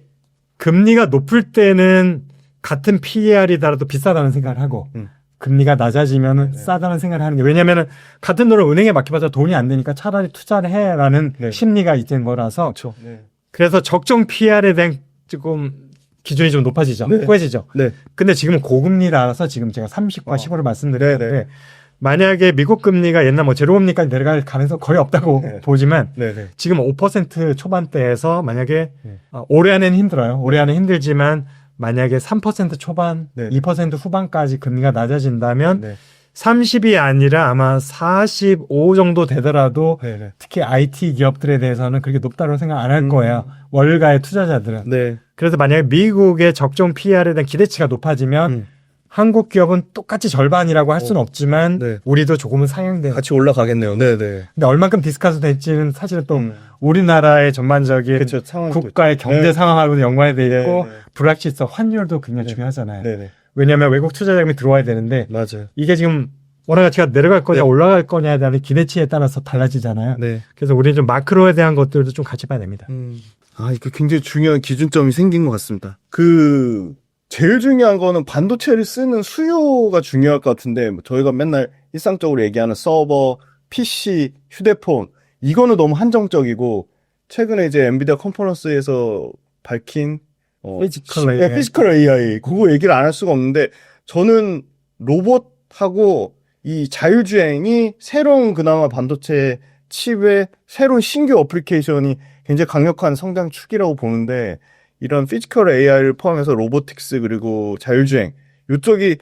금리가 높을 때는 같은 PER이더라도 비싸다는 생각을 하고 금리가 낮아지면은 싸다는 생각을 하는 게 왜냐면은 같은 돈을 은행에 맡겨봐서 돈이 안 되니까 차라리 투자를 해라는 네. 심리가 있는 거라서 그렇죠. 네. 그래서 적정 PER에 대한 조금 기준이 좀 높아지죠. 네. 꼬여지죠. 네. 근데 지금은 고금리라서 지금 제가 30과 15를 말씀드렸는데 네, 네. 만약에 미국 금리가 옛날 뭐 제로금리까지 내려갈 가능성 거의 없다고 네. 보지만 네, 네. 지금 5% 초반대에서 만약에 네. 올해 안에는 힘들어요. 올해 안에 힘들지만 만약에 3% 초반, 네. 2% 후반까지 금리가 낮아진다면 네. 30이 아니라 아마 45 정도 되더라도 네, 네. 특히 IT 기업들에 대해서는 그렇게 높다고 생각 안 할 거예요. 월가의 투자자들은. 네. 그래서 만약에 미국의 적정 PR에 대한 기대치가 높아지면 한국 기업은 똑같이 절반이라고 할 수는 없지만 네. 우리도 조금은 상향돼요. 같이 올라가겠네요. 네, 네. 근데 얼만큼 디스카스 될지는 사실은 또 우리나라의 전반적인 그렇죠. 상황도 국가의 경제 네. 상황하고도 연관이 돼 있고 네, 네. 불확실성, 환율도 굉장히 중요하잖아요. 네, 네. 왜냐하면 외국 투자 자금이 들어와야 되는데 맞아요. 이게 지금 원화 가치가 내려갈 거냐 네. 올라갈 거냐에 대한 기대치에 따라서 달라지잖아요. 네. 그래서 우리는 좀 마크로에 대한 것들도 좀 같이 봐야 됩니다. 아, 이거 굉장히 중요한 기준점이 생긴 것 같습니다. 제일 중요한 거는 반도체를 쓰는 수요가 중요할 것 같은데, 뭐 저희가 맨날 일상적으로 얘기하는 서버, PC, 휴대폰, 이거는 너무 한정적이고, 최근에 이제 엔비디아 컨퍼런스에서 밝힌, 피지컬 AI. 피지컬 AI. 그거 얘기를 안 할 수가 없는데, 저는 로봇하고 이 자율주행이 새로운 그나마 반도체 칩의 새로운 신규 어플리케이션이 굉장히 강력한 성장 축이라고 보는데 이런 피지컬 AI를 포함해서 로보틱스 그리고 자율주행 이쪽이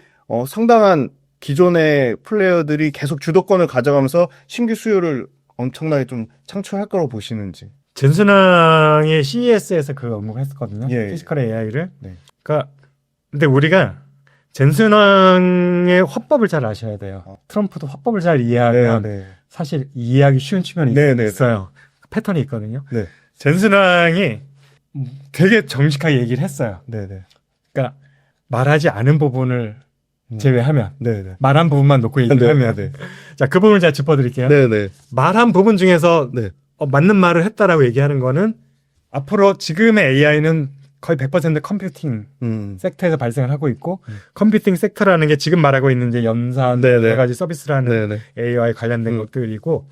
상당한 기존의 플레이어들이 계속 주도권을 가져가면서 신규 수요를 엄청나게 좀 창출할 거라고 보시는지. 전순왕이 CES에서 그 업무를 했었거든요. 예, 예. 피지컬 AI를. 네. 그러니까 근데 우리가 전순왕의 화법을 잘 아셔야 돼요. 트럼프도 화법을 잘 이해하면 사실 이해하기 쉬운 측면이 있어요. 패턴이 있거든요. 네. 전순왕이 되게 정직하게 얘기를 했어요. 네네. 그러니까 말하지 않은 부분을 제외하면 네네. 말한 부분만 놓고 얘기를 하면 네. 자, 그 부분을 제가 짚어드릴게요. 네네. 말한 부분 중에서 네. 맞는 말을 했다라고 얘기하는 거는 앞으로 지금의 AI는 거의 100% 컴퓨팅 섹터에서 발생을 하고 있고 컴퓨팅 섹터라는 게 지금 말하고 있는 이제 연산 네네. 여러 가지 서비스라는 네네. AI 관련된 것들이고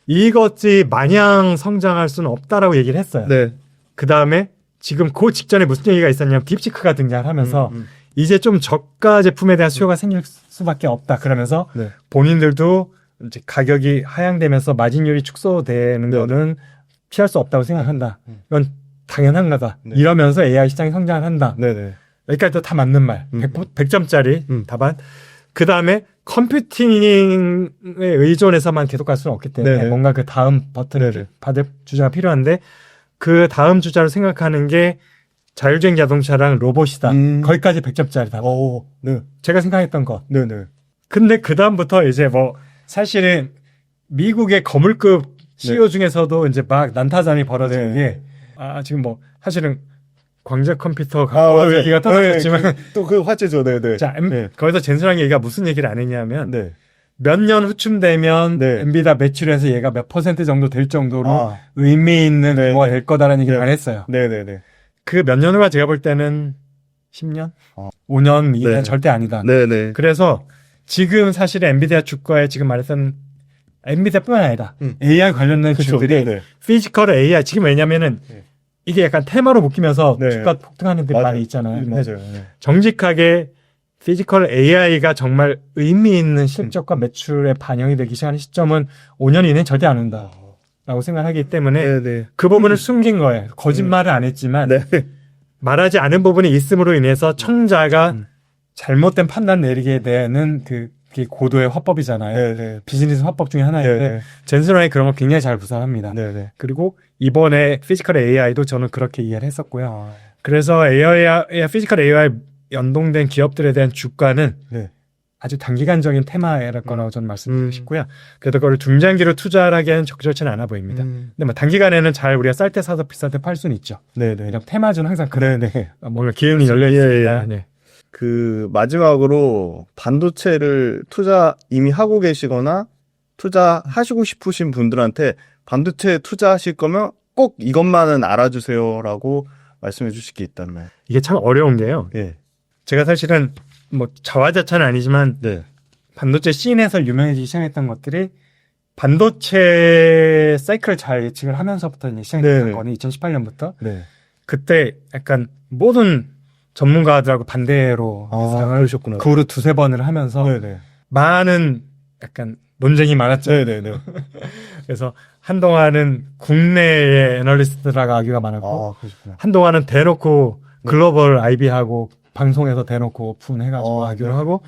이것이 마냥 성장할 수는 없다라고 얘기를 했어요. 네. 그 다음에 지금 그 직전에 무슨 얘기가 있었냐면 딥시크가 등장을 하면서 이제 좀 저가 제품에 대한 수요가 생길 수밖에 없다. 그러면서 네. 본인들도 이제 가격이 하향되면서 마진율이 축소되는 네. 거는 피할 수 없다고 생각한다. 이건 당연한 거다. 네. 이러면서 AI 시장이 성장을 한다. 네네. 여기까지도 다 맞는 말. 100점짜리 답안. 그 다음에 컴퓨팅에 의존해서만 계속 갈 수는 없기 때문에 네네. 뭔가 그 다음 버튼을 받을 주자가 필요한데 그 다음 주자로 생각하는 게 자율주행 자동차랑 로봇이다. 거기까지 100점짜리 답. 네. 제가 생각했던 거. 네네. 근데 그 다음부터 이제 뭐 사실은 미국의 거물급 CEO 중에서도 이제 막 난타전이 벌어지는 게 지금 뭐 사실은 광자 컴퓨터 갖고 얘기가 터졌지만 또 그 화제죠. 네네. 자, 거기서 젠슨왕 얘기가 무슨 얘기를 안 했냐면 네. 몇 년 후쯤 되면 네. 엔비디아 매출에서 얘가 몇 % 정도 될 정도로 의미 있는 규모가 될 거다라는 얘기를 안 했어요. 네네네. 그 몇 년 후가 제가 볼 때는 10년? 5년, 2년 네. 절대 아니다. 네네. 그래서 지금 사실 엔비디아 주가에 지금 말했던 엔비디아뿐만 아니라 AI 관련된 주들이 네네. 피지컬 AI 지금 왜냐면은 이게 약간 테마로 묶이면서 네. 주가 폭등하는 데 맞아요. 많이 있잖아요. 맞아요. 네. 정직하게 피지컬 AI가 정말 의미 있는 실적과 매출에 반영이 되기 시작하는 시점은 5년 이내는 절대 안 온다라고 생각하기 때문에 네네. 그 부분을 숨긴 거예요. 거짓말을 안 했지만 네. 말하지 않은 부분이 있음으로 인해서 청자가 잘못된 판단 내리게 되는 그 아시다시피 고도의 화법이잖아요. 네. 비즈니스 화법 중에 하나인데 네. 젠슨왕이 그런 걸 굉장히 잘 구사합니다. 네. 그리고 이번에 피지컬 AI도 저는 그렇게 이해를 했었고요. 아, 그래서 피지컬 AI 연동된 기업들에 대한 주가는 네. 아주 단기간적인 테마일 거라고 저는 말씀드리고 싶고요. 그래도 그걸 중장기로 투자하기에는 적절치는 않아 보입니다. 근데 뭐 단기간에는 잘 우리가 쌀 때 사서 비쌀 때 팔 수는 있죠. 네네. 왜냐면 테마주는 항상 그래. 네네. 뭔가 기운이 열려 있으니까. 네. 그 마지막으로 반도체를 투자 이미 하고 계시거나 투자하시고 싶으신 분들한테 반도체 투자하실 거면 꼭 이것만은 알아주세요라고 말씀해 주실 게 있다면. 이게 참 어려운 게요. 예. 제가 사실은 뭐 자화자찬은 아니지만 네. 반도체 씬에서 유명해지기 시작했던 것들이 반도체 사이클을 잘 예측을 하면서부터 이제 시작했던 네네. 거는 2018년부터 네. 그때 약간 모든 전문가들하고 반대로 그러셨구나. 그 후로 두세 번을 하면서 네네. 많은 약간 논쟁이 많았죠. 네네네. 그래서 한동안은 국내의 애널리스트라고 하기가 많았고 그러셨구나. 한동안은 대놓고 글로벌 IB하고 방송에서 대놓고 오픈해가지고 하기로 하고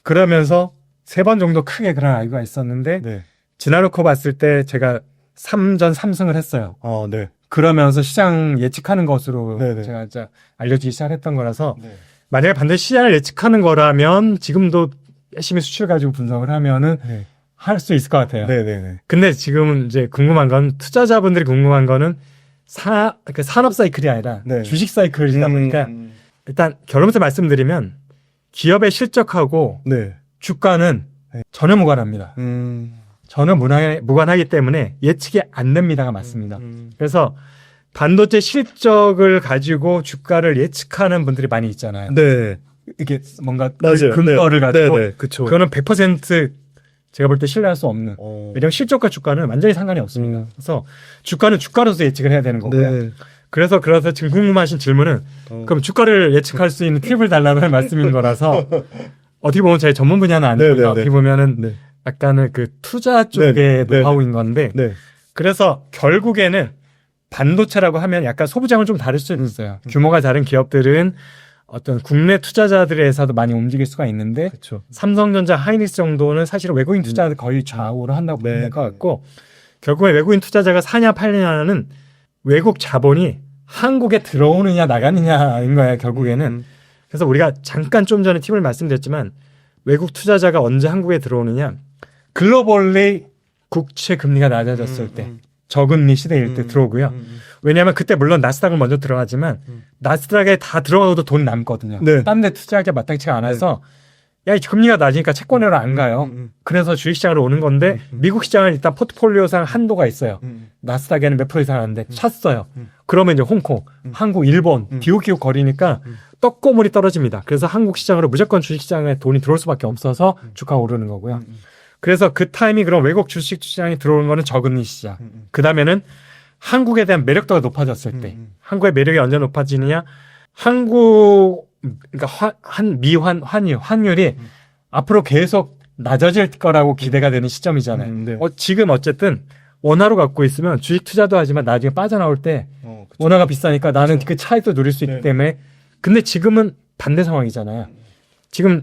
그러면서 세 번 정도 크게 그런 아이가 있었는데 네. 지나놓고 봤을 때 제가 3전 3승을 했어요. 네. 그러면서 시장 예측하는 것으로 네네. 제가 진짜 알려지기 시작했던 거라서 네. 만약에 반드시 시장을 예측하는 거라면 지금도 열심히 수출 가지고 분석을 하면은 네. 할 수 있을 것 같아요. 네네네. 근데 지금 이제 궁금한 건 투자자분들이 궁금한 거는 그 산업 사이클이 아니라 네. 주식 사이클이다 보니까 일단 결론부터 말씀드리면 기업의 실적하고 네. 주가는 네. 전혀 무관합니다. 음. 전혀 무관하기 때문에 예측이 안 됩니다가 맞습니다. 그래서 반도체 실적을 가지고 주가를 예측하는 분들이 많이 있잖아요. 네. 이게 뭔가 맞아요. 근거를 가지고 네. 그쵸. 그거는 100% 제가 볼 때 신뢰할 수 없는. 왜냐하면 실적과 주가는 완전히 상관이 없습니다. 그래서 주가는 주가로서 예측을 해야 되는 거고요. 네. 그래서 지금 궁금하신 질문은 그럼 주가를 예측할 수 있는 팁을 달라는 말씀인 거라서 어떻게 보면 제 전문 분야는 아니고 네. 어떻게 보면은 네. 약간은 그 투자 쪽의 네. 노하우인 건데 네. 그래서 결국에는 반도체라고 하면 약간 소부장은 좀 다를 수 있어요. 규모가 다른 기업들은 어떤 국내 투자자들에서도 많이 움직일 수가 있는데 그렇죠. 삼성전자, 하이닉스 정도는 사실은 외국인 투자를 거의 좌우를 한다고 보면 될 것 같고 결국에 외국인 투자자가 사냐 팔냐는 외국 자본이 한국에 들어오느냐 나가느냐인 거예요. 결국에는. 그래서 우리가 잠깐 좀 전에 팁을 말씀드렸지만 외국 투자자가 언제 한국에 들어오느냐 글로벌리 국채 금리가 낮아졌을 때 저금리 시대일 때 들어오고요. 왜냐하면 그때 물론 나스닥을 먼저 들어가지만 나스닥에 다 들어가도 돈 남거든요. 네. 딴 데 투자하기 마땅치가 않아서 야, 이 금리가 낮으니까 채권으로 안 가요. 그래서 주식시장으로 오는 건데 미국 시장은 일단 포트폴리오상 한도가 있어요. 나스닥에는 몇 프로 이상 하는데 찼어요. 그러면 이제 홍콩, 한국, 일본 기웃기웃 거리니까 떡고물이 떨어집니다. 그래서 한국 시장으로 무조건 주식시장에 돈이 들어올 수밖에 없어서 주가가 오르는 거고요. 그래서 그 타임이 그럼 외국 주식 시장이 들어오는 거는 저금리 시장. 그 다음에는 한국에 대한 매력도가 높아졌을 때 한국의 매력이 언제 높아지느냐 그러니까 환율이 앞으로 계속 낮아질 거라고 기대가 되는 시점이잖아요. 네. 지금 어쨌든 원화로 갖고 있으면 주식 투자도 하지만 나중에 빠져나올 때 원화가 비싸니까 나는 그 차익도 누릴 수 있기 때문에 근데 지금은 반대 상황이잖아요. 지금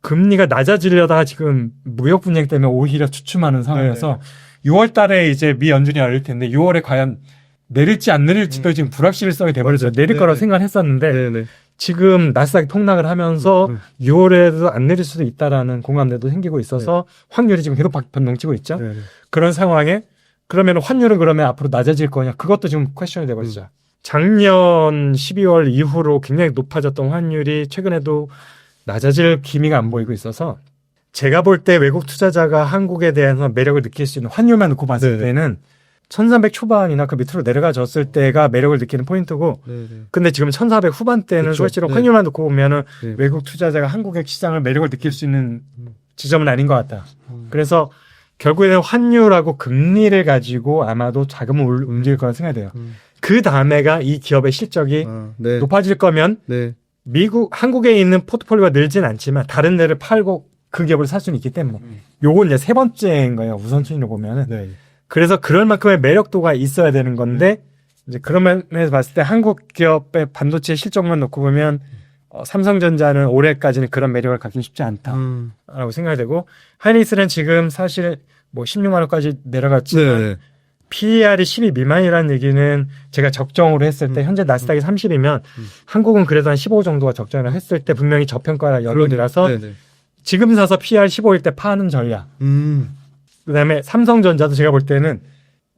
금리가 낮아지려다가 지금 무역 분쟁 때문에 오히려 주춤하는 상황이어서 6월 달에 이제 미 연준이 열릴 텐데 6월에 과연 내릴지 안 내릴지도 지금 불확실성이 돼버렸죠. 내릴 거라고 생각했었는데 네네. 지금 나스닥이 폭락을 하면서 6월에도 안 내릴 수도 있다라는 공감대도 생기고 있어서 확률이 지금 계속 변동치고 있죠. 네네. 그런 상황에 그러면 환율은 그러면 앞으로 낮아질 거냐? 그것도 지금 퀘스천이 돼버리죠. 작년 12월 이후로 굉장히 높아졌던 환율이 최근에도 낮아질 기미가 안 보이고 있어서 제가 볼 때 외국 투자자가 한국에 대해서 매력을 느낄 수 있는 환율만 놓고 봤을 네네. 때는 1300 초반이나 그 밑으로 내려가졌을 때가 매력을 느끼는 포인트고 네네. 근데 지금 1400 후반대는 그쵸. 실제로 네. 환율만 놓고 보면은 네. 외국 투자자가 한국의 시장을 매력을 느낄 수 있는 지점은 아닌 것 같다. 그래서 결국에는 환율하고 금리를 가지고 아마도 자금을 움직일 거라 생각이 돼요. 그 다음에가 이 기업의 실적이 네. 높아질 거면 네. 한국에 있는 포트폴리오가 늘진 않지만 다른 데를 팔고 그 기업을 살 수는 있기 때문에 요건 이제 세 번째인 거예요. 우선순위로 보면은. 네. 그래서 그럴 만큼의 매력도가 있어야 되는 건데 이제 그런 면에서 봤을 때 한국 기업의 반도체 실적만 놓고 보면 삼성전자는 올해까지는 그런 매력을 갖기 쉽지 않다라고 생각이 되고 하이닉스는 지금 사실 뭐 16만 원까지 내려갔지만 네. PER이 12 미만이라는 얘기는 제가 적정으로 했을 때 현재 나스닥이 30이면 한국은 그래도 한 15 정도가 적정을 했을 때 분명히 저평가 여론이라서 네네. 지금 사서 PER 15일 때 파는 전략. 그다음에 삼성전자도 제가 볼 때는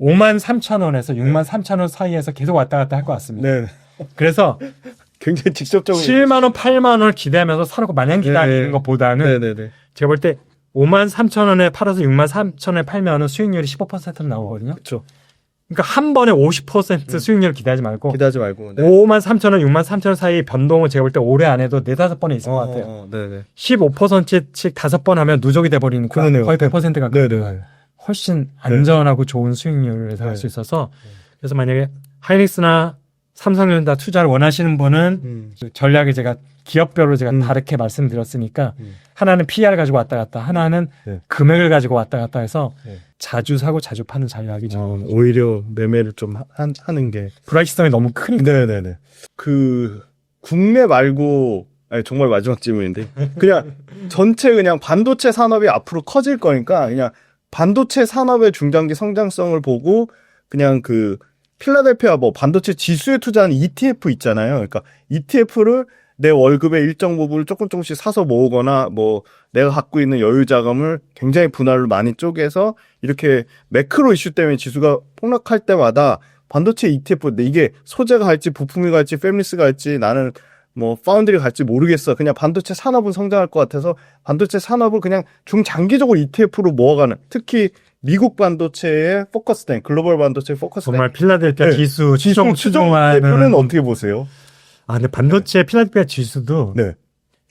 5만 3천 원에서 6만 3천 원 사이에서 계속 왔다 갔다 할 것 같습니다. 네. 그래서 굉장히 직접적으로. 7만 원, 8만 원을 기대하면서 사놓고 마냥 기다리는 네. 것보다는 네네네. 제가 볼 때 5만 3천 원에 팔아서 6만 3천 원에 팔면은 수익률이 15%는 나오거든요. 그렇죠. 그러니까 한 번에 50% 수익률을 기대하지 말고 기대하지 말고. 네. 5만 3천 원, 6만 3천 원 사이 변동은 제가 볼 때 올해 안에도 4-5번에 있을 것 같아요. 네네. 15%씩 5번 하면 누적이 돼버리니까 그러네요. 거의 100%가 네네. 훨씬 안전하고 좋은 수익률을 예상할 네. 수 있어서 그래서 만약에 하이닉스나 삼성전자 투자를 원하시는 분은 그 전략을 제가 기업별로 제가 다르게 말씀드렸으니까 하나는 PER 가지고 왔다 갔다 하나는 네. 금액을 가지고 왔다 갔다 해서 네. 자주 사고 자주 파는 전략이죠. 오히려 매매를 좀 하는 게. 불확실성이 너무 크니까. 네네네. 그 국내 말고 아니 정말 마지막 질문인데 그냥 전체 그냥 반도체 산업이 앞으로 커질 거니까 그냥 반도체 산업의 중장기 성장성을 보고 그냥 그 필라델피아 뭐 반도체 지수에 투자하는 ETF 있잖아요. 그러니까 ETF를 내 월급의 일정 부분을 조금씩 사서 모으거나 뭐 내가 갖고 있는 여유 자금을 굉장히 분할로 많이 쪼개서 이렇게 매크로 이슈 때문에 지수가 폭락할 때마다 반도체 ETF 이게 소재가 갈지 부품이 갈지 패밀리스가 갈지 나는 뭐 파운드리 갈지 모르겠어. 그냥 반도체 산업은 성장할 것 같아서 반도체 산업을 그냥 중장기적으로 ETF로 모아가는 특히 미국 반도체에 포커스된 글로벌 반도체에 포커스된 정말 필라델피아 네. 지수 추종하는 추종하는 어떻게 보세요? 아 근데 반도체 필라델피아 지수도 네.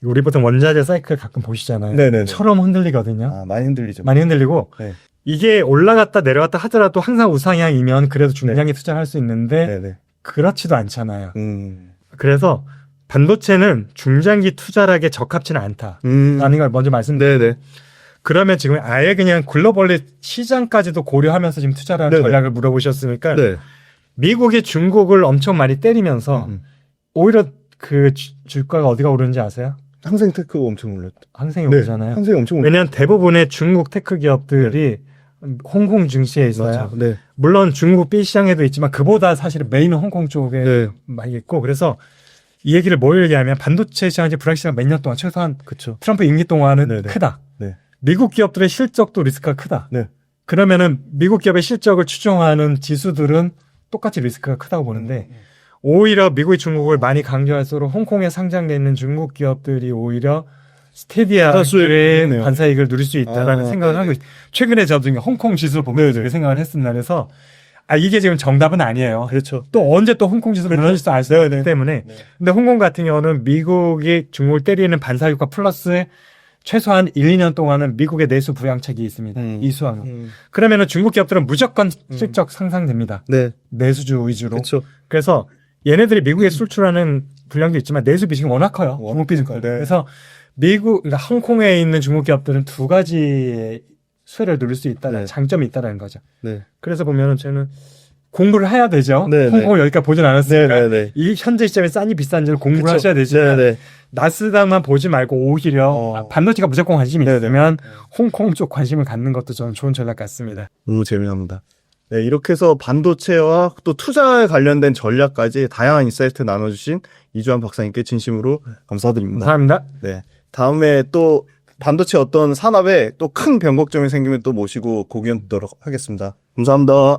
우리 보통 원자재 사이클 가끔 보시잖아요. 네네네. 처럼 흔들리거든요. 아, 많이 흔들리죠. 많이 흔들리고 네. 이게 올라갔다 내려갔다 하더라도 항상 우상향이면 그래도 중장기 투자할 수 있는데 네네. 그렇지도 않잖아요. 음. 그래서 반도체는 중장기 투자락에 적합치는 않다라는 걸 먼저 말씀드려요. 네네. 그러면 지금 아예 그냥 글로벌리 시장까지도 고려하면서 지금 투자를 하는 네네. 전략을 물어보셨으니까 네. 미국이 중국을 엄청 많이 때리면서 오히려 그 주가가 어디가 오르는지 아세요? 항생테크 엄청 올랐다. 항생이 오르잖아요. 항생 엄청 올랐다. 왜냐하면 대부분의 중국 테크 기업들이 홍콩 증시에 있어요. 맞아. 네. 물론 중국 B 시장에도 있지만 그보다 사실은 메인은 홍콩 쪽에 네. 많이 있고 그래서 이 얘기를 뭘 얘기하면 반도체 시장 이제 불확실한 몇 년 동안 최소한 그렇죠. 트럼프 임기 동안은 네네. 크다. 네. 미국 기업들의 실적도 리스크가 크다. 네. 그러면은 미국 기업의 실적을 추정하는 지수들은 똑같이 리스크가 크다고 보는데 오히려 미국이 중국을 많이 강조할수록 홍콩에 상장돼 있는 중국 기업들이 오히려 스테디아의 네요. 반사이익을 누릴 수 있다라는 아, 생각을 하고 있어요. 최근에 저도 홍콩 지수를 보면서 그 생각을 했습니다. 그래서 이게 지금 정답은 아니에요. 그렇죠. 또 언제 또 홍콩 지수가 무너질지 알 수 없기 때문에. 네. 근데 홍콩 같은 경우는 미국이 중국을 때리는 반사효과 플러스 최소한 1, 2년 동안은 미국의 내수 부양책이 있습니다. 이수하고. 그러면은 중국 기업들은 무조건 실적 상상됩니다. 네. 내수주 위주로. 그렇죠. 그래서 얘네들이 미국에 수출하는 분량도 있지만 내수 비중이 워낙 커요. 중국 비중가. 네. 그래서 그러니까 홍콩에 있는 중국 기업들은 두 가지의 수혜를 누릴 수 있다. 네. 장점이 있다라는 거죠. 네. 그래서 보면은 저는 공부를 해야 되죠. 네, 홍콩을 여기까지 보진 않았으니까. 네, 네, 네. 이 현재 시점에 싼지 비싼지를 공부를 그쵸. 하셔야 되지만 네, 네. 나스닥만 보지 말고 오히려 반도체가 무조건 관심이 있으면 홍콩 쪽 관심을 갖는 것도 저는 좋은 전략 같습니다. 너무 재미납니다. 네, 이렇게 해서 반도체와 또 투자에 관련된 전략까지 다양한 인사이트 나눠주신 이주환 박사님께 진심으로 감사드립니다. 감사합니다. 네. 다음에 또 반도체 어떤 산업에 또 큰 변곡점이 생기면 또 모시고 고견 듣도록 하겠습니다. 감사합니다.